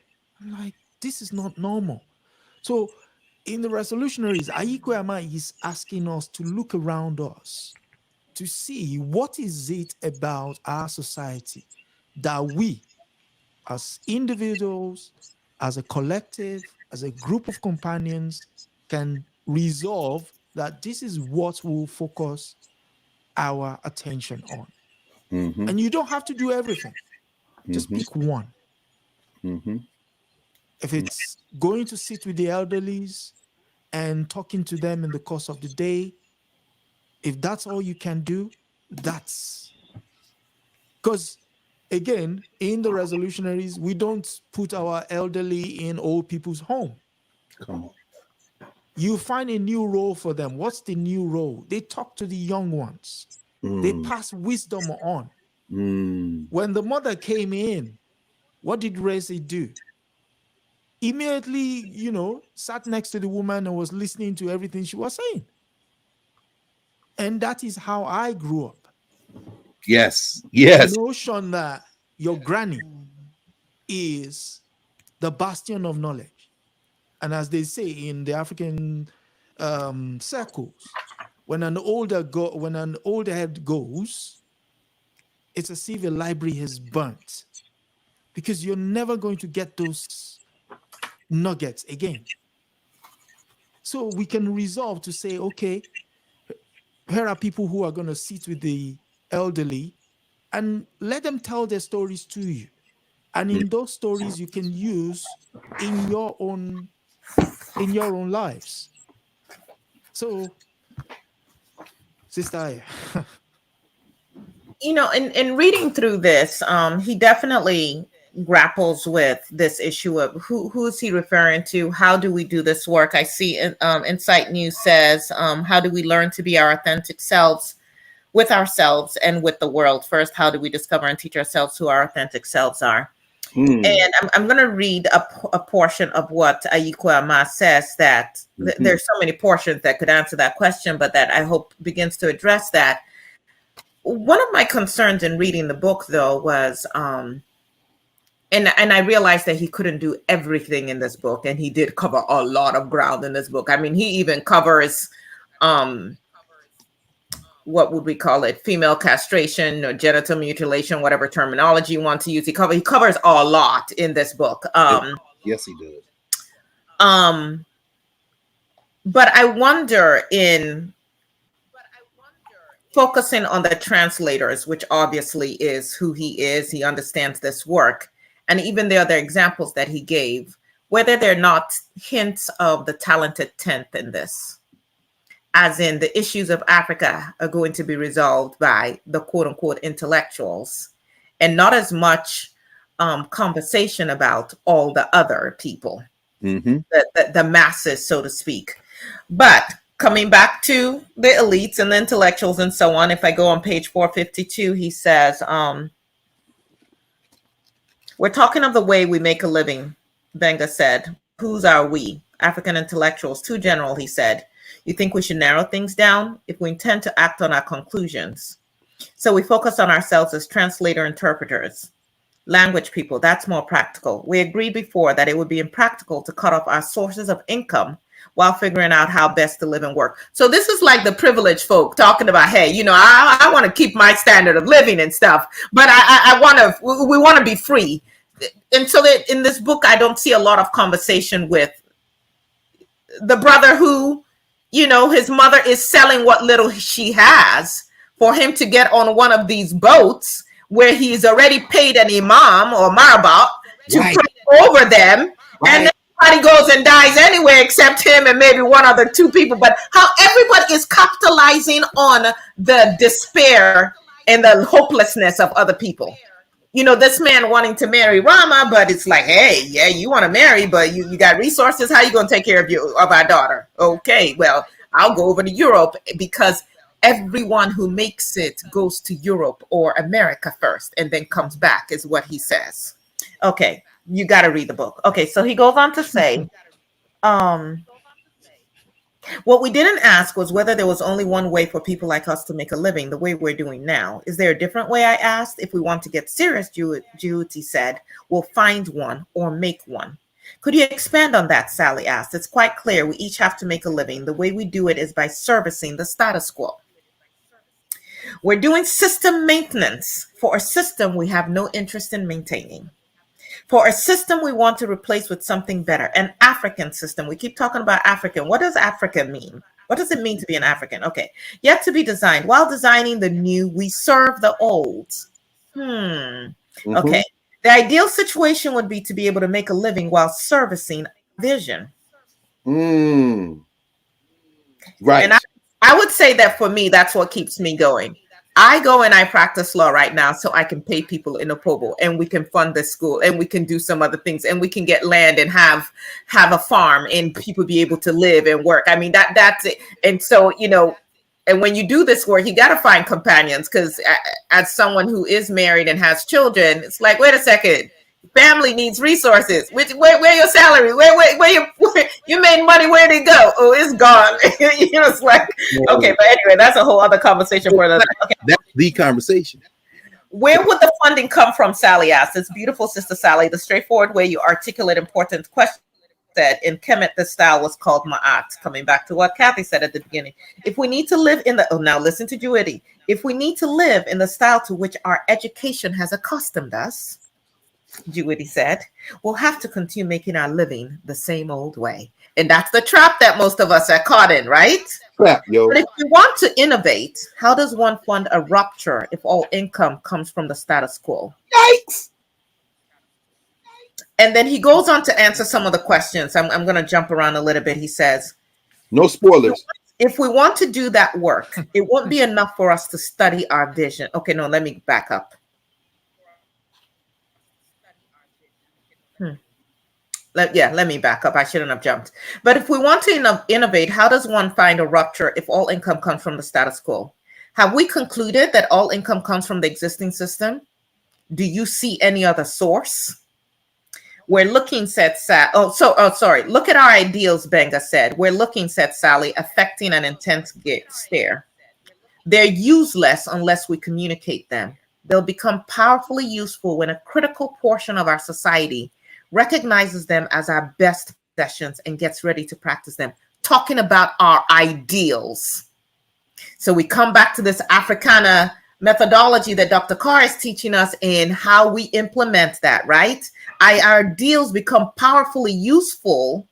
I'm like, this is not normal. So in the Resolutionaries, Ayi Kwei Armah is asking us to look around us to see what is it about our society that we, as individuals, as a collective, as a group of companions, can resolve that this is what we'll focus our attention on. And you don't have to do everything. Just pick one. If it's going to sit with the elderlies and talking to them in the course of the day, if that's all you can do, that's because, again, in the Resolutionaries, we don't put our elderly in old people's home. Come on. You find a new role for them. What's the new role? They talk to the young ones. They pass wisdom on. When the mother came in, what did Rezi do? Immediately, sat next to the woman and was listening to everything she was saying. And that is how I grew up. Yes. The notion that your granny is the bastion of knowledge. And as they say in the African circles, when an older head goes, it's as if a library has burnt, because you're never going to get those nuggets again. So we can resolve to say, okay, here are people who are going to sit with the elderly and let them tell their stories to you. And in those stories you can use in your own lives. So, Sister Aya. In reading through this, he definitely grapples with this issue of who is he referring to? How do we do this work? I see Insight News says, how do we learn to be our authentic selves with ourselves and with the world? First, how do we discover and teach ourselves who our authentic selves are? And I'm going to read a portion of what Ayi Kwei Armah says, that there's so many portions that could answer that question, but that I hope begins to address that. One of my concerns in reading the book, though, was, and I realized that he couldn't do everything in this book, and he did cover a lot of ground in this book. I mean, he even covers, what would we call it, female castration or genital mutilation, whatever terminology you want to use. He covers a lot in this book. Yes, he does. But I wonder focusing on the translators, which obviously is who he is. He understands this work. And even the other examples that he gave, whether they're not hints of the talented 10th in this, as in the issues of Africa are going to be resolved by the quote unquote intellectuals, and not as much conversation about all the other people, the masses, so to speak. But coming back to the elites and the intellectuals and so on, if I go on page 452, he says, we're talking of the way we make a living, Benga said. Whose are we? African intellectuals. Too general, he said. You think we should narrow things down if we intend to act on our conclusions? So we focus on ourselves as translator interpreters, language people. That's more practical. We agreed before that it would be impractical to cut off our sources of income while figuring out how best to live and work. So this is like the privileged folk talking about, hey, you know, I want to keep my standard of living and stuff, but we want to be free. And so that in this book, I don't see a lot of conversation with the brother who, you know, his mother is selling what little she has for him to get on one of these boats where he's already paid an imam or marabot to pray over them. And then everybody goes and dies anyway, except him and maybe one other two people. But how everybody is capitalizing on the despair and the hopelessness of other people. You know, this man wanting to marry Rama, but it's like, hey, yeah, you want to marry, but you got resources. How you going to take care of our daughter? Okay, well, I'll go over to Europe, because everyone who makes it goes to Europe or America first and then comes back, is what he says. Okay, you got to read the book. Okay, so he goes on to say, what we didn't ask was whether there was only one way for people like us to make a living the way we're doing now. Is there a different way, I asked? If we want to get serious, Juti said, we'll find one or make one. Could you expand on that, Sally asked. It's quite clear we each have to make a living. The way we do it is by servicing the status quo. We're doing system maintenance for a system we have no interest in maintaining. For a system we want to replace with something better, an African system. We keep talking about African. What does Africa mean? What does it mean to be an African? Okay, yet to be designed. While designing the new, we serve the old. Okay, the ideal situation would be to be able to make a living while servicing vision. Right. And I would say that for me, that's what keeps me going. I go and I practice law right now so I can pay people in Opobo, and we can fund the school, and we can do some other things, and we can get land and have a farm, and people be able to live and work. I mean, that's it. And so, you know, and when you do this work, you got to find companions, because as someone who is married and has children, it's like, wait a second, family needs resources. Where your salary? Where you made money? Where'd it go? Oh, it's gone. You know, it's like, okay, but anyway, that's a whole other conversation for another. Okay. That's the conversation. Where would the funding come from? Sally asked. It's beautiful, Sister Sally. The straightforward way you articulate important questions. Said in Kemet, the style was called Ma'at. Coming back to what Kathy said at the beginning, if we need to live in the now listen to Juity. If we need to live in the style to which our education has accustomed us, Juity said, we'll have to continue making our living the same old way. And that's the trap that most of us are caught in, right? Crap, yo. But if we want to innovate, how does one fund a rupture if all income comes from the status quo? Yikes. And then he goes on to answer some of the questions. I'm going to jump around a little bit. He says, no spoilers. If we want to do that work, it won't be enough for us to study our vision. Okay, no, let me back up. Let me back up. I shouldn't have jumped. But if we want to innovate, how does one find a rupture if all income comes from the status quo? Have we concluded that all income comes from the existing system? Do you see any other source? We're looking, said Sally. Look at our ideals, Benga said. We're looking, said Sally, affecting an intense stare. They're useless unless we communicate them. They'll become powerfully useful when a critical portion of our society recognizes them as our best possessions and gets ready to practice them. Talking about our ideals. So we come back to this Africana methodology that Dr. Carr is teaching us in how we implement that, right? Our ideals become powerfully useful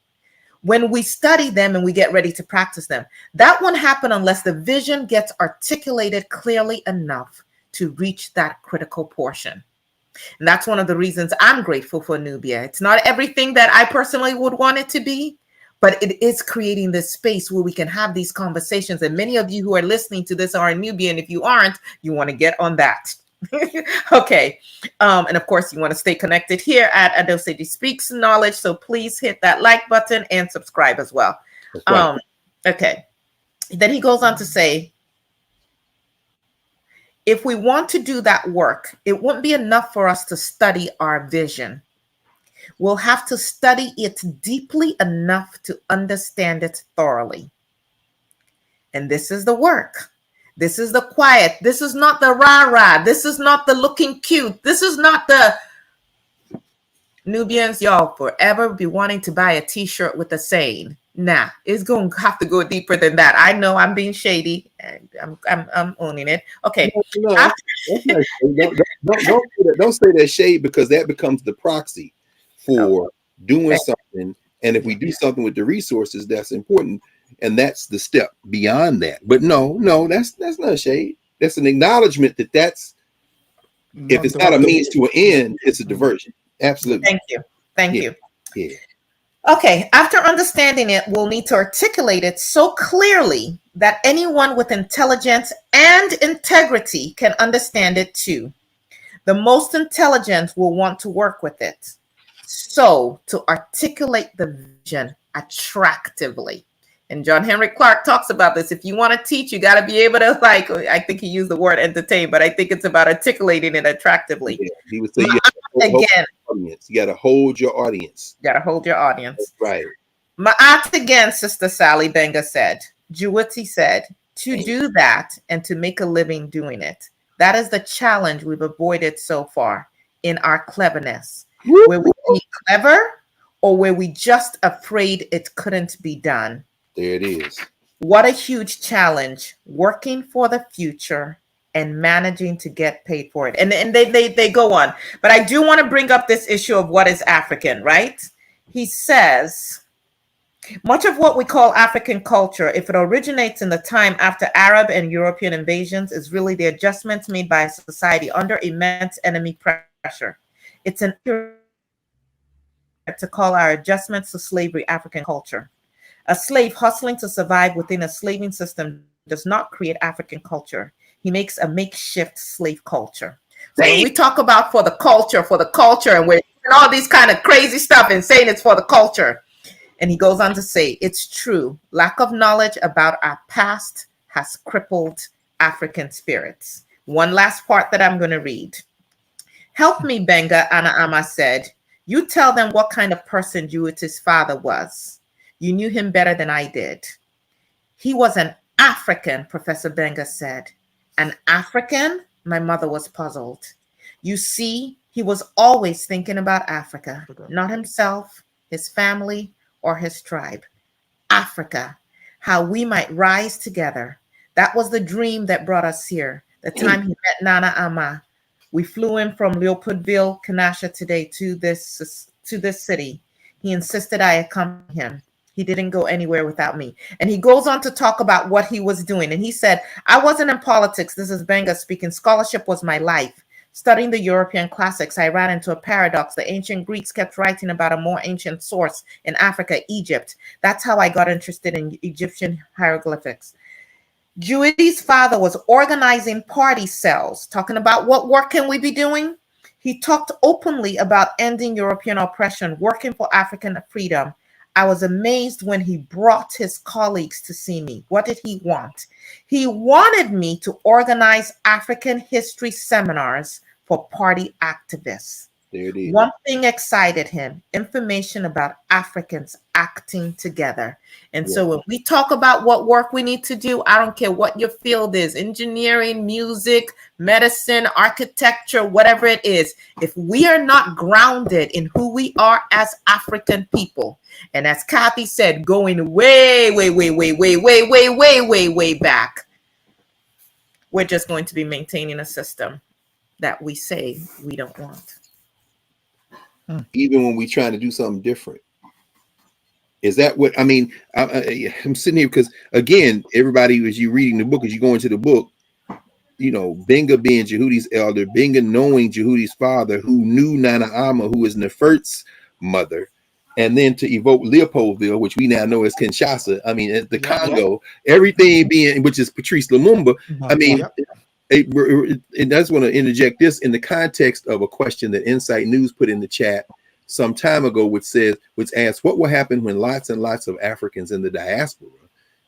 when we study them and we get ready to practice them. That won't happen unless the vision gets articulated clearly enough to reach that critical portion. And that's one of the reasons I'm grateful for Nubia. It's not everything that I personally would want it to be, but it is creating this space where we can have these conversations. And many of you who are listening to this are Nubia, and if you aren't, you want to get on that. Okay. And of course, you want to stay connected here at Adesoji Speaks Knowledge. So please hit that like button and subscribe as well. Right. Okay. Then he goes on to say, if we want to do that work, it won't be enough for us to study our vision. We'll have to study it deeply enough to understand it thoroughly. And this is the work. This is the quiet. This is not the rah-rah. This is not the looking cute. This is not the Nubians, y'all forever be wanting to buy a t-shirt with a saying. Nah, it's going to have to go deeper than that. I know I'm being shady, and I'm owning it. Okay. No, that's not shade. Don't say that shade, because that becomes the proxy for doing something. And if we do something with the resources, that's important. And that's the step beyond that. But no, that's not a shade. That's an acknowledgement that that's, if it's not a means to an end, it's a diversion. Absolutely. Thank you. Yeah. Okay, after understanding it, we'll need to articulate it so clearly that anyone with intelligence and integrity can understand it too. The most intelligent will want to work with it. So, to articulate the vision attractively. And John Henry Clark talks about this. If you want to teach, you got to be able to, like, I think he used the word entertain, but I think it's about articulating it attractively. Yeah, he would say, you got to hold your audience. You got to hold your audience. That's right. Ma'at again, Sister Sally Benga said, Juwati said, to do that and to make a living doing it. That is the challenge we've avoided so far in our cleverness. Where we be clever, or were we just afraid it couldn't be done? There it is. What a huge challenge, working for the future and managing to get paid for it. And they go on. But I do want to bring up this issue of what is African, right? He says, much of what we call African culture, if it originates in the time after Arab and European invasions, is really the adjustments made by society under immense enemy pressure. It's an error to call our adjustments to slavery African culture. A slave hustling to survive within a slaving system does not create African culture. He makes a makeshift slave culture. So when we talk about for the culture, and we're doing all these kind of crazy stuff and saying it's for the culture. And he goes on to say, it's true. Lack of knowledge about our past has crippled African spirits. One last part that I'm going to read. Help me, Benga, Anna Amma said. You tell them what kind of person Juwiti's father was. You knew him better than I did. He was an African, Professor Benga said. An African? My mother was puzzled. You see, he was always thinking about Africa, not himself, his family, or his tribe. Africa, how we might rise together. That was the dream that brought us here. The time he met Nana Amma. We flew in from Leopoldville, Kanasha today to this city. He insisted I accompany him. He didn't go anywhere without me. And he goes on to talk about what he was doing. And he said, I wasn't in politics. This is Benga speaking. Scholarship was my life. Studying the European classics, I ran into a paradox. The ancient Greeks kept writing about a more ancient source in Africa, Egypt. That's how I got interested in Egyptian hieroglyphics. Juwiti's father was organizing party cells, talking about what work can we be doing? He talked openly about ending European oppression, working for African freedom. I was amazed when he brought his colleagues to see me. What did he want? He wanted me to organize African history seminars for party activists. There it is. One thing excited him, information about Africans acting together. And so when we talk about what work we need to do, I don't care what your field is, engineering, music, medicine, architecture, whatever it is. If we are not grounded in who we are as African people, and as Kathy said, going way back, we're just going to be maintaining a system that we say we don't want. Even when we're trying to do something different. Is that what I mean? I'm sitting here because again, everybody, as you reading the book, as you go into the book, you know, Benga being Jehudi's elder, Benga knowing Jehudi's father, who knew Nana Amma, who is Nefert's mother, and then to evoke Leopoldville, which we now know as Kinshasa. I mean, the Congo, everything being, which is Patrice Lumumba. I mean, and I just want to interject this in the context of a question that Insight News put in the chat some time ago, which asks, what will happen when lots and lots of Africans in the diaspora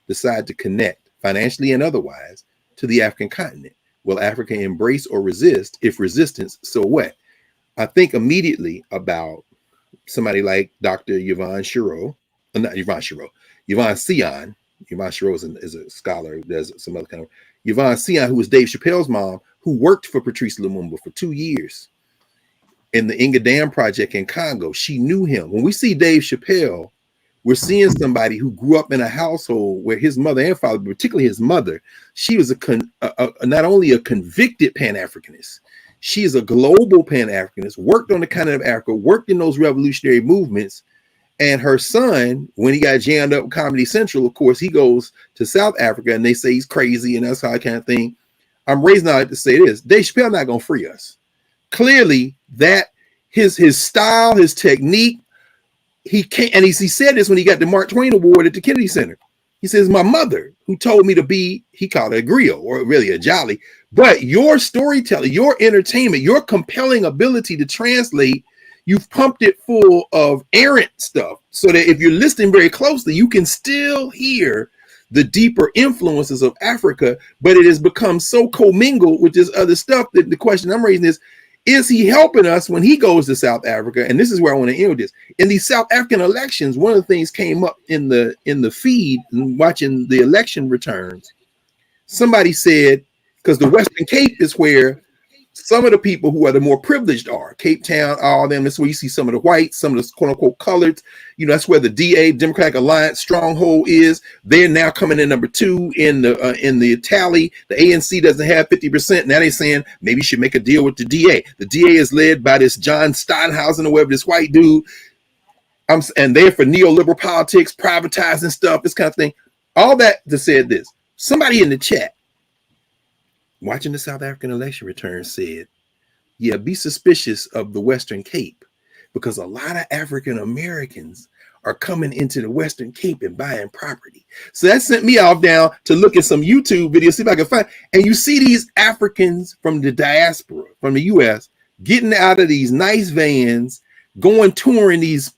decide to connect financially and otherwise to the African continent? Will Africa embrace or resist? If resistance, so what? I think immediately about somebody like Dr. Yvonne Shiro, not Yvonne Shiro, Yvonne Sion. Yvonne Shiro is a scholar. There's some other kind of Yvonne Sion, who was Dave Chappelle's mom, who worked for Patrice Lumumba for 2 years in the Inga Dam project in Congo. She knew him. When we see Dave Chappelle, we're seeing somebody who grew up in a household where his mother and father, particularly his mother, she was not only a convicted Pan-Africanist, she is a global Pan-Africanist, worked on the continent of Africa, worked in those revolutionary movements. And her son, when he got jammed up with Comedy Central, of course, he goes to South Africa and they say he's crazy and that's how I kind of thing. I'm raising out to say this. Dave Chappelle not going to free us. Clearly, that his style, his technique, he can't, and he said this when he got the Mark Twain Award at the Kennedy Center. He says, my mother, who told me to be, he called it a griot, or really a jolly, but your storytelling, your entertainment, your compelling ability to translate, you've pumped it full of errant stuff so that if you're listening very closely, you can still hear the deeper influences of Africa, but it has become so commingled with this other stuff that the question I'm raising is he helping us when he goes to South Africa? And this is where I want to end with this. In these South African elections, one of the things came up in the feed and watching the election returns. Somebody said, because the Western Cape is where some of the people who are the more privileged are. Cape Town, all of them. That's where you see some of the whites, some of the quote unquote colored. You know, that's where the DA, Democratic Alliance stronghold is. They're now coming in number 2 in the tally. The ANC doesn't have 50%. Now they're saying maybe you should make a deal with the DA. The DA is led by this John Steinhausen or whatever, this white dude. And they're for neoliberal politics, privatizing stuff, this kind of thing. All that to say this. Somebody in the chat watching the South African election return said, yeah, be suspicious of the Western Cape because a lot of African Americans are coming into the Western Cape and buying property. So that sent me off down to look at some YouTube videos, see if I can find. And you see these Africans from the diaspora, from the US, getting out of these nice vans, going touring these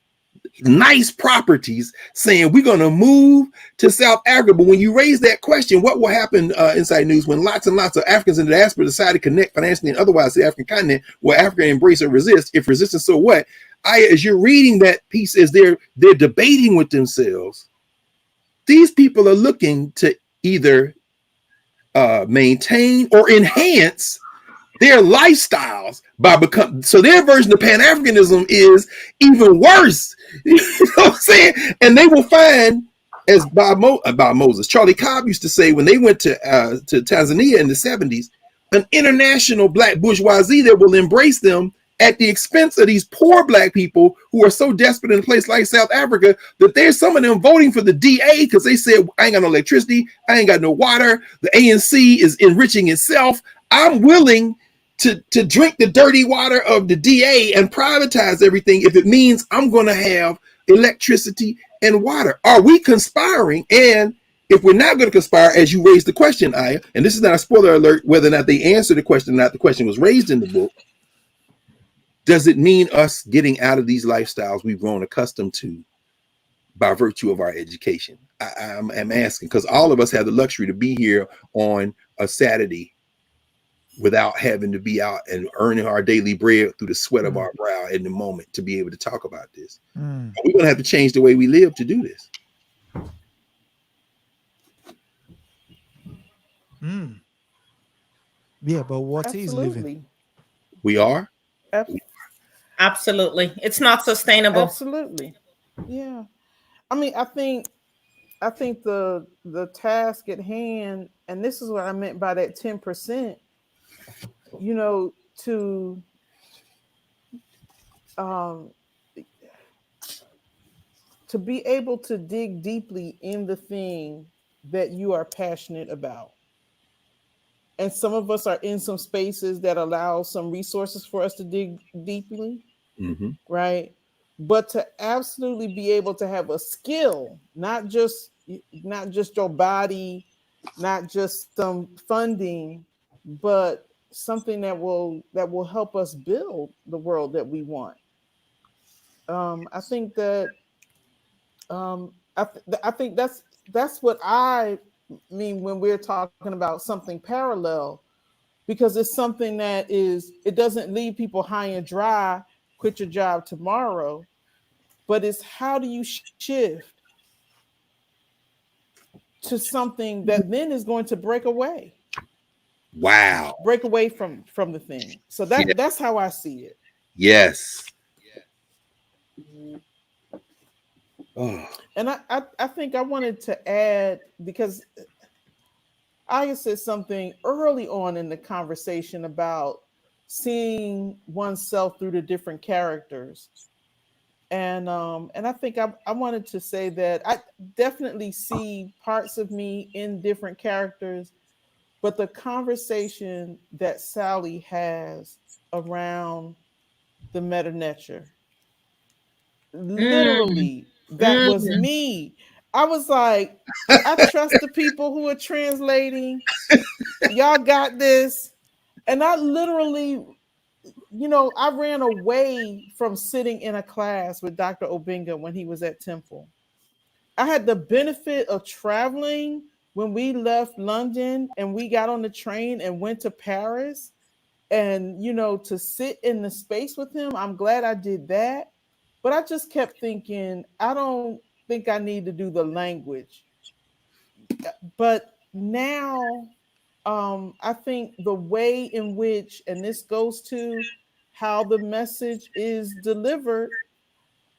nice properties, saying we're going to move to South Africa. But when you raise that question, what will happen, Inside News, when lots and lots of Africans in the diaspora decide to connect financially and otherwise to the African continent, will Africa embrace or resist? If resistance, so what? As you're reading that piece, as they're debating with themselves, these people are looking to either maintain or enhance their lifestyles by becoming, so their version of Pan-Africanism is even worse. You know what I'm saying? And they will find, as Bob Moses, Charlie Cobb used to say when they went to Tanzania in the 70s, an international black bourgeoisie that will embrace them at the expense of these poor black people who are so desperate in a place like South Africa that there's some of them voting for the DA because they said, I ain't got no electricity, I ain't got no water, the ANC is enriching itself. I'm willing to drink the dirty water of the DA and privatize everything if it means I'm going to have electricity and water. Are we conspiring? And if we're not going to conspire, as you raised the question, Aya, and this is not a spoiler alert, whether or not they answer the question or not, the question was raised in the book. Does it mean us getting out of these lifestyles we've grown accustomed to by virtue of our education? I'm asking because all of us have the luxury to be here on a Saturday without having to be out and earning our daily bread through the sweat of our brow in the moment to be able to talk about this. We're going to have to change the way we live to do this. Yeah, but what is living? Absolutely. We are? Absolutely. It's not sustainable. Absolutely. Yeah. I mean, I think the task at hand, and this is what I meant by that 10%, you know, to be able to dig deeply in the thing that you are passionate about. And some of us are in some spaces that allow some resources for us to dig deeply, Mm-hmm. right? But to absolutely be able to have a skill, not just your body, not just some funding, but something that will help us build the world that we want. I think that I think that's what I mean when we're talking about something parallel, because it's something that it doesn't leave people high and dry, quit your job tomorrow, but it's how do you shift to something that then is going to Wow. break away from the thing. So Yeah. that's how I see it. Yes. Oh. And I think I wanted to add, because I said something early on in the conversation about seeing oneself through the different characters. And I think I wanted to say that I definitely see parts of me in different characters, but the conversation that Sally has around the meta nature, Mm, literally, that was mm. me. I was like, I trust the people who are translating. Y'all got this. And I literally, I ran away from sitting in a class with Dr. Obinga when he was at Temple. I had the benefit of traveling when we left London and we got on the train and went to Paris, and to sit in the space with him. I'm glad I did that. But I just kept thinking, I don't think I need to do the language. But now, I think the way in which, and this goes to how the message is delivered,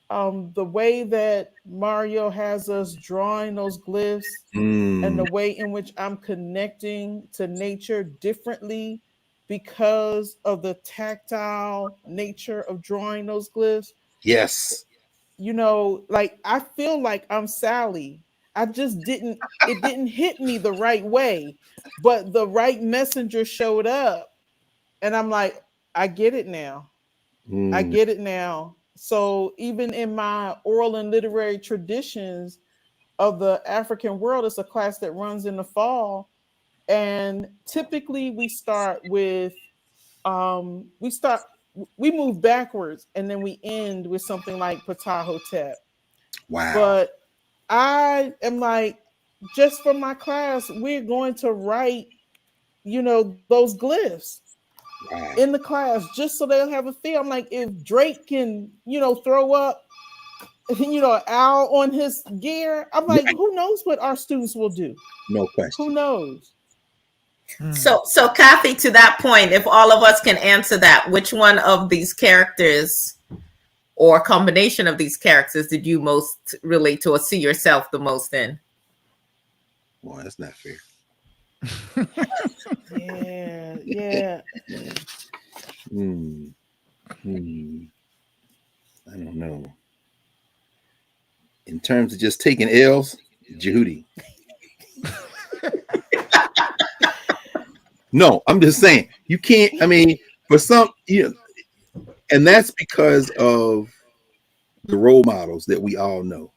the way that Mario has us drawing those glyphs, and Mm. the way in which I'm connecting to nature differently because of the tactile nature of drawing those glyphs. Yes. Like I feel like I'm Sally. I just didn't, it didn't hit me the right way, but the right messenger showed up, and I'm like, I get it now. I Mm. get it now. So even in my oral and literary traditions of the African world, it's a class that runs in the fall. And typically we start we move backwards, and then we end with something like Ptahhotep. Wow. But I am like, just for my class, we're going to write, those glyphs Wow. in the class, just so they'll have a feel. I'm like, if Drake can, throw up, an owl on his gear, I'm like, Right. who knows what our students will do? No Who question. knows? So Kathy, to that point, if all of us can answer that, which one of these characters or combination of these characters did you most relate to or see yourself the most in? Well, that's not fair. Yeah, yeah. Hmm. Hmm. I don't know. In terms of just taking L's, Judy. No, I'm just saying you can't. I mean, for some, and that's because of the role models that we all know,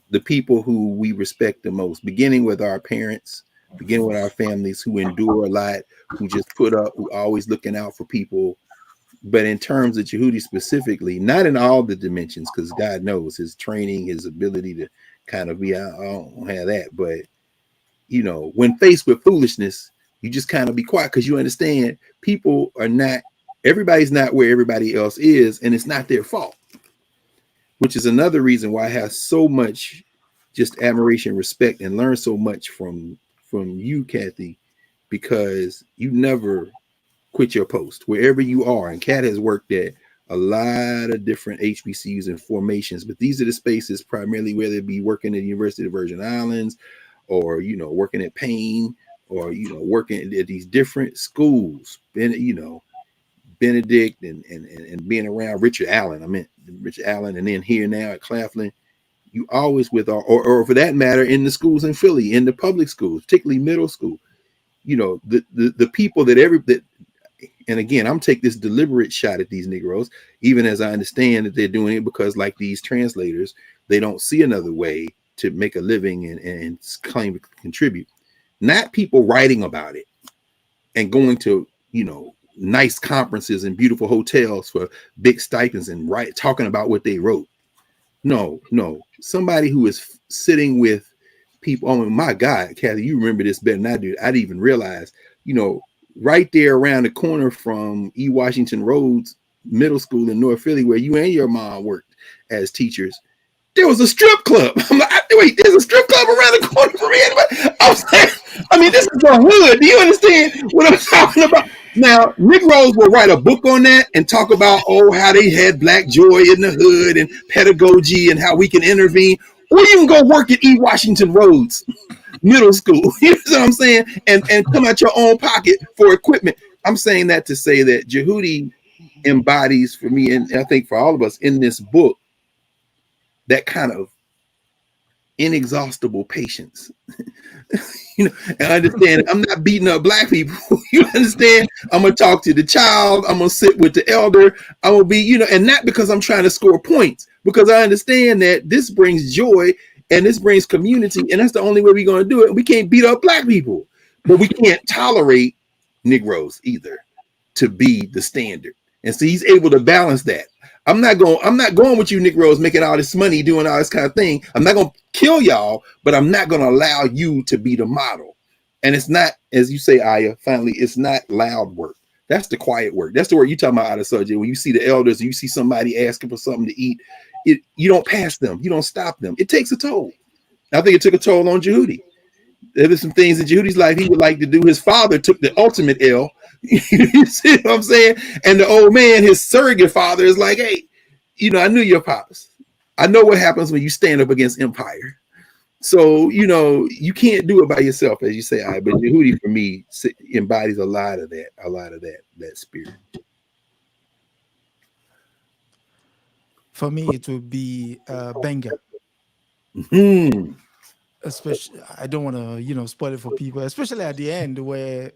the people who we respect the most, beginning with our parents, beginning with our families who endure a lot, who just put up, who always looking out for people. But in terms of Jehudi specifically, not in all the dimensions, because God knows his training, his ability to kind of be, I don't have that. But, when faced with foolishness, you just kind of be quiet because you understand people are not, everybody's not where everybody else is, and it's not their fault, which is another reason why I have so much just admiration, respect, and learn so much from you, Kathy, because you never quit your post wherever you are. And Kat has worked at a lot of different HBCUs and formations, but these are the spaces primarily, whether it be working at the University of the Virgin Islands or, working at Payne or, working at these different schools, Benedict and being around Richard Allen. I meant Richard Allen, and then here now at Claflin. You always with, or for that matter, in the schools in Philly, in the public schools, particularly middle school, you know, the people that and again, I'm taking this deliberate shot at these Negroes, even as I understand that they're doing it because, like these translators, they don't see another way to make a living and claim to contribute. Not people writing about it and going to, you know, nice conferences and beautiful hotels for big stipends and talking about what they wrote. No, somebody who is sitting with people. Oh my God, Kathy, you remember this better than I do. I didn't even realize, you know, right there around the corner from E. Washington Roads Middle School in North Philly, where you and your mom worked as teachers, there was a strip club. I'm like, wait, there's a strip club around the corner from me anyway. I was like, I mean, this is the hood. Do you understand what I'm talking about? Now, Negroes will write a book on that and talk about, oh, how they had black joy in the hood and pedagogy and how we can intervene. Or you can go work at E. Washington Roads Middle School. You know what I'm saying? And come out your own pocket for equipment. I'm saying that to say that Jehudi embodies for me, and I think for all of us in this book, that kind of inexhaustible patience. You know, and understand I'm not beating up black people. You understand? I'm gonna talk to the child, I'm gonna sit with the elder, I'm gonna be, you know, and not because I'm trying to score points, because I understand that this brings joy and this brings community, and that's the only way we're gonna do it. We can't beat up black people, but we can't tolerate Negroes either to be the standard. And so he's able to balance that. I'm not going with you Negroes making all this money, doing all this kind of thing. I'm not going to kill y'all, but I'm not going to allow you to be the model. And it's not, as you say, Aya, finally, it's not loud work. That's the quiet work. That's the work you talking about, Adesoji. When you see the elders, you see somebody asking for something to eat, you don't pass them. You don't stop them. It takes a toll. I think it took a toll on Jehudi. There were some things in Jehudi's life he would like to do. His father took the ultimate L. You see what I'm saying? And the old man, his surrogate father, is like, hey, you know, I knew your pops. I know what happens when you stand up against empire. So, you know, you can't do it by yourself, as you say. But Jehudi, for me, embodies a lot of that spirit. For me, it would be Benga. Mm-hmm. Especially, I don't want to, you know, spoil it for people, especially at the end where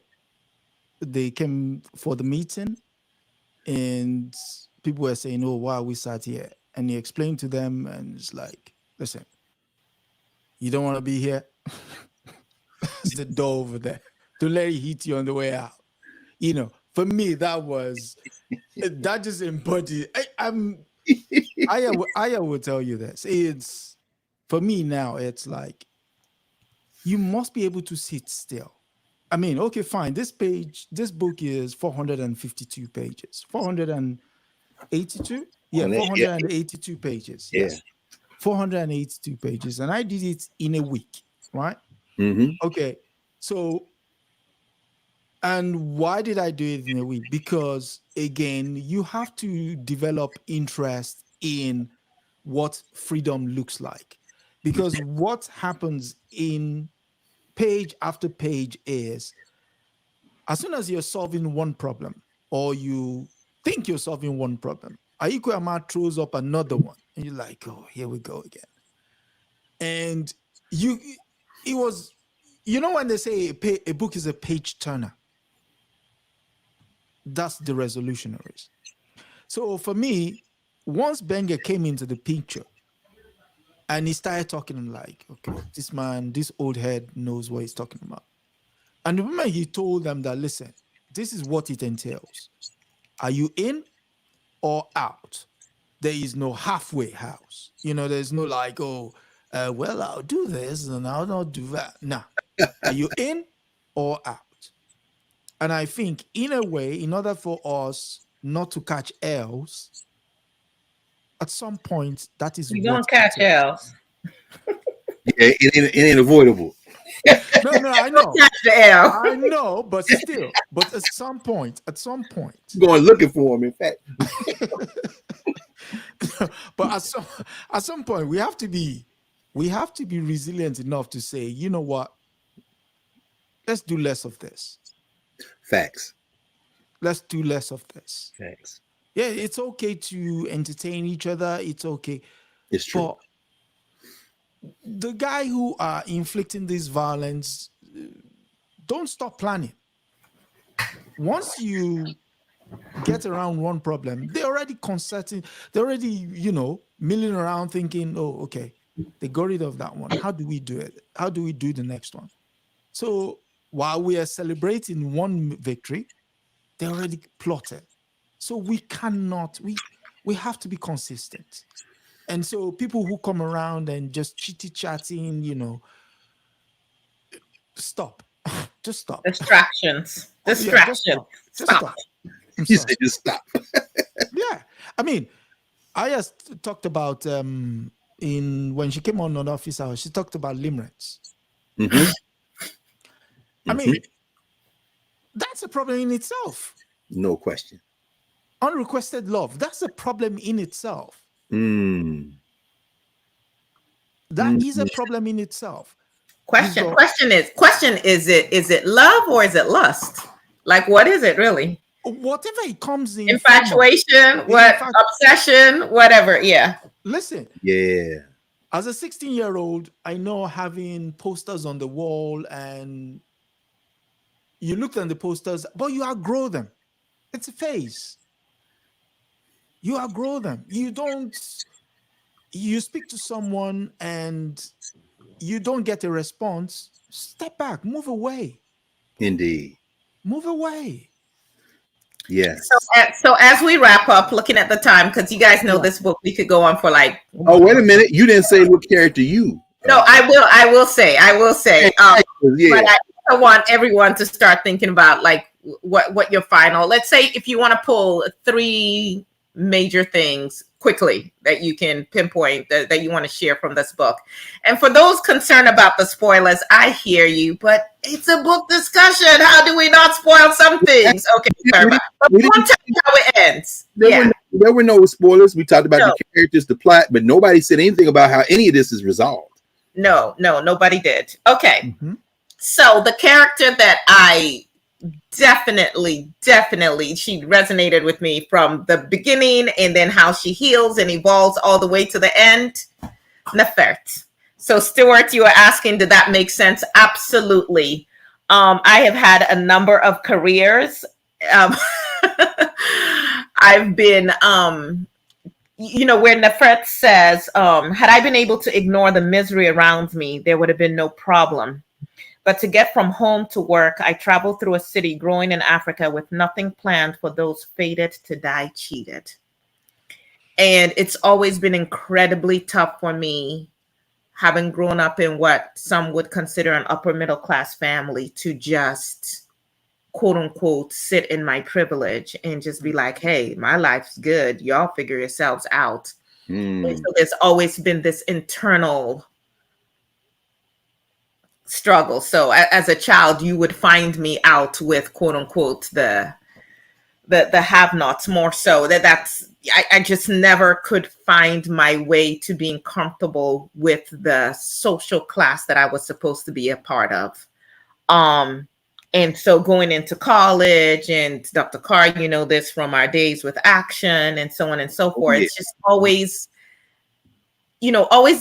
they came for the meeting and people were saying, oh, why we sat here? And he explained to them, and it's like, listen, you don't want to be here. There's the door over there. Don't let it hit you on the way out. You know, for me, that just embodied. I will tell you this. It's, for me now, it's like, you must be able to sit still. I mean, okay, fine. This book is 452 pages. 482? Yeah, 482 pages. Yeah. Yes. 482 pages. And I did it in a week, right? Mm-hmm. Okay. So, and why did I do it in a week? Because, again, you have to develop interest in what freedom looks like. Because what happens in page after page is, as soon as you're solving one problem, or you think you're solving one problem, Ayi Kwei Armah throws up another one, and you're like, oh, here we go again. And it was, you know, when they say a book is a page turner, that's the Resolutionaries. So for me, once Benga came into the picture and he started talking, I'm like, okay, this man, this old head knows what he's talking about. And the moment he told them that, listen, this is what it entails. Are you in or out? There is no halfway house. You know, there's no like, oh, well, I'll do this and I'll not do that. Nah. Are you in or out? And I think, in a way, in order for us not to catch L's, at some point, that is You what don't catch L's. Yeah, it ain't avoidable. No, I know. Catch the L. I know, but still, at some point, Going looking for him, in fact. but at some point, we have to be resilient enough to say, you know what? Let's do less of this. Facts. Let's do less of this. Facts. Yeah, it's okay to entertain each other. It's okay. It's true. But the guy who are inflicting this violence, don't stop planning. Once you get around one problem, they're already concerting, they're already, milling around thinking, oh, okay, they got rid of that one. How do we do it? How do we do the next one? So while we are celebrating one victory, they already plotted. So we cannot, we have to be consistent. And so people who come around and just chitty-chatting, stop. Just stop. Distractions. Yeah, Distractions. just stop. I'm He sorry. said, just stop. Yeah. I mean, I just talked about when she came on office hours, she talked about limerence. Mhm. I mean, that's a problem in itself. No question. Unrequested love, that's a problem in itself. Mm. That is a problem in itself. Question is it love or is it lust? Like, what is it really? Whatever it comes in. Infatuation, obsession, whatever. Yeah. Listen. Yeah. As a 16-year-old, I know having posters on the wall and you looked at the posters, but you outgrow them. It's a phase. You outgrow them. You speak to someone and you don't get a response. Step back, move away. Indeed. Move away. Yes. So as we wrap up, looking at the time, because you guys know this book, we could go on for like. Oh, wait a minute! You didn't say what character you. No, I will say. Yeah. But I want everyone to start thinking about like what your final. Let's say if you want to pull 3 major things quickly that you can pinpoint that you want to share from this book. And for those concerned about the spoilers, I hear you, but it's a book discussion. How do we not spoil some things? Okay, sorry. But we won't tell you how it ends. There were no spoilers. We talked about the characters, the plot, but nobody said anything about how any of this is resolved. No, nobody did. Okay. Mm-hmm. So the character that I definitely she resonated with me from the beginning, and then how she heals and evolves all the way to the end. Nefert. So Stuart, you were asking, did that make sense? Absolutely. I have had a number of careers. I've been where Nefert says, had I been able to ignore the misery around me, there would have been no problem. But to get from home to work, I traveled through a city growing in Africa with nothing planned for those fated to die cheated. And it's always been incredibly tough for me, having grown up in what some would consider an upper middle class family, to just, quote unquote, sit in my privilege and just be like, hey, my life's good. Y'all figure yourselves out. And so there's always been this internal struggle. So as a child, you would find me out with, quote unquote, the have-nots more so. I just never could find my way to being comfortable with the social class that I was supposed to be a part of. And so going into college, and Dr. Carr, you know this from our days with Action and so on and so forth. It's just always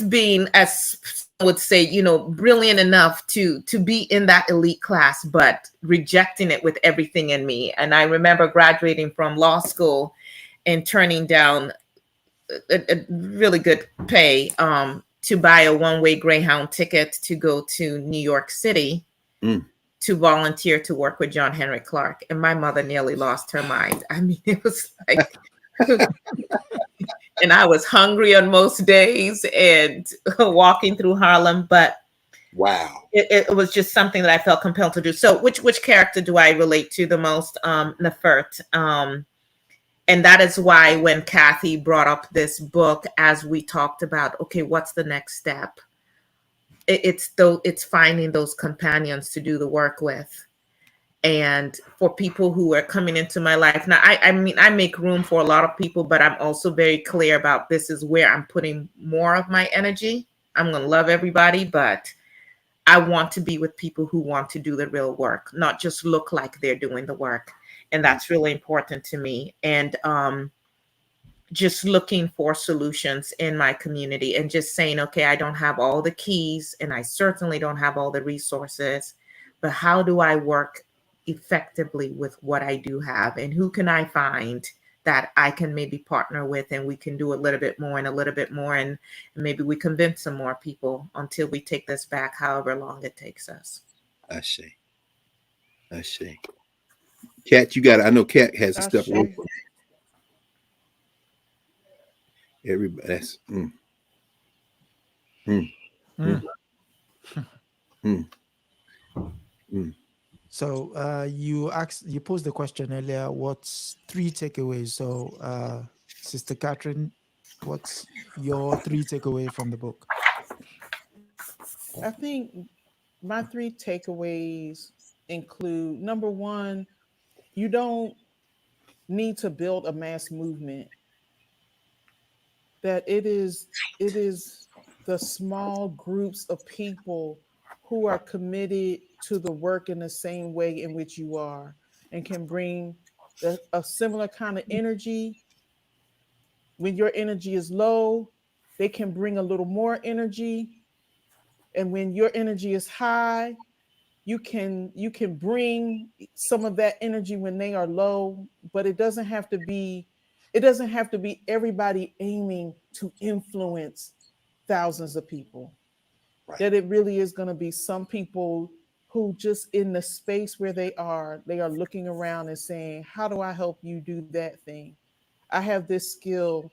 being, as I would say, brilliant enough to be in that elite class, but rejecting it with everything in me. And I remember graduating from law school and turning down a really good pay to buy a one-way Greyhound ticket to go to New York City to volunteer to work with John Henry Clark. And my mother nearly lost her mind. I mean, it was like... And I was hungry on most days and walking through Harlem, but wow, it was just something that I felt compelled to do. So which character do I relate to the most? Nefert. And that is why when Kathy brought up this book, as we talked about, okay, what's the next step? It's finding those companions to do the work with. And for people who are coming into my life now, I mean, I make room for a lot of people, but I'm also very clear about this is where I'm putting more of my energy. I'm going to love everybody, but I want to be with people who want to do the real work, not just look like they're doing the work. And that's really important to me. And just looking for solutions in my community and just saying, okay, I don't have all the keys and I certainly don't have all the resources, but how do I work effectively with what I do have? And who can I find that I can maybe partner with, and we can do a little bit more and a little bit more, and maybe we convince some more people until we take this back, however long it takes us. I say. I say. Cat, you got. I know Cat has to step away Ashe. from everybody. That's. Mm, mm, Mm. mm, mm. So you posed the question earlier. What's three takeaways? So Sister Catherine, what's your three takeaway from the book? I think my three takeaways include: number one, you don't need to build a mass movement. That it is the small groups of people who are committed to the work in the same way in which you are, and can bring a similar kind of energy. When your energy is low, they can bring a little more energy, and when your energy is high, you can bring some of that energy when they are low. But it doesn't have to be everybody aiming to influence thousands of people. Right. That it really is going to be some people who, just in the space where they are looking around and saying, how do I help you do that thing? I have this skill.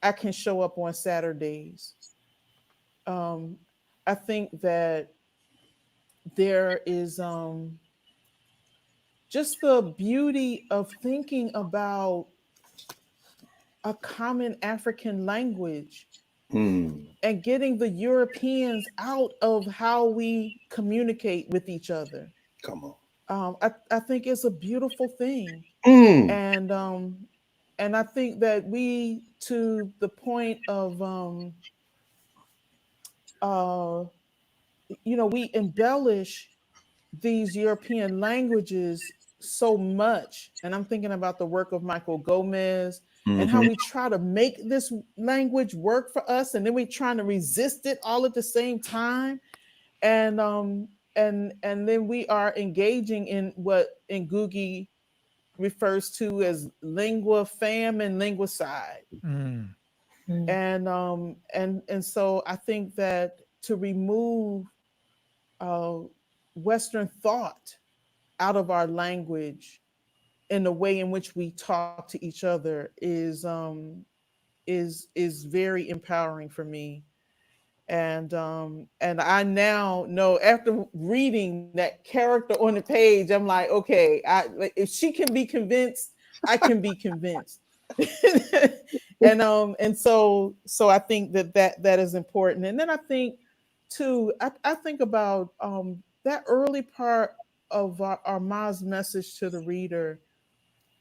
I can show up on Saturdays. um, I think that there is just the beauty of thinking about a common African language Mm. and getting the Europeans out of how we communicate with each other. Come on. I think it's a beautiful thing. Mm. And I think that we, to the point of uh, we embellish these European languages so much. And I'm thinking about the work of Michael Gomez and how Mm-hmm. we try to make this language work for us, and then we trying to resist it all at the same time. And then we are engaging in what Ngugi refers to as lingua fam and linguicide. Mm. Mm. And so I think that to remove uh, Western thought out of our language in the way in which we talk to each other is very empowering for me. And I now know, after reading that character on the page, I'm like, okay, if she can be convinced, I can be convinced. And I think that is important. And then I think too, I think about that early part of our Ma's message to the reader.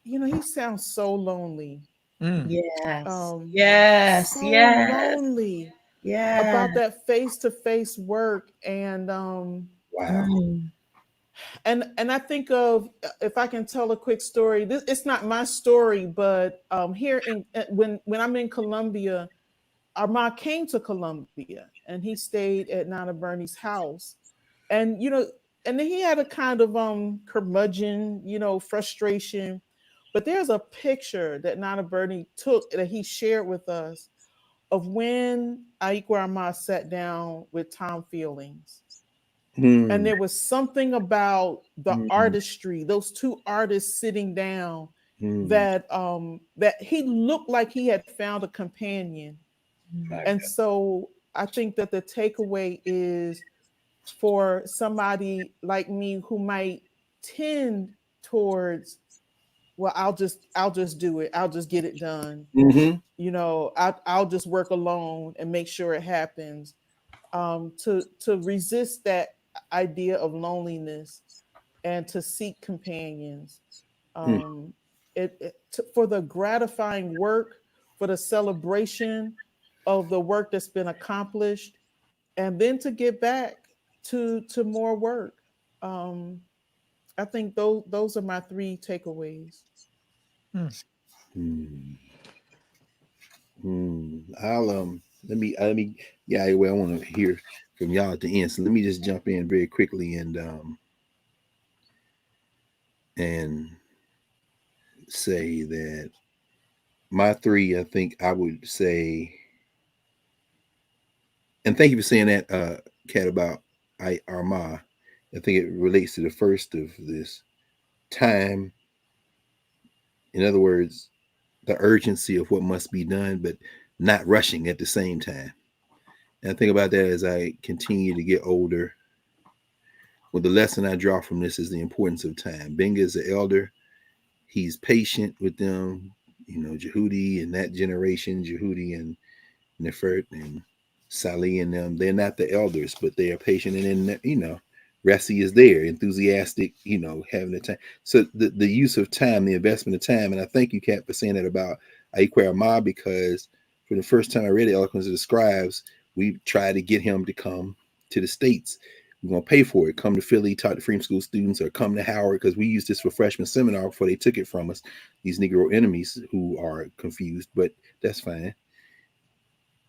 He sounds so lonely, Mm. Yes. um, Yes. so Yes. lonely Yes. about that face to face work. Wow. Mm. And I think of, if I can tell a quick story. This, it's not my story, but here in when I'm in Colombia, Armah came to Colombia and he stayed at Nana Bernie's house. And and then he had a kind of curmudgeon, frustration. But there's a picture that Nana Bernie took that he shared with us of when Ayi Kwei Armah sat down with Tom Feelings. And Mm. there was something about the Mm. artistry, those two artists sitting down, Mm. that he looked like he had found a companion. My And God. so I think that the takeaway is, for somebody like me who might tend towards, well, I'll just do it, I'll just get it done, Mm-hmm. I'll just work alone and make sure it happens. To resist that idea of loneliness and to seek companions. Mm. um, for the gratifying work, for the celebration of the work that's been accomplished, and then to get back to more work. um, I think those are my three takeaways. Mm. Mm. I'll let me yeah, anyway, I want to hear from y'all at the end. So let me just jump in very quickly and say that my three, I think I would say, and thank you for saying that, Kat, about Ayi Armah. I think it relates to the first of this time. In other words, the urgency of what must be done, but not rushing at the same time. And I think about that as I continue to get older. Well, the lesson I draw from this is the importance of time. Benga is the elder. He's patient with them, Jehudi and that generation, Jehudi and Nefert and Salih and them. They're not the elders, but they are patient. And then, Ressi is there, enthusiastic, having the time. So the use of time, the investment of time. And I thank you, Kat, for saying that about Ayi Kwei Armah, because for the first time I read the Eloquence of the Scribes, we tried to get him to come to the States. We're going to pay for it. Come to Philly, talk to Freedom School students, or come to Howard, because we used this for freshman seminar before they took it from us, these Negro enemies who are confused, but that's fine.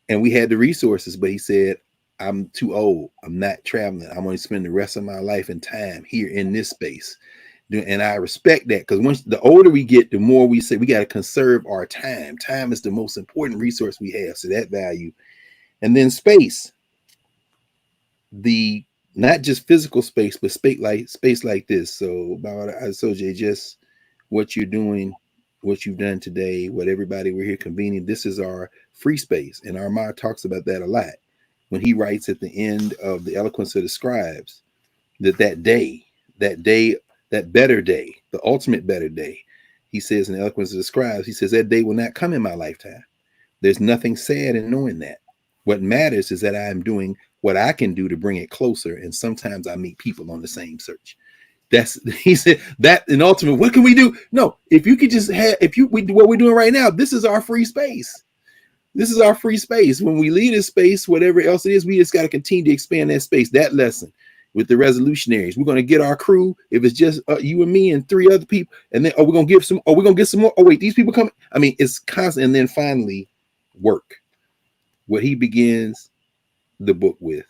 And we had the resources, but he said, I'm too old. I'm not traveling. I'm going to spend the rest of my life and time here in this space. And I respect that, because once the older we get, the more we say we got to conserve our time. Time is the most important resource we have. So that value. And then space, the not just physical space, but space like this. So Adesoji, just what you're doing, what you've done today, what everybody we're here convening, this is our free space. And Armah talks about that a lot when he writes at the end of the Eloquence of the Scribes that better day, the ultimate better day, he says in the Eloquence of the Scribes, he says that day will not come in my lifetime. There's nothing sad in knowing that. What matters is that I am doing what I can do to bring it closer. And sometimes I meet people on the same search. He said that in ultimate, what can we do? No, if you could just have, what we're doing right now, this is our free space. This is our free space. When we leave this space, whatever else it is, we just got to continue to expand that space. That lesson with the Resolutionaries, we're going to get our crew. If it's just you and me and three other people, and then we're going to give some, we're going to get some more. Oh wait, these people coming. I mean, it's constant. And then finally, work. What he begins the book with,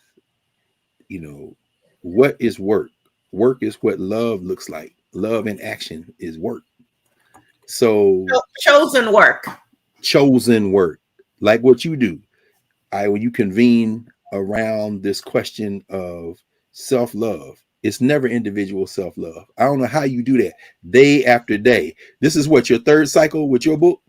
what is work? Work is what love looks like. Love in action is work. So chosen work, like what you do. When you convene around this question of self-love, it's never individual self-love. I don't know how you do that day after day. This is what, your third cycle with your book?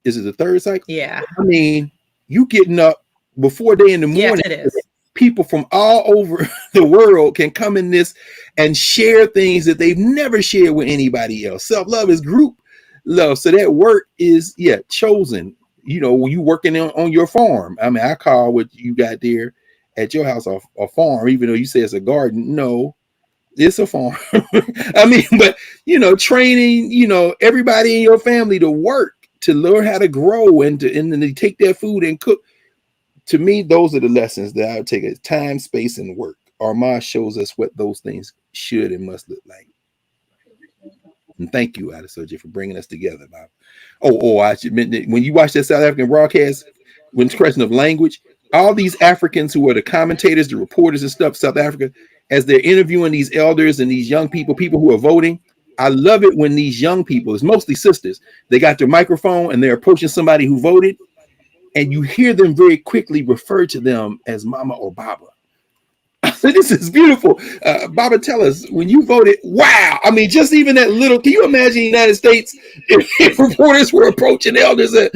Is it the third cycle? Yeah. I mean, you getting up before day in the morning. Yes, it is. People from all over the world can come in this and share things that they've never shared with anybody else. Self-love is group love. So that work is, chosen. When you working on your farm. I mean, I call what you got there at your house a farm, even though you say it's a garden. No, it's a farm. I mean, but training, everybody in your family to work, to learn how to grow and then they take their food and cook. To me, those are the lessons that I would take as time, space, and work. Armah shows us what those things should and must look like. And thank you, Adesoji, for bringing us together, Bob. I should admit, when you watch that South African broadcast, when it's a question of language, all these Africans who are the commentators, the reporters and stuff, South Africa, as they're interviewing these elders and these young people who are voting, I love it when these young people, it's mostly sisters, they got their microphone and they're approaching somebody who voted, and you hear them very quickly refer to them as Mama or Baba. So this is beautiful. Baba, tell us, when you voted, wow. I mean, just even that little, can you imagine the United States if reporters were approaching elders and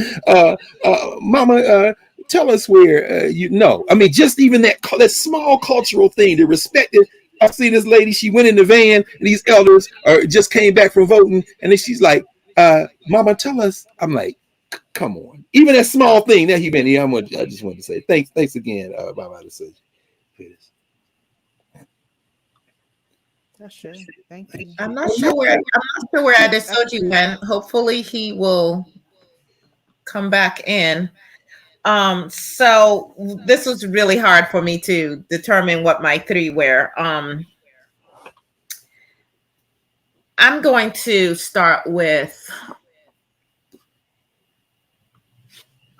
Mama, tell us where you know. I mean, just even that small cultural thing, to respect it. I see this lady, she went in the van, and these elders just came back from voting, and then she's like, Mama, tell us. I'm like, come on. Even that small thing that humanity. I just wanted to say thanks again, Baba Adesoji. That's sure. Thank you. I'm not sure where Adesoji went. Hopefully he will come back in. So this was really hard for me to determine what my three were. I'm going to start with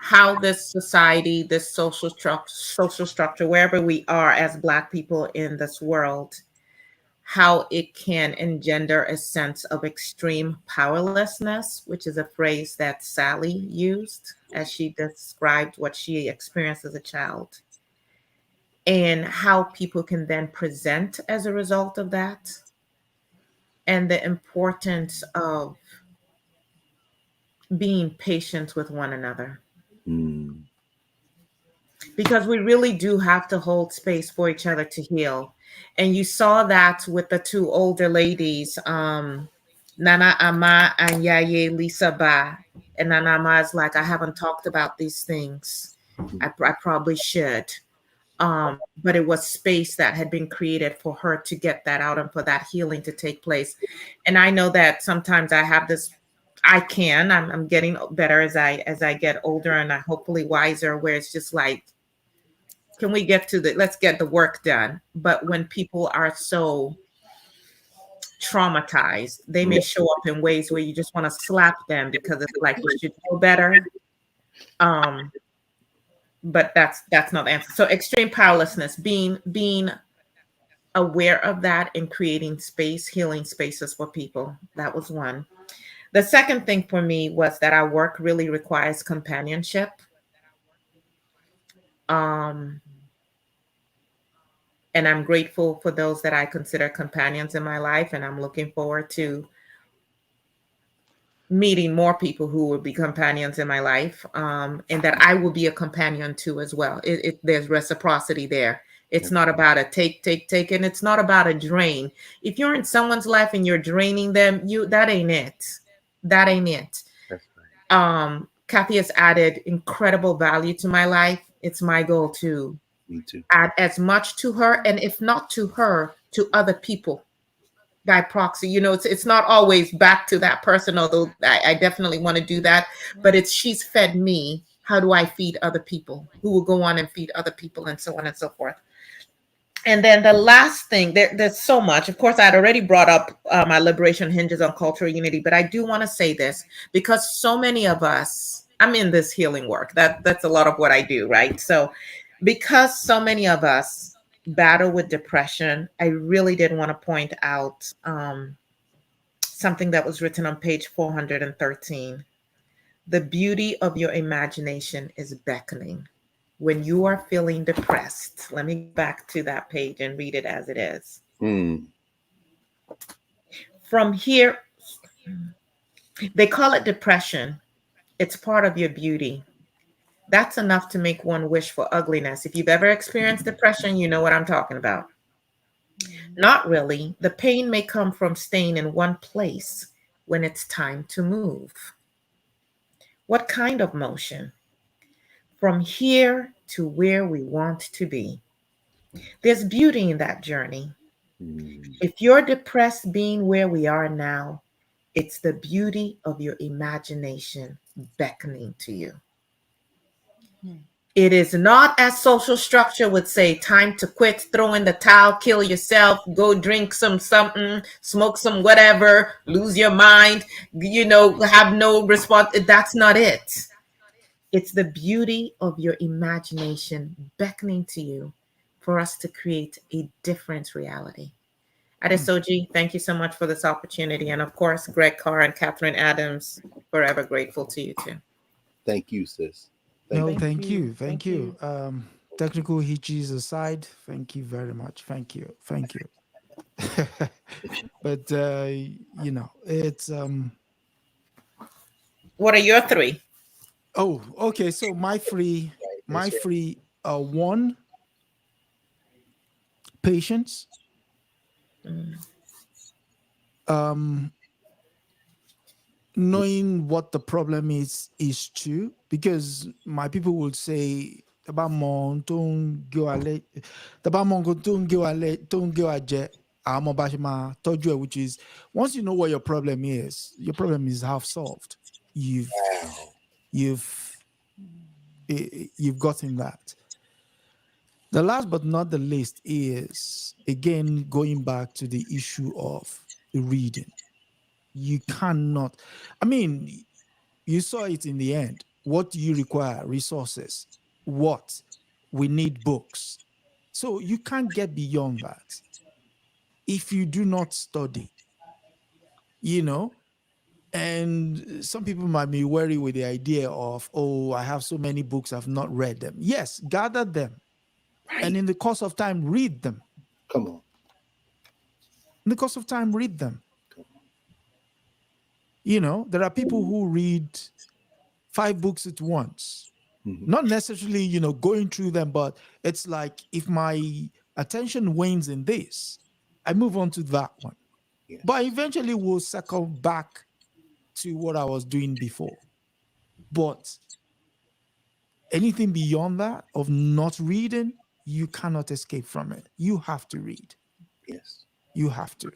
how this society, this social structure, wherever we are as Black people in this world, how it can engender a sense of extreme powerlessness, which is a phrase that Sally used as she described what she experienced as a child, and how people can then present as a result of that, and the importance of being patient with one another. Mm. Because we really do have to hold space for each other to heal. And you saw that with the two older ladies, Nana Ama and Yaye Lisa Ba. And Nana Ama is like, I haven't talked about these things. I probably should. But it was space that had been created for her to get that out and for that healing to take place. And I know that sometimes I have this, I'm getting better as I get older, and I hopefully wiser, where it's just like, can we get to the, let's get the work done. But when people are so traumatized, they may show up in ways where you just want to slap them because it's like you should know better. Um, but that's not the answer. So extreme powerlessness, being aware of that and creating space, healing spaces for people. That was one. The second thing for me was that our work really requires companionship. Um, and I'm grateful for those that I consider companions in my life, and I'm looking forward to meeting more people who will be companions in my life, and that I will be a companion to as well. There's reciprocity there. It's not about a take, and it's not about a drain. If you're in someone's life and you're draining them, that ain't it. That ain't it. That's right. Kathy has added incredible value to my life. It's my goal to Me too. add as much to her, and if not to her, to other people by proxy. It's not always back to that person, although I definitely want to do that. But it's, she's fed me. How do I feed other people who will go on and feed other people, and so on and so forth? And then the last thing, there's so much. Of course, I had already brought up my liberation hinges on cultural unity, but I do want to say this because so many of us, I'm in this healing work. That's a lot of what I do, right? So because so many of us battle with depression, I really did want to point out something that was written on page 413. The beauty of your imagination is beckoning. When you are feeling depressed, let me go back to that page and read it as it is. Mm. From here, they call it depression. It's part of your beauty. That's enough to make one wish for ugliness. If you've ever experienced depression, you know what I'm talking about. Not really. The pain may come from staying in one place when it's time to move. What kind of motion? From here to where we want to be. There's beauty in that journey. Mm. If you're depressed being where we are now, it's the beauty of your imagination beckoning to you. It is not, as social structure would say, time to quit, throw in the towel, kill yourself, go drink some something, smoke some whatever, lose your mind, have no response. That's not it. It's the beauty of your imagination beckoning to you for us to create a different reality. Adesoji, thank you so much for this opportunity. And of course, Greg Carr and Catherine Adams, forever grateful to you too. Thank you, sis. No, Thank thank you. you. Thank you. Technical hitches aside, thank you very much. Thank you. Thank you. But it's What are your three? oh, okay. So my free, you. my That's right. free one, patience. Mm. Um knowing what the problem is true, because my people would say "Tabamon ton go ale- tabamon go ton go ale- ton go aje, amo ba se ma toju ẹ," which is, once you know what your problem is half solved. Wow. You've you've gotten that. The last but not the least is, again, going back to the issue of reading. You cannot, I mean, you saw it in the end. What do you require? Resources. What? We need books. So you can't get beyond that if you do not study, you know. And some people might be worried with the idea of, oh, I have so many books, I've not read them. Yes, gather them. Right. And in the course of time, read them. Come on. In the course of time, read them. You know, there are people who read 5 books at once. Mhm. Not necessarily, you know, going through them, but it's like if my attention wanes in this, I move on to that one. Yes. But eventually we'll circle back to what I was doing before. But anything beyond that of not reading, you cannot escape from it. You have to read. Yes. You have to.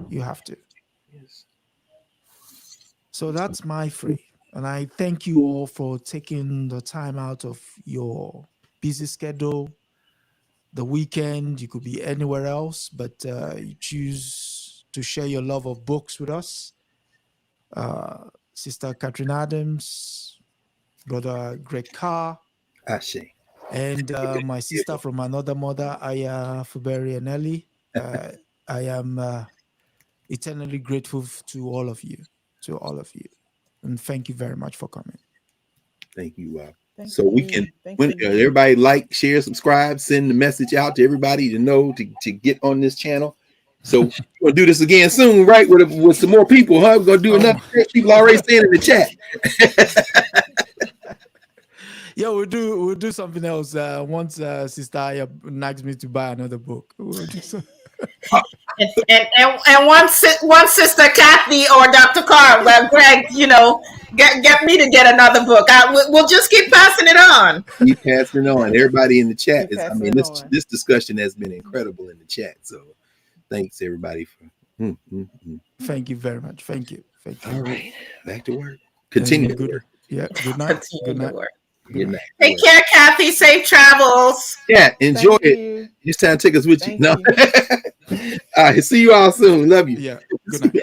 You have to. Yes. So that's my free. And I thank you all for taking the time out of your busy schedule. The weekend, you could be anywhere else, but you choose to share your love of books with us. Sister Catherine Adams, Brother Greg Carr, Ashe. and my sister from another mother, Ayi Fubara Eneli. I am eternally grateful to all of you, and thank you very much for coming. Thank you. Thank So we you. can, Thank when you. everybody like, share, subscribe, send the message out to everybody to know to get on this channel. So we're gonna do this again soon, right? With some more people, huh? We're gonna do another. People already saying in the chat. Yeah, we'll do something else. Once Sister Aya nags me to buy another book, we'll do so. And one sister Kathy or Dr. Carr, well, Greg, you know, get me to get another book. We'll just keep passing it on. Keep passing it on. Everybody in the chat Keep is. I passing mean, it this on. this discussion has been incredible in the chat. So thanks everybody for. Thank you very much. Thank you. All right, back to work. Continue. Good. Yeah. Good night. Good night. Good night. Take care, Kathy. Safe travels. Yeah, enjoy Thank it. you. This time, take us with you. Thank No. you. All right, see you all soon. Love you. Yeah. Good night.